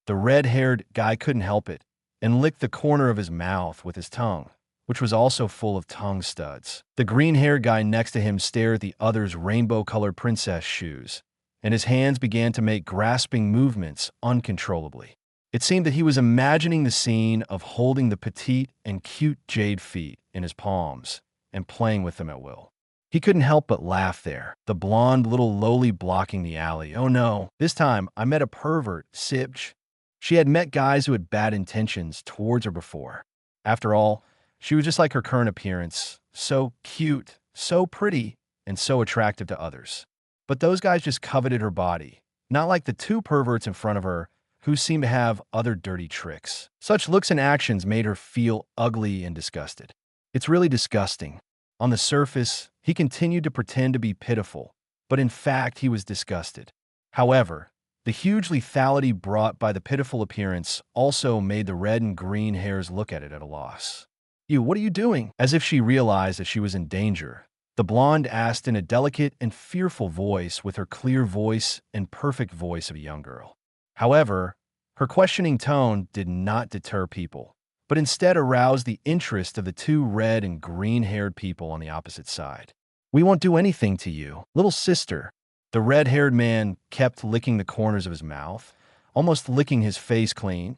The red-haired guy couldn't help it and licked the corner of his mouth with his tongue, which was also full of tongue studs. The green-haired guy next to him stared at the other's rainbow-colored princess shoes, and his hands began to make grasping movements uncontrollably. It seemed that he was imagining the scene of holding the petite and cute jade feet in his palms and playing with them at will. He couldn't help but laugh there, the blonde little lowly blocking the alley. Oh no, this time I met a pervert, Sibj. She had met guys who had bad intentions towards her before. After all, she was just like her current appearance, so cute, so pretty, and so attractive to others. But those guys just coveted her body, not like the 2 perverts in front of her who seemed to have other dirty tricks. Such looks and actions made her feel ugly and disgusted. It's really disgusting. On the surface, he continued to pretend to be pitiful, but in fact he was disgusted. However, the huge lethality brought by the pitiful appearance also made the red and green hairs look at it at a loss. "You, what are you doing?" As if she realized that she was in danger, the blonde asked in a delicate and fearful voice with her clear voice and perfect voice of a young girl. However, her questioning tone did not deter people, but instead aroused the interest of the 2 red and green-haired people on the opposite side. "We won't do anything to you, little sister." The red-haired man kept licking the corners of his mouth, almost licking his face clean.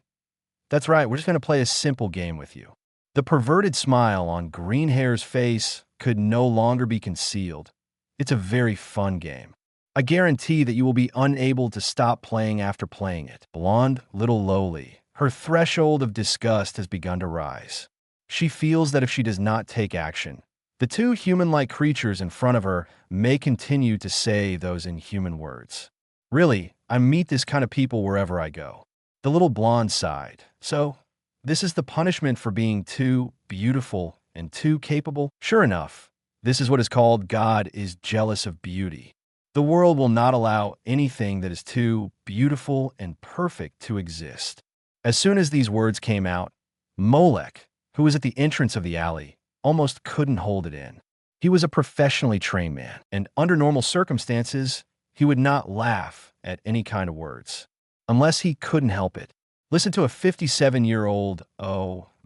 That's right, we're just going to play a simple game with you. The perverted smile on green hair's face could no longer be concealed. It's a very fun game. I guarantee that you will be unable to stop playing after playing it. Blonde, little lowly. Her threshold of disgust has begun to rise. She feels that if she does not take action, the two human-like creatures in front of her may continue to say those inhuman words. Really, I meet this kind of people wherever I go. The little blonde sighed. So, this is the punishment for being too beautiful and too capable? Sure enough, this is what is called God is jealous of beauty. The world will not allow anything that is too beautiful and perfect to exist. As soon as these words came out, Molek, who was at the entrance of the alley, almost couldn't hold it in. He was a professionally trained man, and under normal circumstances, he would not laugh at any kind of words, unless he couldn't help it. Listen to a 57-year-old,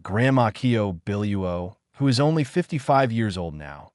Grandma Keo Biluo, who is only 55 years old now,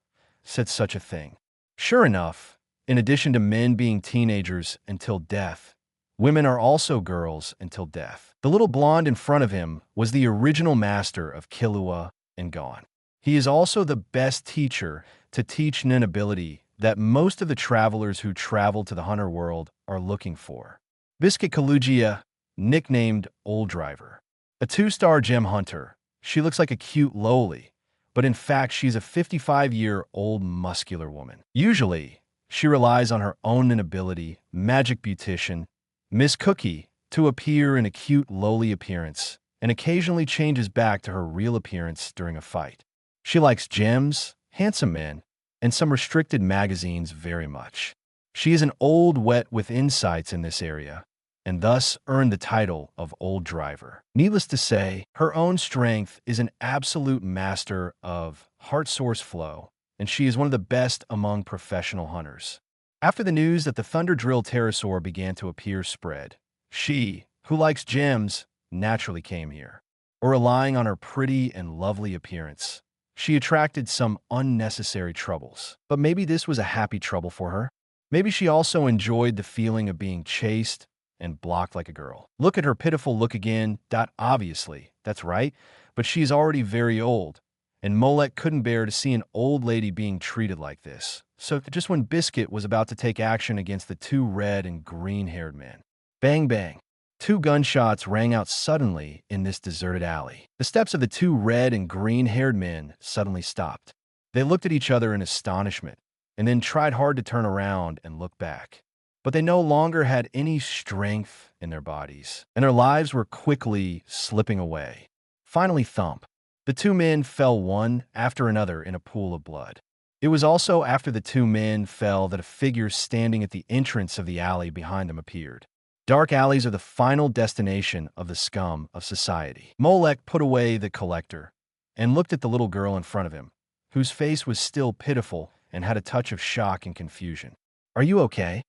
said such a thing. Sure enough, in addition to men being teenagers until death, women are also girls until death. The little blonde in front of him was the original master of Killua and Gon. He is also the best teacher to teach an ability that most of the travelers who travel to the hunter world are looking for. Biscuit Kalugia, nicknamed Old Driver. A 2-star gem hunter, she looks like a cute lowly, but in fact she's a 55-year-old muscular woman. Usually, she relies on her own ability, Magic Beautician, Miss Cookie, to appear in a cute lowly appearance, and occasionally changes back to her real appearance during a fight. She likes gems, handsome men, and some restricted magazines very much. She is an old wet with insights in this area, and thus earned the title of Old Driver. Needless to say, her own strength is an absolute master of heart source flow, and she is one of the best among professional hunters. After the news that the Thunder Drill pterosaur began to appear spread, she, who likes gems, naturally came here. Or relying on her pretty and lovely appearance, she attracted some unnecessary troubles. But maybe this was a happy trouble for her. Maybe she also enjoyed the feeling of being chased and blocked like a girl. Look at her pitiful look again. Obviously, that's right, but she is already very old, and Molek couldn't bear to see an old lady being treated like this. So just when Biscuit was about to take action against the two red and green-haired men, bang bang, 2 gunshots rang out suddenly in this deserted alley. The steps of the 2 red and green-haired men suddenly stopped. They looked at each other in astonishment, and then tried hard to turn around and look back. But they no longer had any strength in their bodies, and their lives were quickly slipping away. Finally, thump. The 2 men fell one after another in a pool of blood. It was also after the 2 men fell that a figure standing at the entrance of the alley behind them appeared. Dark alleys are the final destination of the scum of society. Molek put away the collector and looked at the little girl in front of him, whose face was still pitiful and had a touch of shock and confusion. "Are you okay?"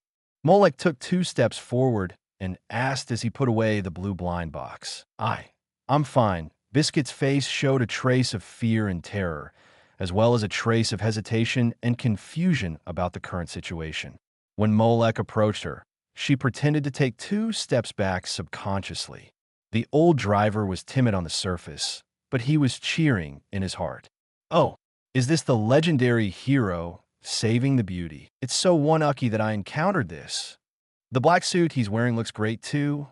Molek took 2 steps forward and asked as he put away the blue blind box. I'm fine." Biscuit's face showed a trace of fear and terror, as well as a trace of hesitation and confusion about the current situation. When Molek approached her, she pretended to take 2 steps back subconsciously. The old driver was timid on the surface, but he was cheering in his heart. "Oh, is this the legendary hero saving the beauty? It's so unlucky that I encountered this. The black suit he's wearing looks great too.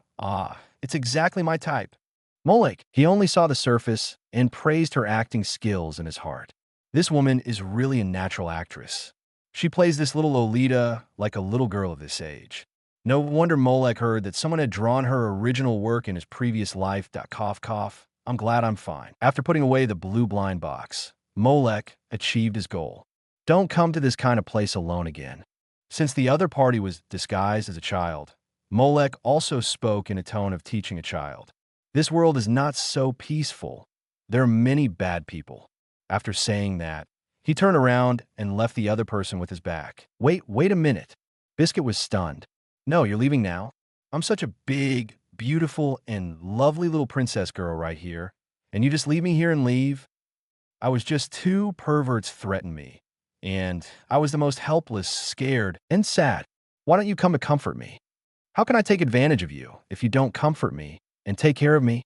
It's exactly my type." Molek, he only saw the surface and praised her acting skills in his heart. This woman is really a natural actress. She plays this little Lolita like a little girl of this age. No wonder Molek heard that someone had drawn her original work in his previous life. Cough, cough. I'm glad I'm fine. After putting away the blue blind box, Molek achieved his goal. Don't come to this kind of place alone again. Since the other party was disguised as a child, Molek also spoke in a tone of teaching a child. This world is not so peaceful. There are many bad people. After saying that, he turned around and left the other person with his back. Wait a minute. Biscuit was stunned. "No, you're leaving now? I'm such a big, beautiful, and lovely little princess girl right here, and you just leave me here and leave? I was just 2 perverts threatened me, and I was the most helpless, scared, and sad. Why don't you come to comfort me? How can I take advantage of you if you don't comfort me and take care of me?"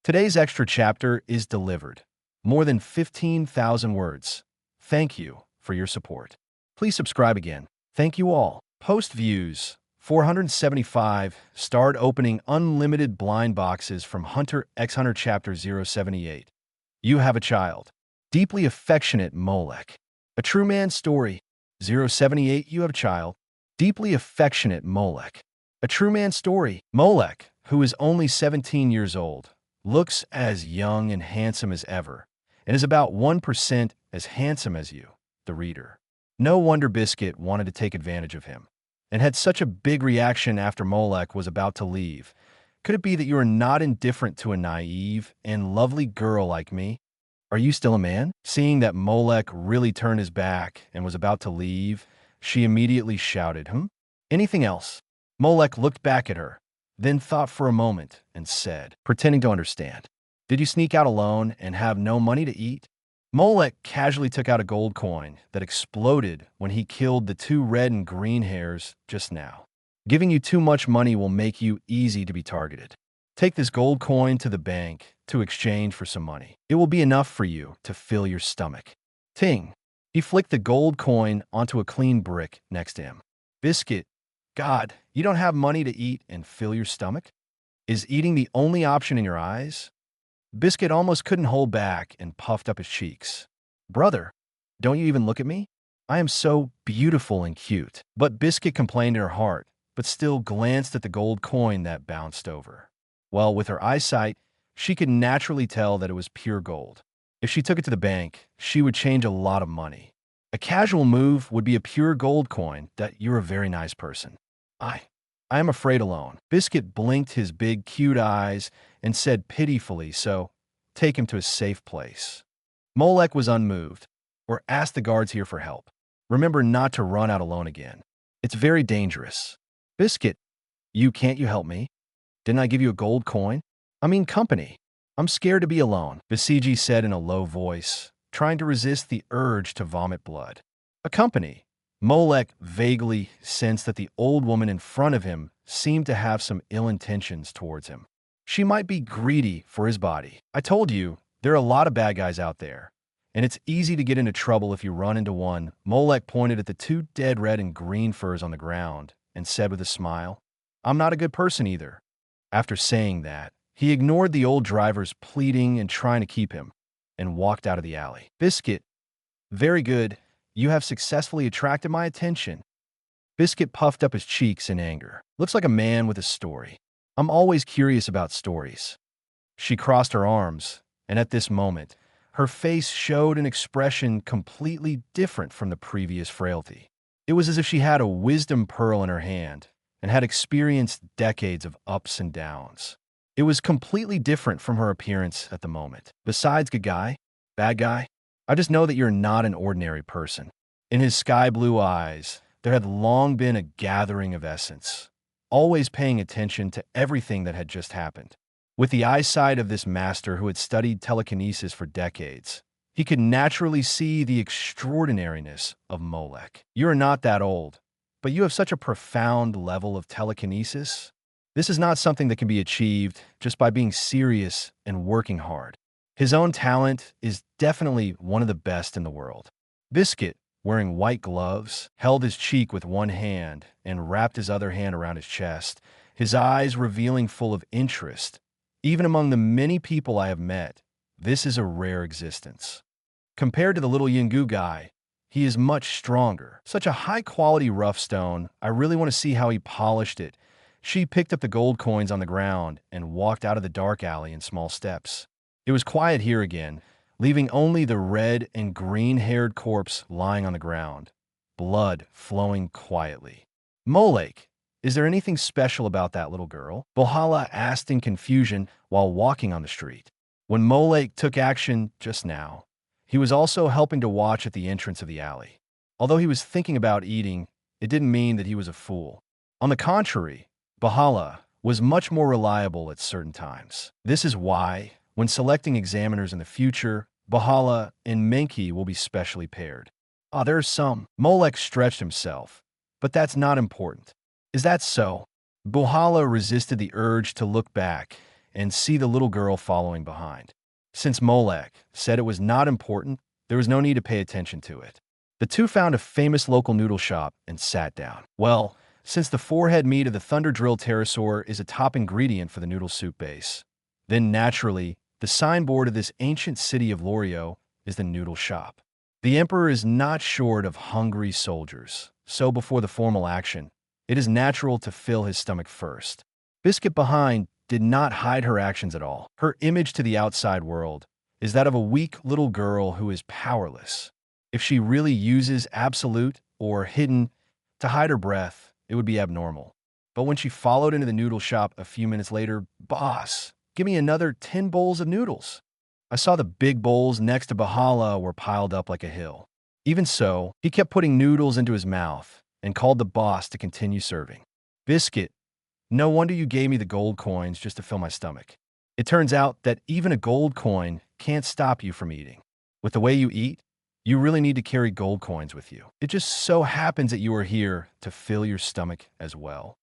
Today's extra chapter is delivered. More than 15,000 words. Thank you for your support. Please subscribe again. Thank you all. Post views. 475. Start opening unlimited blind boxes from Hunter x Hunter Chapter 078. You have a child. Deeply affectionate Molek. A true man's story. 078. You have a child. Deeply affectionate Molek. A true man's story. Molek, who is only 17 years old, looks as young and handsome as ever, and is about 1% as handsome as you, the reader. No wonder Biscuit wanted to take advantage of him, and had such a big reaction after Molek was about to leave. Could it be that you are not indifferent to a naive and lovely girl like me? Are you still a man? Seeing that Molek really turned his back and was about to leave, she immediately shouted, Anything else? Molek looked back at her, then thought for a moment and said, pretending to understand, Did you sneak out alone and have no money to eat? Molek casually took out a gold coin that exploded when he killed the 2 red and green hares just now. Giving you too much money will make you easy to be targeted. Take this gold coin to the bank to exchange for some money. It will be enough for you to fill your stomach. Ting! He flicked the gold coin onto a clean brick next to him. Biscuit, God, you don't have money to eat and fill your stomach? Is eating the only option in your eyes? Biscuit almost couldn't hold back and puffed up his cheeks. Brother, don't you even look at me? I am so beautiful and cute. But Biscuit complained in her heart, but still glanced at the gold coin that bounced over. Well, with her eyesight, she could naturally tell that it was pure gold. If she took it to the bank, she would change a lot of money. A casual move would be a pure gold coin that you're a very nice person. I am afraid alone. Biscuit blinked his big, cute eyes and said pitifully, so take him to a safe place. Molek was unmoved, or asked the guards here for help. Remember not to run out alone again. It's very dangerous. Biscuit, can't you help me? Didn't I give you a gold coin? I mean company. I'm scared to be alone, Basiji said in a low voice, trying to resist the urge to vomit blood. A company. Molek vaguely sensed that the old woman in front of him seemed to have some ill intentions towards him. She might be greedy for his body. I told you, there are a lot of bad guys out there, and it's easy to get into trouble if you run into one. Molek pointed at the 2 dead red and green furs on the ground and said with a smile, I'm not a good person either. After saying that, he ignored the old driver's pleading and trying to keep him, and walked out of the alley. Biscuit, very good. You have successfully attracted my attention. Biscuit puffed up his cheeks in anger. Looks like a man with a story. I'm always curious about stories. She crossed her arms, and at this moment, her face showed an expression completely different from the previous frailty. It was as if she had a wisdom pearl in her hand and had experienced decades of ups and downs. It was completely different from her appearance at the moment. Besides, good guy, bad guy, I just know that you're not an ordinary person. In his sky-blue eyes, there had long been a gathering of essence, always paying attention to everything that had just happened. With the eyesight of this master who had studied telekinesis for decades, he could naturally see the extraordinariness of Molek. You're not that old, but you have such a profound level of telekinesis. This is not something that can be achieved just by being serious and working hard. His own talent is definitely one of the best in the world. Biscuit, wearing white gloves, held his cheek with one hand and wrapped his other hand around his chest, his eyes revealing full of interest. Even among the many people I have met, this is a rare existence. Compared to the little Yingu guy, he is much stronger. Such a high-quality rough stone, I really want to see how he polished it. She picked up the gold coins on the ground and walked out of the dark alley in small steps. It was quiet here again, leaving only the red and green-haired corpse lying on the ground, blood flowing quietly. Molek, is there anything special about that little girl? Valhalla asked in confusion while walking on the street. When Molek took action just now, he was also helping to watch at the entrance of the alley. Although he was thinking about eating, it didn't mean that he was a fool. On the contrary, Valhalla was much more reliable at certain times. This is why, when selecting examiners in the future, Valhalla and Menki will be specially paired. There's some. Molek stretched himself, but that's not important. Is that so? Valhalla resisted the urge to look back and see the little girl following behind. Since Molek said it was not important, there was no need to pay attention to it. The two found a famous local noodle shop and sat down. Well, since the forehead meat of the thunder drill pterosaur is a top ingredient for the noodle soup base, then naturally, the signboard of this ancient city of Lorio is the noodle shop. The emperor is not short of hungry soldiers, so before the formal action, it is natural to fill his stomach first. Biscuit behind did not hide her actions at all. Her image to the outside world is that of a weak little girl who is powerless. If she really uses absolute or hidden to hide her breath, it would be abnormal. But when she followed into the noodle shop a few minutes later, "Boss, give me another 10 bowls of noodles." I saw the big bowls next to Bahala were piled up like a hill. Even so, he kept putting noodles into his mouth and called the boss to continue serving. "Biscuit, no wonder you gave me the gold coins just to fill my stomach. It turns out that even a gold coin can't stop you from eating. With the way you eat, you really need to carry gold coins with you. It just so happens that you are here to fill your stomach as well."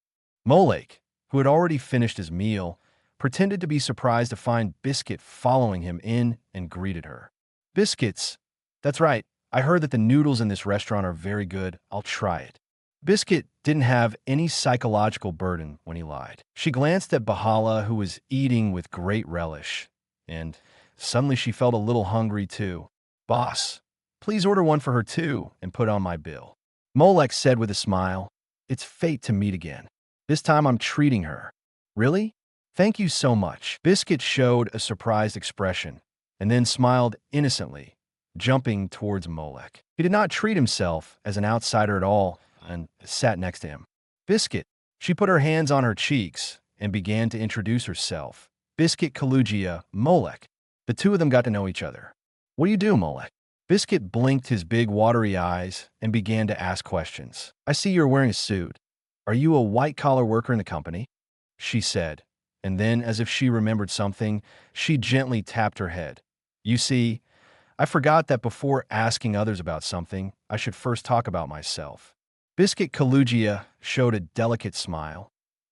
Molek, who had already finished his meal, pretended to be surprised to find Biscuit following him in and greeted her. "Biscuits, that's right. I heard that the noodles in this restaurant are very good. I'll try it." Biscuit didn't have any psychological burden when he lied. She glanced at Bahala, who was eating with great relish, and suddenly she felt a little hungry too. "Boss, please order one for her too and put on my bill." Molek said with a smile, "It's fate to meet again. This time I'm treating her." "Really? Thank you so much." Biscuit showed a surprised expression and then smiled innocently, jumping towards Molek. He did not treat himself as an outsider at all and sat next to him. "Biscuit." She put her hands on her cheeks and began to introduce herself. "Biscuit Kalugia, Molek." The two of them got to know each other. "What do you do, Molek?" Biscuit blinked his big watery eyes and began to ask questions. "I see you're wearing a suit. Are you a white-collar worker in the company?" she said, and then, as if she remembered something, she gently tapped her head. "You see, I forgot that before asking others about something, I should first talk about myself." Biscuit Kalugia showed a delicate smile.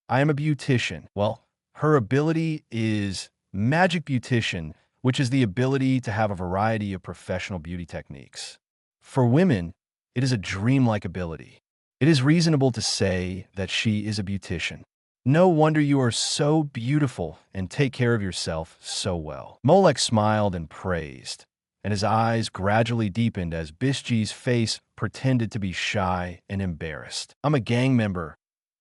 "I am a beautician." Well, her ability is magic beautician, which is the ability to have a variety of professional beauty techniques. For women, it is a dreamlike ability. It is reasonable to say that she is a beautician. "No wonder you are so beautiful and take care of yourself so well." Molek smiled and praised, and his eyes gradually deepened as Bisji's face pretended to be shy and embarrassed. "I'm a gang member."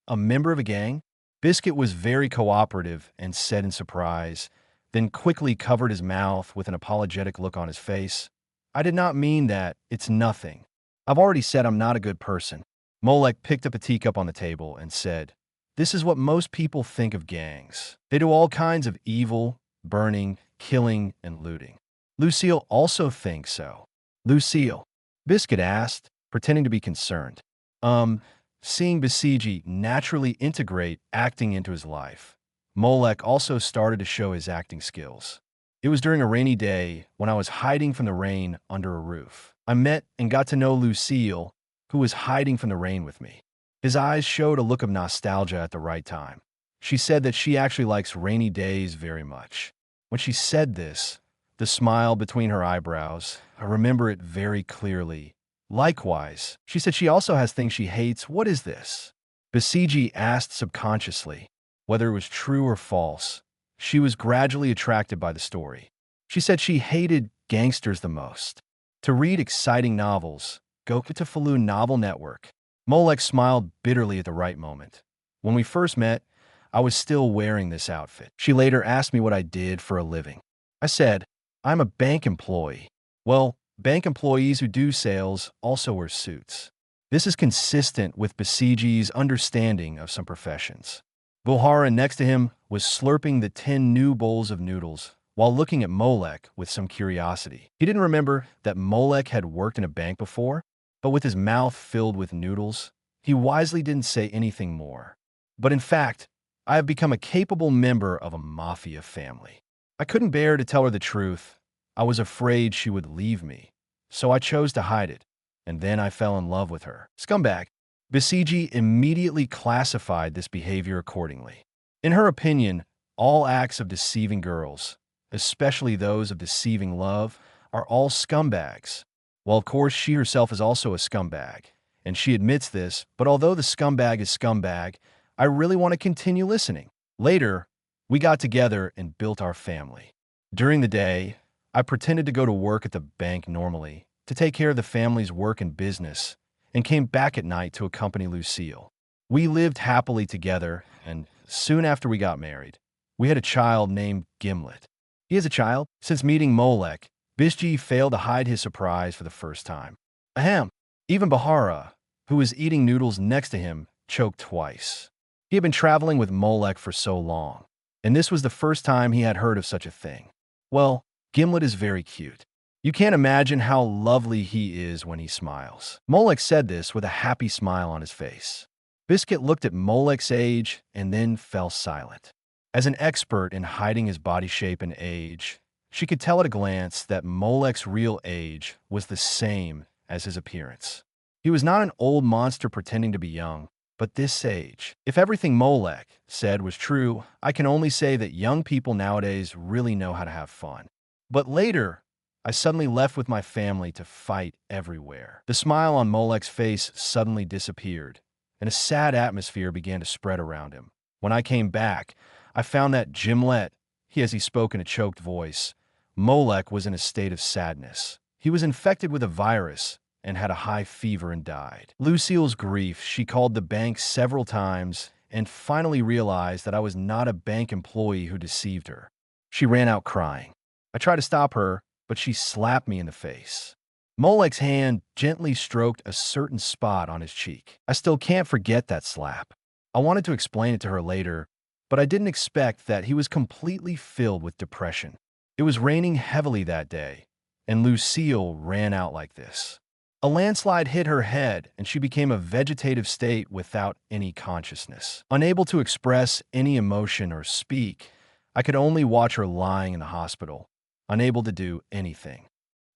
"A member of a gang?" Biscuit was very cooperative and said in surprise, then quickly covered his mouth with an apologetic look on his face. "I did not mean that. It's nothing. I've already said I'm not a good person." Molek picked up a teacup on the table and said, "This is what most people think of gangs. They do all kinds of evil, burning, killing, and looting." "Lucille also thinks so." "Lucille?" Biscuit asked, pretending to be concerned. Seeing Basiji naturally integrate acting into his life, Molek also started to show his acting skills. "It was during a rainy day when I was hiding from the rain under a roof. I met and got to know Lucille, who was hiding from the rain with me." His eyes showed a look of nostalgia at the right time. She said that she actually likes rainy days very much. When she said this, the smile between her eyebrows, I remember it very clearly. "Likewise," she said she also has things she hates. "What is this?" Basiji asked subconsciously. Whether it was true or false, she was gradually attracted by the story. She said she hated gangsters the most. To read exciting novels, go to Falun Novel Network. Molek smiled bitterly at the right moment. "When we first met, I was still wearing this outfit." She later asked me what I did for a living. I said, "I'm a bank employee." "Well, bank employees who do sales also wear suits." This is consistent with Basiji's understanding of some professions. Buhara next to him was slurping the 10 new bowls of noodles while looking at Molek with some curiosity. He didn't remember that Molek had worked in a bank before, but with his mouth filled with noodles, he wisely didn't say anything more. "But in fact, I have become a capable member of a mafia family." I couldn't bear to tell her the truth. I was afraid she would leave me, so I chose to hide it, and then I fell in love with her. Scumbag. Basiji immediately classified this behavior accordingly. In her opinion, All acts of deceiving girls, especially those of deceiving love, are all scumbags. Well, of course, she herself is also a scumbag, and she admits this, but although the scumbag is scumbag, I really want to continue listening. Later, we got together and built our family. During the day, I pretended to go to work at the bank normally, to take care of the family's work and business, and came back at night to accompany Lucille. We lived happily together, and soon after we got married, we had a child named Gimlet. He is a child. Since meeting Molek, Bishji failed to hide his surprise for the first time. Ahem. Even Bahara, who was eating noodles next to him, choked twice. He had been traveling with Molek for so long, and this was the first time he had heard of such a thing. Well, Gimlet is very cute. You can't imagine how lovely he is when he smiles. Molek said this with a happy smile on his face. Biscuit looked at Molek's age and then fell silent. As an expert in hiding his body shape and age, she could tell at a glance that Molek's real age was the same as his appearance. He was not an old monster pretending to be young, but this age. If everything Molek said was true, I can only say that young people nowadays really know how to have fun. But later, I suddenly left with my family to fight everywhere. The smile on Molek's face suddenly disappeared, and a sad atmosphere began to spread around him. When I came back, I found that Gimlet, he spoke in a choked voice, Molek was in a state of sadness. He was infected with a virus and had a high fever and died. Lucille's grief, she called the bank several times and finally realized that I was not a bank employee who deceived her. She ran out crying. I tried to stop her, but she slapped me in the face. Molek's hand gently stroked a certain spot on his cheek. I still can't forget that slap. I wanted to explain it to her later, but I didn't expect that he was completely filled with depression. It was raining heavily that day, and Lucille ran out like this. A landslide hit her head, and she became a vegetative state without any consciousness. Unable to express any emotion or speak, I could only watch her lying in the hospital, unable to do anything.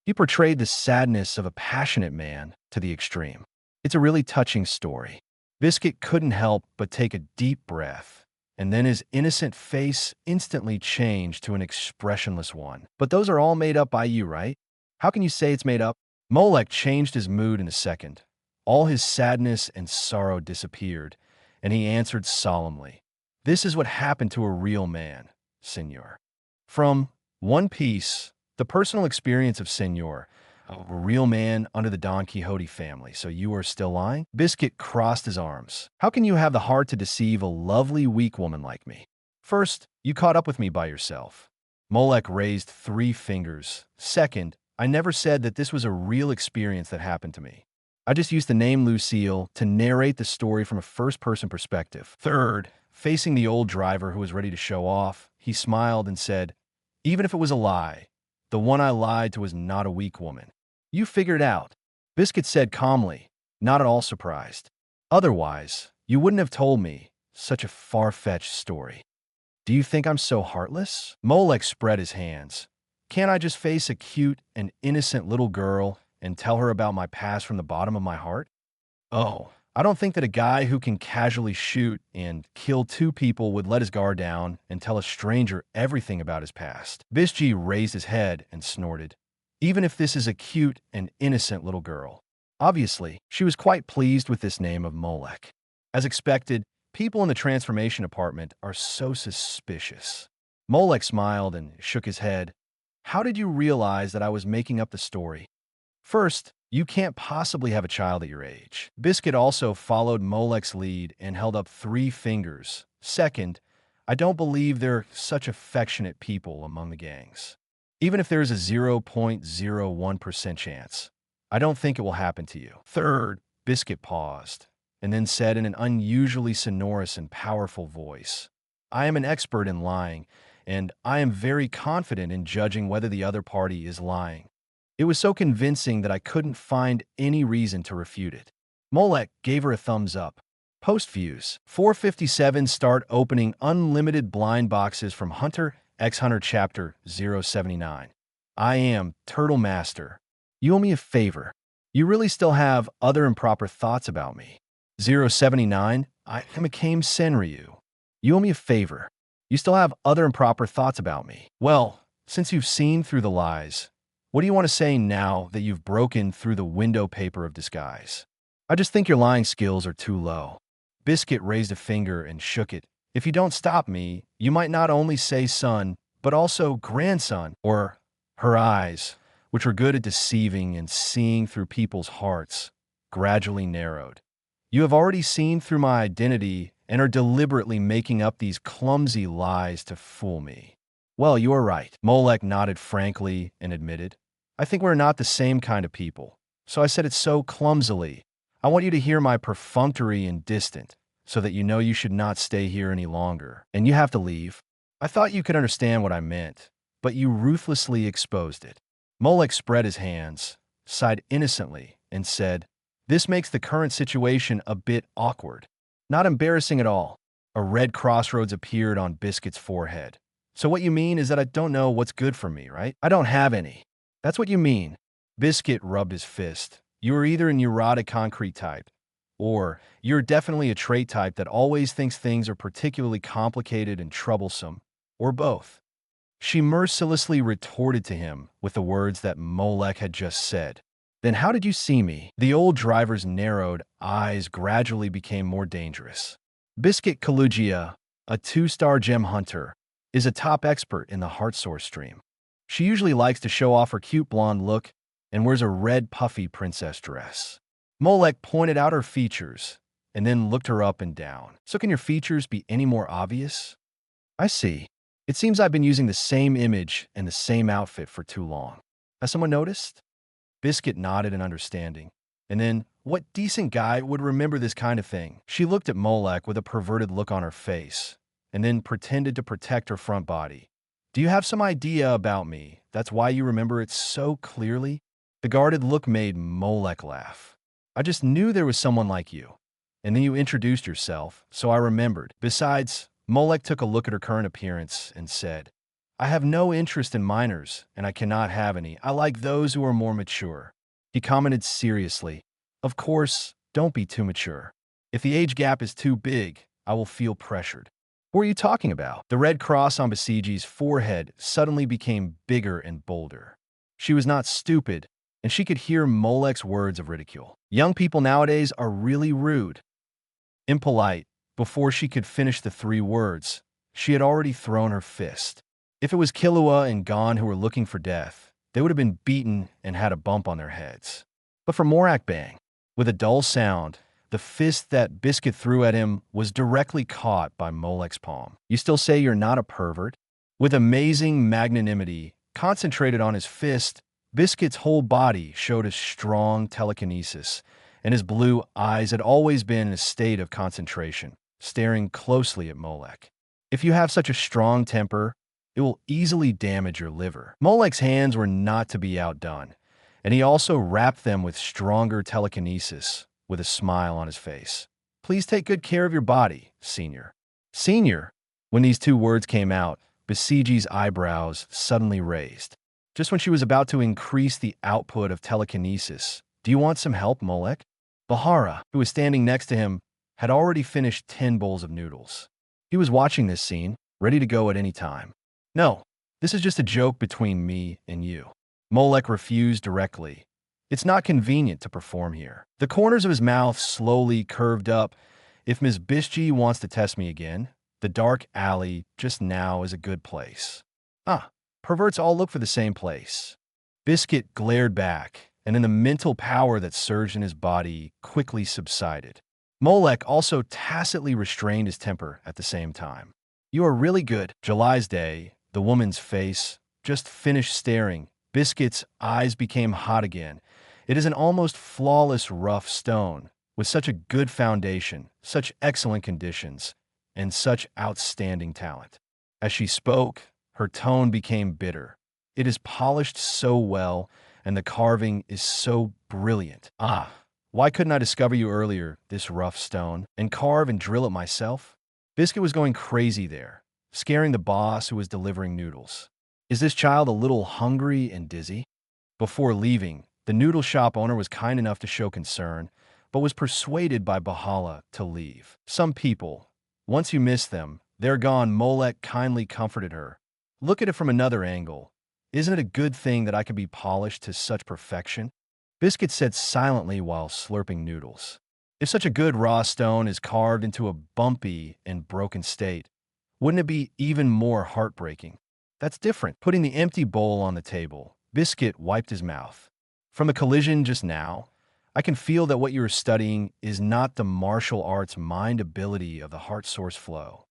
He portrayed the sadness of a passionate man to the extreme. It's a really touching story. Biscuit couldn't help but take a deep breath, and then his innocent face instantly changed to an expressionless one. But those are all made up by you, right? How can you say it's made up? Molek changed his mood in a second. All his sadness and sorrow disappeared, and he answered solemnly, "This is what happened to a real man, Senor." From One Piece, the personal experience of Senor, a real man under the Don Quixote family. So you are still lying? Biscuit crossed his arms. How can you have the heart to deceive a lovely, weak woman like me? First, you caught up with me by yourself. Molek raised 3 fingers. Second, I never said that this was a real experience that happened to me. I just used the name Lucille to narrate the story from a first-person perspective. Third, facing the old driver who was ready to show off, he smiled and said, "Even if it was a lie, the one I lied to was not a weak woman. You figured it out." Biscuit said calmly, not at all surprised. "Otherwise, you wouldn't have told me such a far-fetched story. Do you think I'm so heartless?" Molek spread his hands. "Can't I just face a cute and innocent little girl and tell her about my past from the bottom of my heart? Oh, I don't think that a guy who can casually shoot and kill 2 people would let his guard down and tell a stranger everything about his past." Bishji raised his head and snorted. "Even if this is a cute and innocent little girl." Obviously, she was quite pleased with this name of Molek. As expected, people in the transformation apartment are so suspicious. Molek smiled and shook his head. "How did you realize that I was making up the story?" "First, you can't possibly have a child at your age." Biscuit also followed Molek's lead and held up 3 fingers. "Second, I don't believe there are such affectionate people among the gangs. Even if there is a 0.01% chance, I don't think it will happen to you." Third, Biscuit paused, and then said in an unusually sonorous and powerful voice, "I am an expert in lying, and I am very confident in judging whether the other party is lying." It was so convincing that I couldn't find any reason to refute it. Molek gave her a thumbs up. Post views. 457 start opening unlimited blind boxes from Hunter x Hunter Chapter 079. I am Turtle Master. You owe me a favor. You really still have other improper thoughts about me. 079. I am Akame Senryu. You owe me a favor. You still have other improper thoughts about me. Well, since you've seen through the lies, what do you want to say now that you've broken through the window paper of disguise? I just think your lying skills are too low. Biscuit raised a finger and shook it. If you don't stop me, you might not only say son, but also grandson, or her eyes, which were good at deceiving and seeing through people's hearts, gradually narrowed. You have already seen through my identity and are deliberately making up these clumsy lies to fool me. Well, you are right. Molek nodded frankly and admitted, I think we're not the same kind of people. So I said it so clumsily. I want you to hear my perfunctory and distant, so that you know you should not stay here any longer, and you have to leave. I thought you could understand what I meant, but you ruthlessly exposed it. Molek spread his hands, sighed innocently, and said, This makes the current situation a bit awkward. Not embarrassing at all. A red crossroads appeared on Biscuit's forehead. So what you mean is that I don't know what's good for me, right? I don't have any. That's what you mean. Biscuit rubbed his fist. You are either a neurotic concrete type, or you're definitely a trait type that always thinks things are particularly complicated and troublesome, or both. She mercilessly retorted to him with the words that Molek had just said. Then how did you see me? The old driver's narrowed eyes gradually became more dangerous. Biscuit Kalugia, a 2-star gem hunter, is a top expert in the heart source stream. She usually likes to show off her cute blonde look and wears a red puffy princess dress. Molek pointed out her features and then looked her up and down. So can your features be any more obvious? I see. It seems I've been using the same image and the same outfit for too long. Has someone noticed? Biscuit nodded in understanding. And then, what decent guy would remember this kind of thing? She looked at Molek with a perverted look on her face, and then pretended to protect her front body. Do you have some idea about me? That's why you remember it so clearly? The guarded look made Molek laugh. I just knew there was someone like you. And then you introduced yourself, so I remembered. Besides, Molek took a look at her current appearance and said, I have no interest in minors, and I cannot have any. I like those who are more mature. He commented seriously, Of course, don't be too mature. If the age gap is too big, I will feel pressured. What are you talking about? The red cross on Besige's forehead suddenly became bigger and bolder. She was not stupid, and she could hear Molek's words of ridicule. Young people nowadays are really rude. Impolite. Before she could finish the 3 words, she had already thrown her fist. If it was Killua and Gon who were looking for death, they would have been beaten and had a bump on their heads. But for Morak Bang, with a dull sound, the fist that Biscuit threw at him was directly caught by Molek's palm. You still say you're not a pervert? With amazing magnanimity concentrated on his fist, Biscuit's whole body showed a strong telekinesis, and his blue eyes had always been in a state of concentration, staring closely at Molek. If you have such a strong temper, it will easily damage your liver. Molek's hands were not to be outdone, and he also wrapped them with stronger telekinesis, with a smile on his face. Please take good care of your body, Senior. Senior? When these 2 words came out, Besige's eyebrows suddenly raised. Just when she was about to increase the output of telekinesis, do you want some help, Molek? Bahara, who was standing next to him, had already finished 10 bowls of noodles. He was watching this scene, ready to go at any time. No, this is just a joke between me and you. Molek refused directly. It's not convenient to perform here. The corners of his mouth slowly curved up. If Ms. Bishji wants to test me again, the dark alley just now is a good place. Perverts all look for the same place. Biscuit glared back, and in the mental power that surged in his body quickly subsided. Molek also tacitly restrained his temper at the same time. You are really good. July's day, the woman's face just finished staring. Biscuit's eyes became hot again. It is an almost flawless rough stone, with such a good foundation, such excellent conditions, and such outstanding talent. As she spoke, her tone became bitter. It is polished so well, and the carving is so brilliant. Why couldn't I discover you earlier, this rough stone, and carve and drill it myself? Biscuit was going crazy there, scaring the boss who was delivering noodles. Is this child a little hungry and dizzy? Before leaving, the noodle shop owner was kind enough to show concern, but was persuaded by Bahala to leave. Some people, once you miss them, They're gone, Molek kindly comforted her. Look at it from another angle. Isn't it a good thing that I can be polished to such perfection? Biscuit said silently while slurping noodles. If such a good raw stone is carved into a bumpy and broken state, wouldn't it be even more heartbreaking? That's different. Putting the empty bowl on the table, Biscuit wiped his mouth. From a collision just now, I can feel that what you are studying is not the martial arts mind ability of the heart source flow.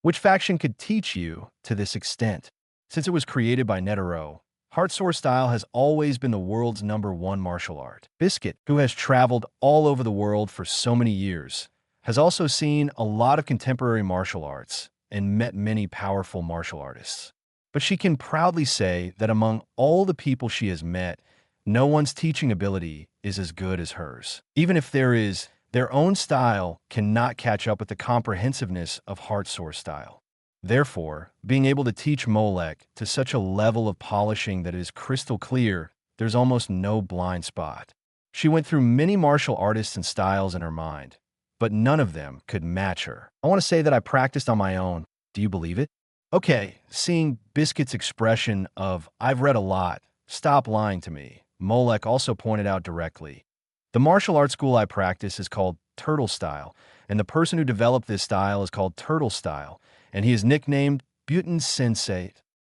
Which faction could teach you to this extent? Since it was created by Netero, heart source style has always been the world's #1 martial art. Biscuit, who has traveled all over the world for so many years, has also seen a lot of contemporary martial arts and met many powerful martial artists. But she can proudly say that among all the people she has met, no one's teaching ability is as good as hers. Even if there is, their own style cannot catch up with the comprehensiveness of heart source style. Therefore, being able to teach Molek to such a level of polishing that it is crystal clear, there's almost no blind spot. She went through many martial artists and styles in her mind, but none of them could match her. I want to say that I practiced on my own. Do you believe it? Okay, seeing Biscuit's expression of, I've read a lot, stop lying to me, Molek also pointed out directly. The martial arts school I practice is called Turtle Style, and the person who developed this style is called Turtle Style, and he is nicknamed Buten Sensei.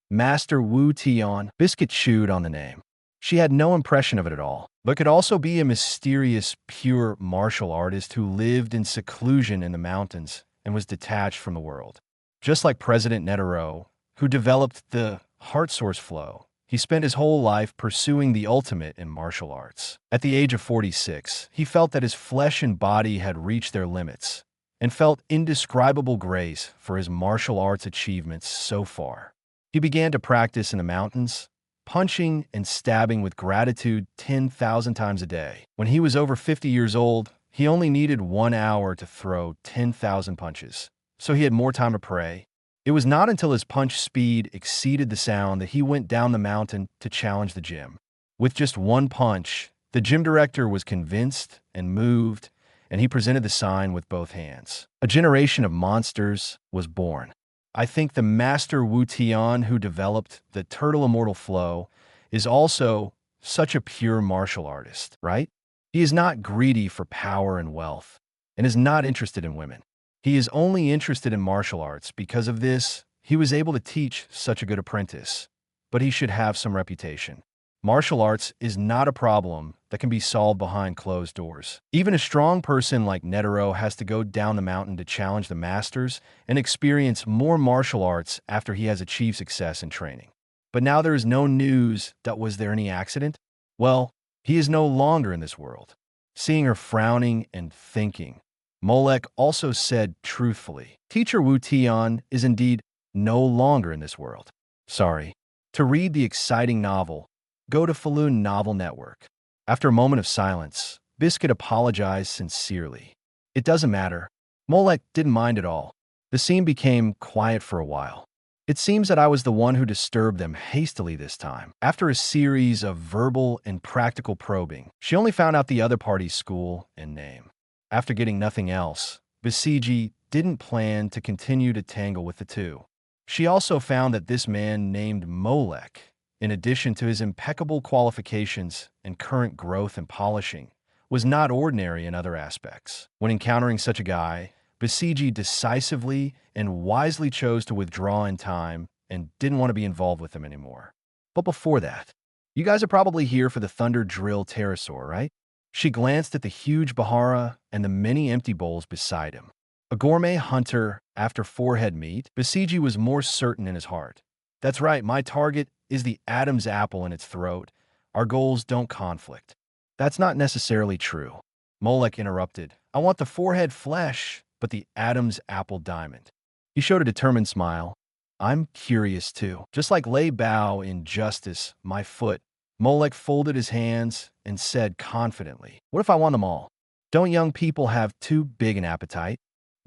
Master Wu Tian. Biscuit chewed on the name. She had no impression of it at all, but could also be a mysterious, pure martial artist who lived in seclusion in the mountains and was detached from the world. Just like President Netero, who developed the heart source flow, he spent his whole life pursuing the ultimate in martial arts. At the age of 46, he felt that his flesh and body had reached their limits and felt indescribable grace for his martial arts achievements so far. He began to practice in the mountains, punching and stabbing with gratitude 10,000 times a day. When he was over 50 years old, he only needed 1 hour to throw 10,000 punches, so he had more time to pray. It was not until his punch speed exceeded the sound that he went down the mountain to challenge the gym. With just one punch, the gym director was convinced and moved, and he presented the sign with both hands. A generation of monsters was born. I think the master Wu Tian who developed the Turtle Immortal Flow is also such a pure martial artist, right? He is not greedy for power and wealth, and is not interested in women. He is only interested in martial arts. Because of this, he was able to teach such a good apprentice, but he should have some reputation. Martial arts is not a problem that can be solved behind closed doors. Even a strong person like Netero has to go down the mountain to challenge the masters and experience more martial arts after he has achieved success in training. But now there is no news that was there any accident? Well, he is no longer in this world. Seeing her frowning and thinking, Molek also said truthfully, Teacher Wu Tian is indeed no longer in this world. Sorry. To read the exciting novel, go to Falun Novel Network. After a moment of silence, Biscuit apologized sincerely. It doesn't matter. Molek didn't mind at all. The scene became quiet for a while. It seems that I was the one who disturbed them hastily this time. After a series of verbal and practical probing, she only found out the other party's school and name. After getting nothing else, Basiji didn't plan to continue to tangle with the two. She also found that this man named Molek, in addition to his impeccable qualifications and current growth and polishing, was not ordinary in other aspects. When encountering such a guy, Basiji decisively and wisely chose to withdraw in time and didn't want to be involved with him anymore. But before that, you guys are probably here for the Thunder Drill Pterosaur, right? She glanced at the huge Bahara and the many empty bowls beside him. A gourmet hunter after forehead meat, Basiji was more certain in his heart. That's right, my target is the Adam's apple in its throat. Our goals don't conflict. That's not necessarily true. Molek interrupted. I want the forehead flesh, but the Adam's apple diamond. He showed a determined smile. I'm curious too. Just like Lei Bao in Justice, my foot. Molek folded his hands and said confidently, what if I want them all? Don't young people have too big an appetite?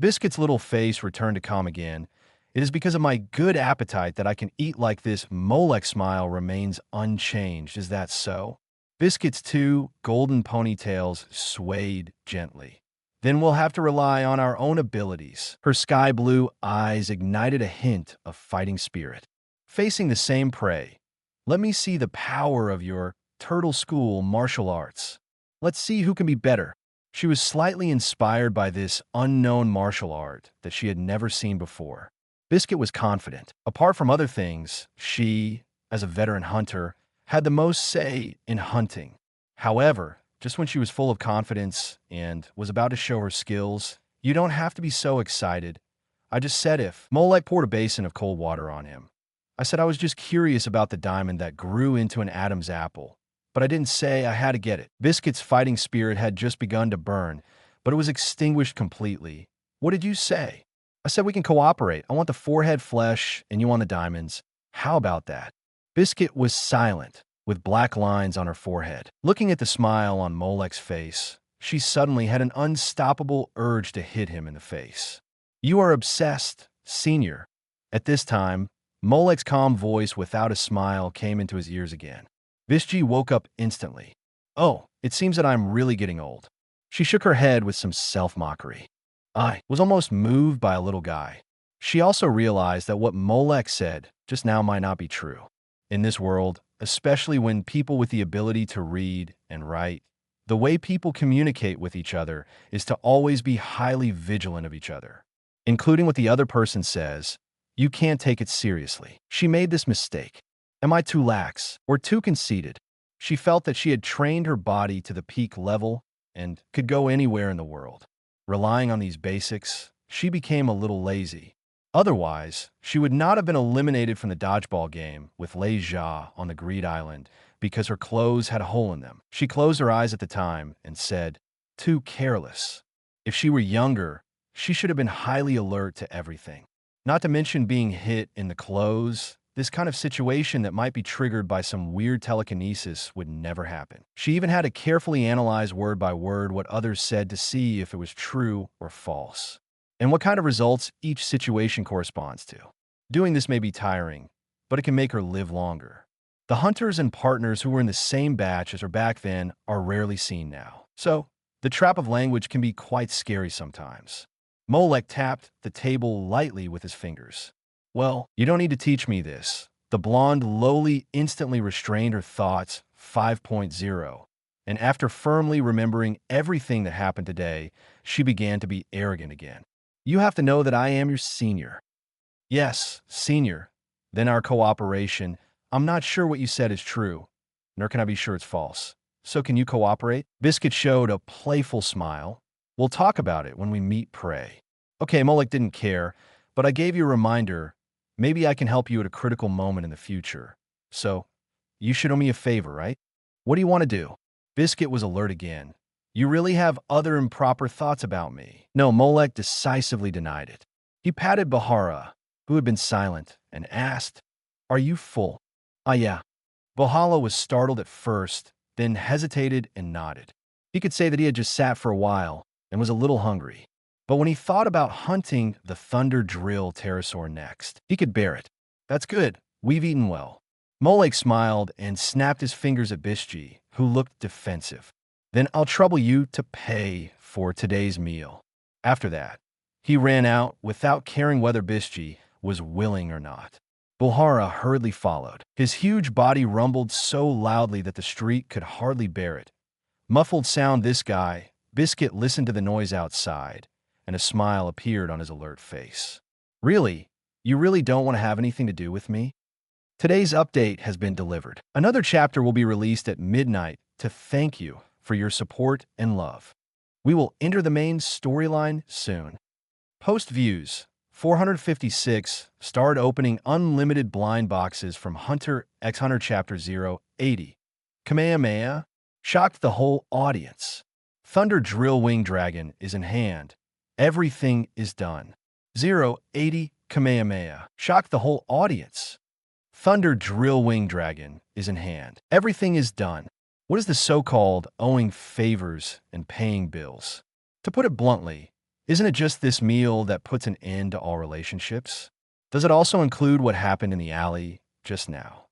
Biscuit's little face returned to calm again. It is because of my good appetite that I can eat like this. Molek's smile remains unchanged. Is that so? Biscuit's two golden ponytails swayed gently. then we'll have to rely on our own abilities. Her sky blue eyes ignited a hint of fighting spirit. Facing the same prey, let me see the power of your turtle school martial arts. Let's see who can be better. She was slightly inspired by this unknown martial art that she had never seen before. Biscuit was confident. Apart from other things, she, as a veteran hunter, had the most say in hunting. However, just when she was full of confidence and was about to show her skills, you don't have to be so excited. I just said if Molek poured a basin of cold water on him. I said I was just curious about the diamond that grew into an Adam's apple, but I didn't say I had to get it. Biscuit's fighting spirit had just begun to burn, but it was extinguished completely. What did you say? I said we can cooperate. I want the forehead flesh and you want the diamonds. How about that? Biscuit was silent, with black lines on her forehead. Looking at the smile on Molek's face, she suddenly had an unstoppable urge to hit him in the face. You are obsessed, Senior. At this time, Molek's calm voice without a smile came into his ears again. Bisji woke up instantly. Oh, it seems that I'm really getting old. She shook her head with some self-mockery. I was almost moved by a little guy. She also realized that what Molek said just now might not be true. In this world, especially when people with the ability to read and write, the way people communicate with each other is to always be highly vigilant of each other, including what the other person says. You can't take it seriously. She made this mistake. Am I too lax or too conceited? She felt that she had trained her body to the peak level and could go anywhere in the world. Relying on these basics, she became a little lazy. Otherwise, she would not have been eliminated from the dodgeball game with Lei Jia on the Greed Island because her clothes had a hole in them. She closed her eyes at the time and said, "Too careless." If she were younger, she should have been highly alert to everything. Not to mention being hit in the clothes, this kind of situation that might be triggered by some weird telekinesis would never happen. She even had to carefully analyze word by word what others said to see if it was true or false, and what kind of results each situation corresponds to. Doing this may be tiring, but it can make her live longer. The hunters and partners who were in the same batch as her back then are rarely seen now. So, the trap of language can be quite scary sometimes. Molek tapped the table lightly with his fingers. Well, you don't need to teach me this. The blonde lowly instantly restrained her thoughts 5.0, and after firmly remembering everything that happened today, she began to be arrogant again. You have to know that I am your senior. Yes, senior. Then our cooperation. I'm not sure what you said is true, nor can I be sure it's false. So can you cooperate? Biscuit showed a playful smile. We'll talk about it when we meet prey. Okay, Molek didn't care, but I gave you a reminder. Maybe I can help you at a critical moment in the future. So, you should owe me a favor, right? What do you want to do? Biscuit was alert again. You really have other improper thoughts about me? No, Molek decisively denied it. He patted Bahara, who had been silent, and asked, Are you full? Ah, yeah. Bahala was startled at first, then hesitated and nodded. He could say that he had just sat for a while and was a little hungry. But when he thought about hunting the thunder drill pterosaur next, he could bear it. That's good. We've eaten well. Molek smiled and snapped his fingers at Bishji, who looked defensive. Then I'll trouble you to pay for today's meal. After that, he ran out without caring whether Bishji was willing or not. Bulhara hurriedly followed. His huge body rumbled so loudly that the street could hardly bear it. Muffled sound this guy. Biscuit listened to the noise outside, and a smile appeared on his alert face. Really? You really don't want to have anything to do with me? Today's update has been delivered. Another chapter will be released at midnight to thank you for your support and love. We will enter the main storyline soon. Post views 456 started opening unlimited blind boxes from Hunter x Hunter Chapter 080. Kamehameha shocked the whole audience. Thunder Drill Wing Dragon is in hand. Everything is done. 080 Kamehameha shocked the whole audience. Thunder Drill Wing Dragon is in hand. Everything is done. What is the so-called owing favors and paying bills? To put it bluntly, isn't it just this meal that puts an end to all relationships? Does it also include what happened in the alley just now?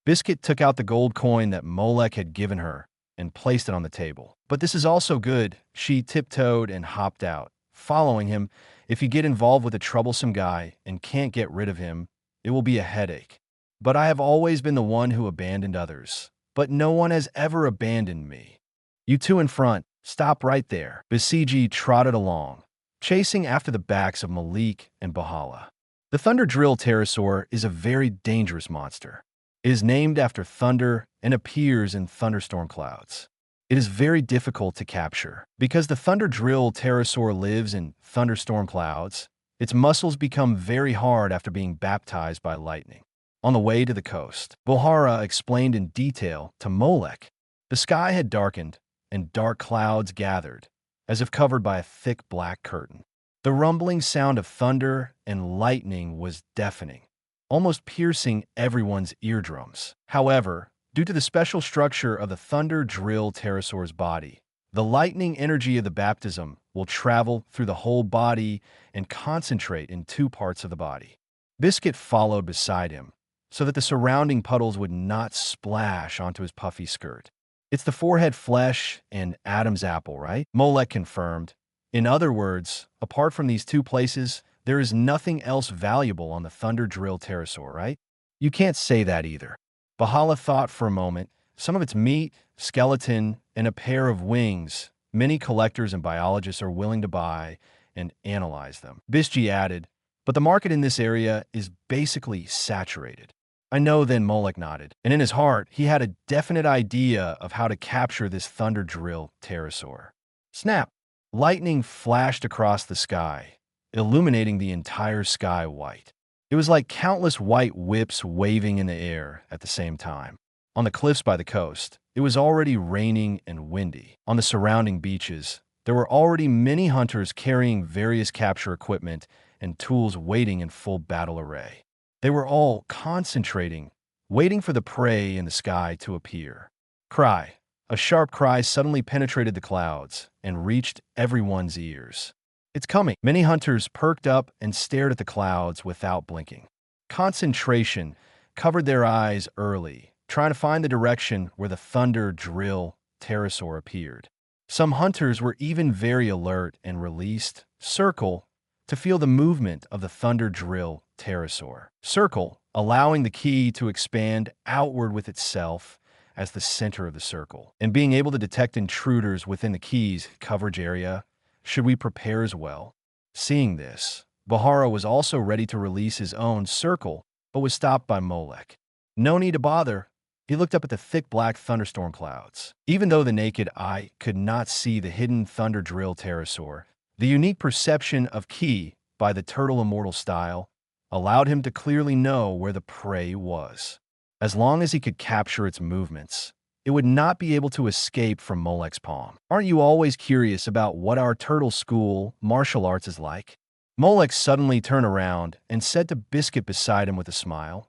Biscuit took out the gold coin that Molek had given her and placed it on the table. But this is also good. She tiptoed and hopped out, following him. If you get involved with a troublesome guy and can't get rid of him, it will be a headache. But I have always been the one who abandoned others. But no one has ever abandoned me. You two in front, stop right there. Basiji trotted along, chasing after the backs of Molek and Bahala. The thunder drill pterosaur is a very dangerous monster. It is named after thunder and appears in thunderstorm clouds. It is very difficult to capture. Because the thunder drill pterosaur lives in thunderstorm clouds, its muscles become very hard after being baptized by lightning. On the way to the coast, Bahara explained in detail to Molek. The sky had darkened, and dark clouds gathered, as if covered by a thick black curtain. The rumbling sound of thunder and lightning was deafening, almost piercing everyone's eardrums. However, due to the special structure of the thunder drill pterosaur's body, the lightning energy of the baptism will travel through the whole body and concentrate in two parts of the body. Biscuit followed beside him, so that the surrounding puddles would not splash onto his puffy skirt. It's the forehead flesh and Adam's apple, right? Molek confirmed. In other words, apart from these two places, there is nothing else valuable on the thunder drill pterosaur, right? You can't say that either. Bahala thought for a moment. Some of its meat, skeleton, and a pair of wings, many collectors and biologists are willing to buy and analyze them. Bisji added, but the market in this area is basically saturated. I know, then Molek nodded, and in his heart, he had a definite idea of how to capture this thunder drill pterosaur. Snap! Lightning flashed across the sky, illuminating the entire sky white. It was like countless white whips waving in the air at the same time. On the cliffs by the coast, it was already raining and windy. On the surrounding beaches, there were already many hunters carrying various capture equipment and tools waiting in full battle array. They were all concentrating, waiting for the prey in the sky to appear. Cry. A sharp cry suddenly penetrated the clouds and reached everyone's ears. It's coming. Many hunters perked up and stared at the clouds without blinking. Concentration covered their eyes early, trying to find the direction where the thunder drill pterosaur appeared. Some hunters were even very alert and released circle to feel the movement of the thunder drill pterosaur. Circle, allowing the key to expand outward with itself as the center of the circle, and being able to detect intruders within the key's coverage area. Should we prepare as well? Seeing this, Bahara was also ready to release his own circle, but was stopped by Molek. No need to bother. He looked up at the thick black thunderstorm clouds. Even though the naked eye could not see the hidden thunder drill pterosaur, the unique perception of ki by the turtle immortal style allowed him to clearly know where the prey was. As long as he could capture its movements, it would not be able to escape from Molek's palm. Aren't you always curious about what our turtle school martial arts is like? Molek suddenly turned around and said to Biscuit beside him with a smile,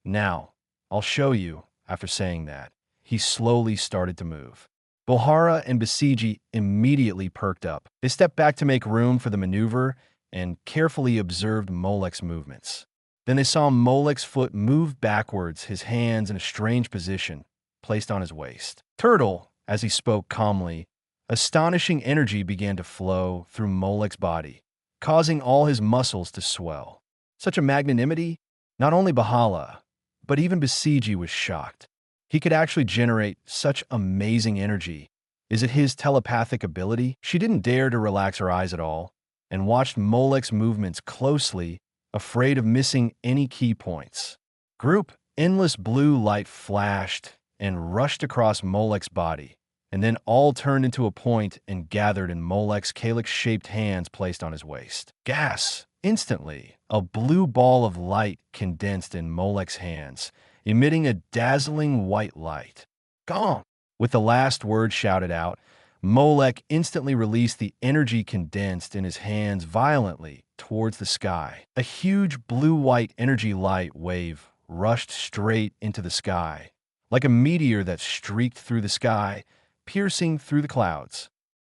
"Now, I'll show you." After saying that, he slowly started to move. Bahara and Basiji immediately perked up. They stepped back to make room for the maneuver and carefully observed Molek's movements. Then they saw Molek's foot move backwards, his hands in a strange position, placed on his waist. Turtle, as he spoke calmly, astonishing energy began to flow through Molek's body, causing all his muscles to swell. Such a magnanimity? Not only Bahala, but even Basiji was shocked. He could actually generate such amazing energy. Is it his telepathic ability? She didn't dare to relax her eyes at all, and watched Molek's movements closely, afraid of missing any key points. Group, endless blue light flashed and rushed across Molek's body, and then all turned into a point and gathered in Molek's calyx-shaped hands placed on his waist. Gas! Instantly, a blue ball of light condensed in Molek's hands, emitting a dazzling white light. Gone! With the last word shouted out, Molek instantly released the energy condensed in his hands violently towards the sky. A huge blue-white energy light wave rushed straight into the sky, like a meteor that streaked through the sky, piercing through the clouds.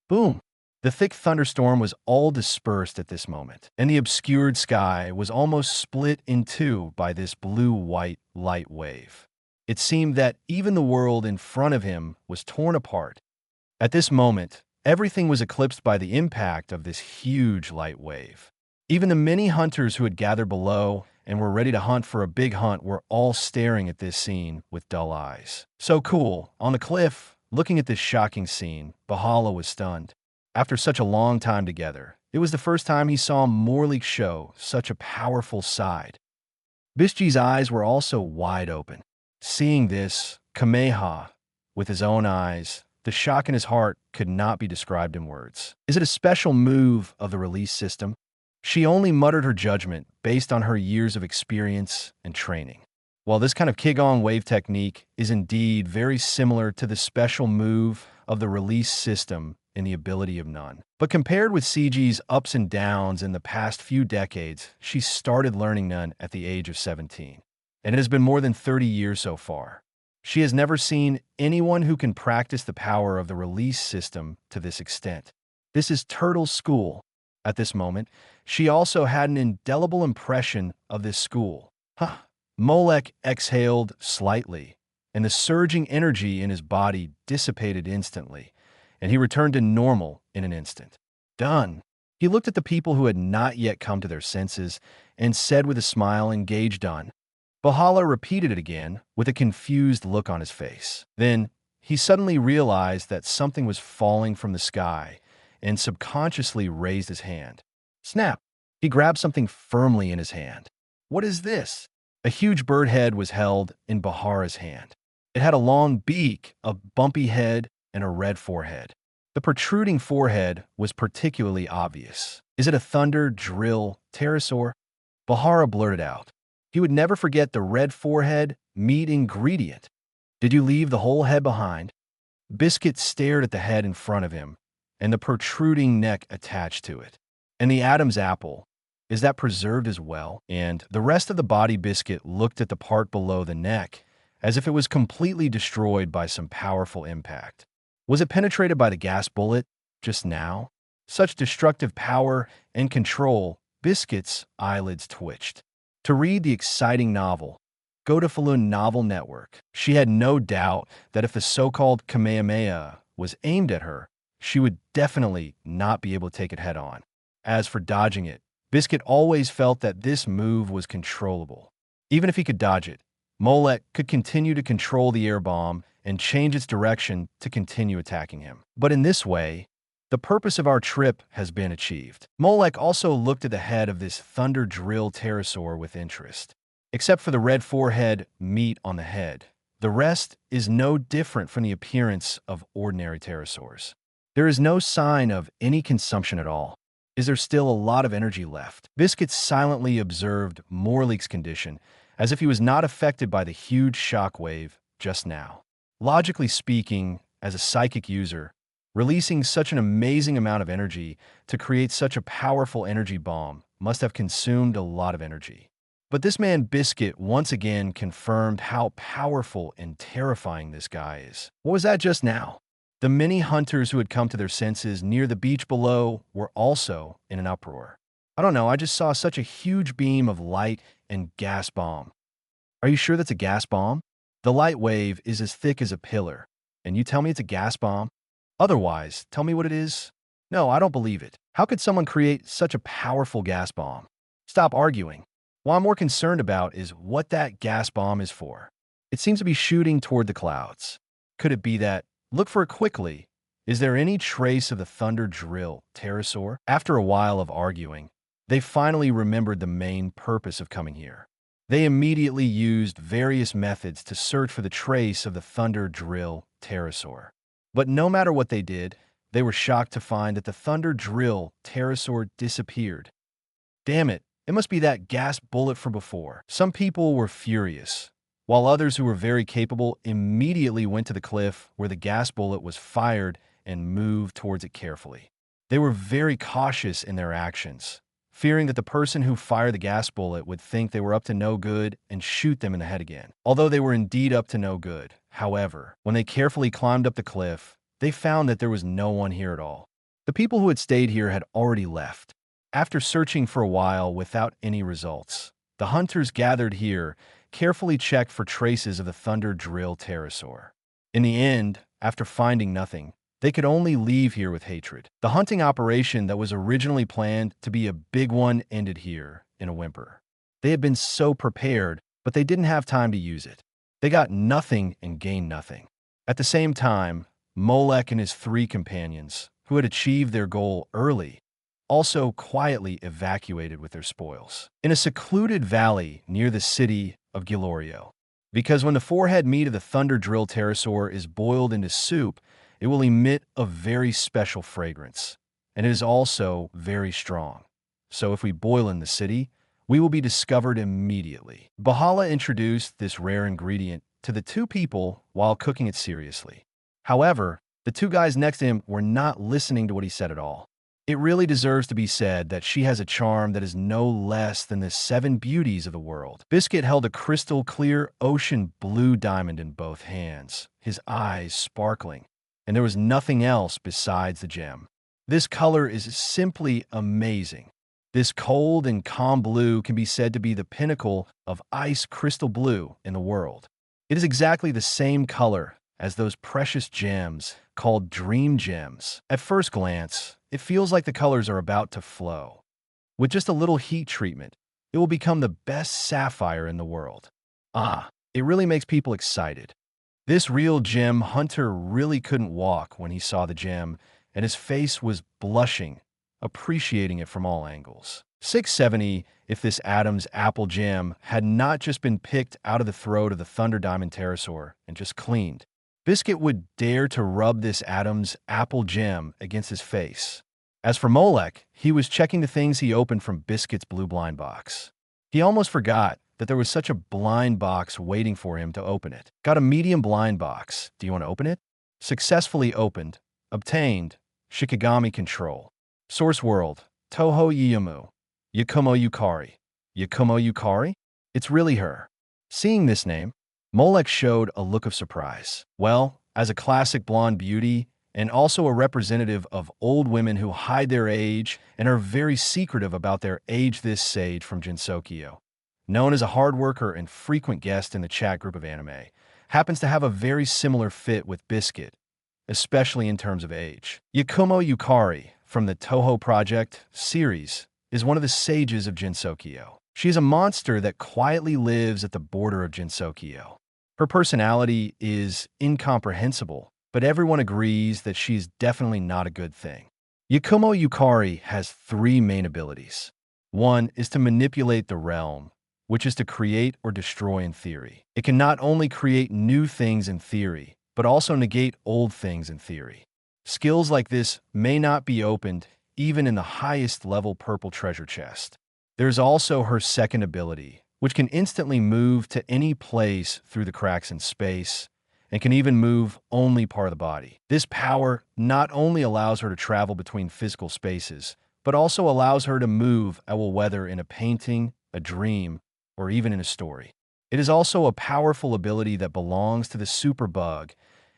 Boom! The thick thunderstorm was all dispersed at this moment, and the obscured sky was almost split in two by this blue-white light wave. It seemed that even the world in front of him was torn apart. At this moment, everything was eclipsed by the impact of this huge light wave. Even the many hunters who had gathered below and were ready to hunt for a big hunt were all staring at this scene with dull eyes. So cool. On the cliff, looking at this shocking scene, Bahala was stunned. After such a long time together, it was the first time he saw Molek show such a powerful side. Bishji's eyes were also wide open. Seeing this, Kameha, with his own eyes, the shock in his heart could not be described in words. Is it a special move of the release system? She only muttered her judgment based on her years of experience and training. While this kind of Qigong wave technique is indeed very similar to the special move of the release system in the ability of none. But compared with CG's ups and downs in the past few decades, she started learning none at the age of 17. And it has been more than 30 years so far. She has never seen anyone who can practice the power of the release system to this extent. This is Turtle's school. At this moment, she also had an indelible impression of this school. Molek exhaled slightly, and the surging energy in his body dissipated instantly, and he returned to normal in an instant. Done. He looked at the people who had not yet come to their senses and said with a smile, engaged on. Bahala repeated it again with a confused look on his face. Then, he suddenly realized that something was falling from the sky and subconsciously raised his hand. Snap! He grabbed something firmly in his hand. What is this? A huge bird head was held in Bahara's hand. It had a long beak, a bumpy head, and a red forehead. The protruding forehead was particularly obvious. Is it a thunder drill pterosaur? Bahara blurted out. He would never forget the red forehead meat ingredient. Did you leave the whole head behind? Biscuit stared at the head in front of him and the protruding neck attached to it. And the Adam's apple, is that preserved as well? And the rest of the body. Biscuit looked at the part below the neck as if it was completely destroyed by some powerful impact. Was it penetrated by the gas bullet just now? Such destructive power and control. Biscuit's eyelids twitched. To read the exciting novel, go to Falun Novel Network. She had no doubt that if the so-called Kamehameha was aimed at her, she would definitely not be able to take it head-on. As for dodging it, Biscuit always felt that this move was controllable. Even if he could dodge it, Molek could continue to control the air bomb and change its direction to continue attacking him. But in this way, the purpose of our trip has been achieved. Molek also looked at the head of this thunder drill pterosaur with interest. Except for the red forehead meat on the head, the rest is no different from the appearance of ordinary pterosaurs. There is no sign of any consumption at all. Is there still a lot of energy left? Biscuit silently observed Molek's condition, as if he was not affected by the huge shockwave just now. Logically speaking, as a psychic user, releasing such an amazing amount of energy to create such a powerful energy bomb must have consumed a lot of energy. But this man Biscuit once again confirmed how powerful and terrifying this guy is. What was that just now? The many hunters who had come to their senses near the beach below were also in an uproar. I don't know, I just saw such a huge beam of light and gas bomb. Are you sure that's a gas bomb? The light wave is as thick as a pillar, and you tell me it's a gas bomb? Otherwise, tell me what it is. No, I don't believe it. How could someone create such a powerful gas bomb? Stop arguing. What I'm more concerned about is what that gas bomb is for. It seems to be shooting toward the clouds. Could it be that? Look for it quickly. Is there any trace of the thunder drill pterosaur? After a while of arguing, they finally remembered the main purpose of coming here. They immediately used various methods to search for the trace of the thunder drill pterosaur. But no matter what they did, they were shocked to find that the thunder drill pterosaur disappeared. Damn it, it must be that gas bullet from before. Some people were furious, while others who were very capable immediately went to the cliff where the gas bullet was fired and moved towards it carefully. They were very cautious in their actions, fearing that the person who fired the gas bullet would think they were up to no good and shoot them in the head again. Although they were indeed up to no good, however, when they carefully climbed up the cliff, they found that there was no one here at all. The people who had stayed here had already left. After searching for a while without any results, the hunters gathered here carefully checked for traces of the thunder drill pterosaur. In the end, after finding nothing, they could only leave here with hatred. The hunting operation that was originally planned to be a big one ended here in a whimper. They had been so prepared, but they didn't have time to use it. They got nothing and gained nothing. At the same time, Molek and his 3 companions, who had achieved their goal early, also quietly evacuated with their spoils in a secluded valley near the city of Gilorio. Because when the forehead meat of the thunder drill pterosaur is boiled into soup, it will emit a very special fragrance, and it is also very strong. So if we boil in the city, we will be discovered immediately. Bahala introduced this rare ingredient to the 2 people while cooking it seriously. However, the 2 guys next to him were not listening to what he said at all. It really deserves to be said that she has a charm that is no less than the 7 beauties of the world. Biscuit held a crystal clear ocean blue diamond in both hands, his eyes sparkling, and there was nothing else besides the gem. This color is simply amazing. This cold and calm blue can be said to be the pinnacle of ice crystal blue in the world. It is exactly the same color as those precious gems called dream gems. At first glance, it feels like the colors are about to flow. With just a little heat treatment, it will become the best sapphire in the world. It really makes people excited. This real gem hunter really couldn't walk when he saw the gem, and his face was blushing, appreciating it from all angles. 670 if this Adam's apple gem had not just been picked out of the throat of the thunder diamond pterosaur and just cleaned. Biscuit would dare to rub this Adam's apple gem against his face. As for Molek, he was checking the things he opened from Biscuit's blue blind box. He almost forgot that there was such a blind box waiting for him to open it. Got a medium blind box. Do you want to open it? Successfully opened. Obtained. Shikigami control. Source world. Toho Iyamu. Yakumo Yukari. Yakumo Yukari? It's really her. Seeing this name, Molek showed a look of surprise. Well, as a classic blonde beauty, and also a representative of old women who hide their age and are very secretive about their age, this sage from Jinsokyo, known as a hard worker and frequent guest in the chat group of anime, happens to have a very similar fit with Biscuit, especially in terms of age. Yakumo Yukari, from the Toho Project series, is one of the sages of Jinsokyo. She is a monster that quietly lives at the border of Jinsokyo. Her personality is incomprehensible, but everyone agrees that she is definitely not a good thing. Yakumo Yukari has 3 main abilities. One is to manipulate the realm, which is to create or destroy in theory. It can not only create new things in theory, but also negate old things in theory. Skills like this may not be opened even in the highest level purple treasure chest. There's also her second ability, which can instantly move to any place through the cracks in space, and can even move only part of the body. This power not only allows her to travel between physical spaces, but also allows her to move at will, whether in a painting, a dream, or even in a story. It is also a powerful ability that belongs to the superbug,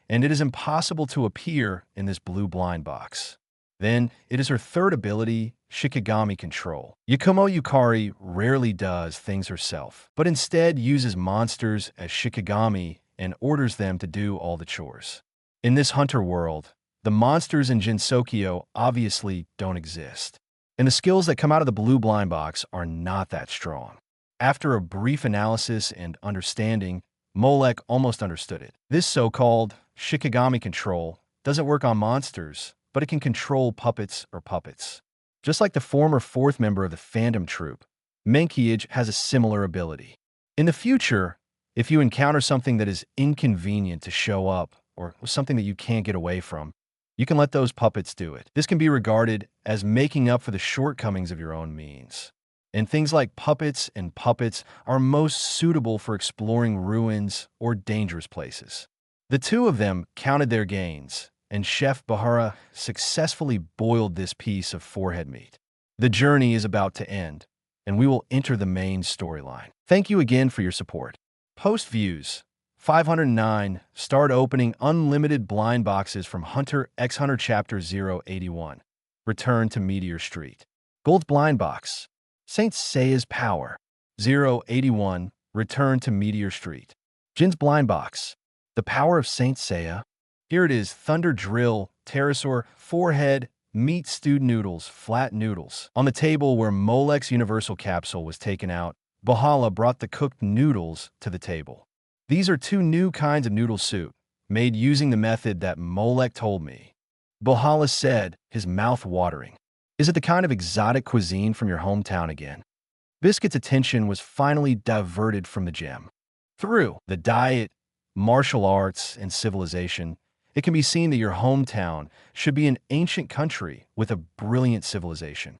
and it is impossible to appear in this blue blind box. Then, it is her third ability, Shikigami control. Yakumo Yukari rarely does things herself, but instead uses monsters as Shikigami and orders them to do all the chores. In this hunter world, the monsters in Jinsokyo obviously don't exist, and the skills that come out of the blue blind box are not that strong. After a brief analysis and understanding, Molek almost understood it. This so-called Shikigami control doesn't work on monsters, but it can control puppets or puppets. Just like the former 4th member of the fandom troupe, Menkiage has a similar ability. In the future, if you encounter something that is inconvenient to show up, or something that you can't get away from, you can let those puppets do it. This can be regarded as making up for the shortcomings of your own means. And things like puppets and puppets are most suitable for exploring ruins or dangerous places. The 2 of them counted their gains, and Chef Bahara successfully boiled this piece of forehead meat. The journey is about to end, and we will enter the main storyline. Thank you again for your support. Post views 509. Start opening unlimited blind boxes from Hunter x Hunter Chapter 081. Return to Meteor Street. Gold blind box. Saint Seiya's power. 081. Return to Meteor Street. Jin's Blind Box. The Power of Saint Seiya. Here it is, Thunder Drill, pterosaur, forehead, meat stewed noodles, flat noodles. On the table where Molek's universal capsule was taken out, Bahala brought the cooked noodles to the table. These are 2 new kinds of noodle soup, made using the method that Molek told me. Bahala said, his mouth watering. Is it the kind of exotic cuisine from your hometown again? Biscuit's attention was finally diverted from the gem. Through the diet, martial arts, and civilization, it can be seen that your hometown should be an ancient country with a brilliant civilization.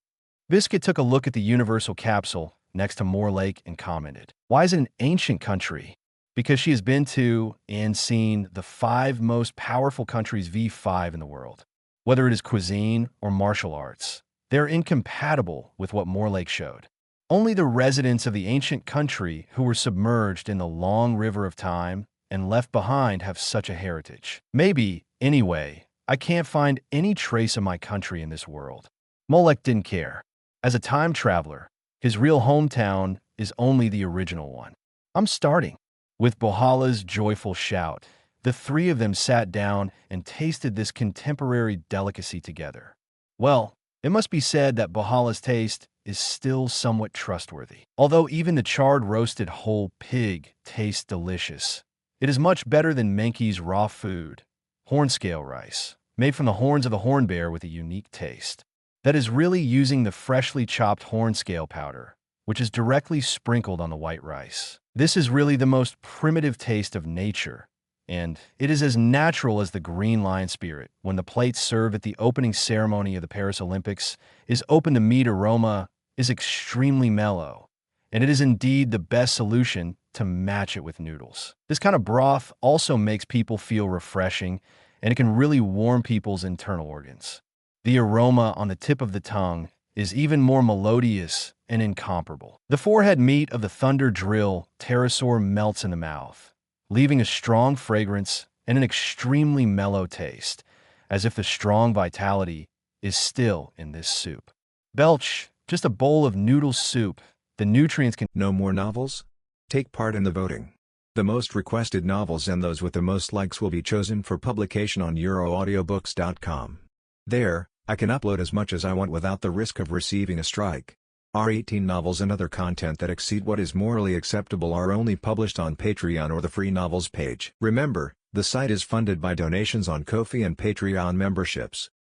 Biscuit took a look at the universal capsule next to Molek and commented, "Why is it an ancient country?" Because she has been to and seen the 5 most powerful countries V5 in the world. Whether it is cuisine or martial arts, they're incompatible with what Molek showed. Only the residents of the ancient country who were submerged in the long river of time and left behind have such a heritage. Maybe, anyway, I can't find any trace of my country in this world. Molek didn't care. As a time traveler, his real hometown is only the original one. I'm starting. With Bahala's joyful shout, the 3 of them sat down and tasted this contemporary delicacy together. Well, it must be said that Bahala's taste is still somewhat trustworthy. Although even the charred roasted whole pig tastes delicious, it is much better than Menki's raw food, hornscale rice, made from the horns of the horn bear with a unique taste. That is really using the freshly chopped hornscale powder, which is directly sprinkled on the white rice. This is really the most primitive taste of nature, and it is as natural as the green lion spirit when the plate served at the opening ceremony of the Paris Olympics is open to meat aroma is extremely mellow, and it is indeed the best solution to match it with noodles. This kind of broth also makes people feel refreshing, and it can really warm people's internal organs. The aroma on the tip of the tongue is even more melodious and incomparable. The forehead meat of the Thunder Drill pterosaur melts in the mouth, leaving a strong fragrance and an extremely mellow taste, as if the strong vitality is still in this soup. Belch, just a bowl of noodle soup. The nutrients can... No more novels? Take part in the voting. The most requested novels and those with the most likes will be chosen for publication on euroaudiobooks.com. There, I can upload as much as I want without the risk of receiving a strike. Our 18 novels and other content that exceed what is morally acceptable are only published on Patreon or the free novels page. Remember, the site is funded by donations on Ko-fi and Patreon memberships.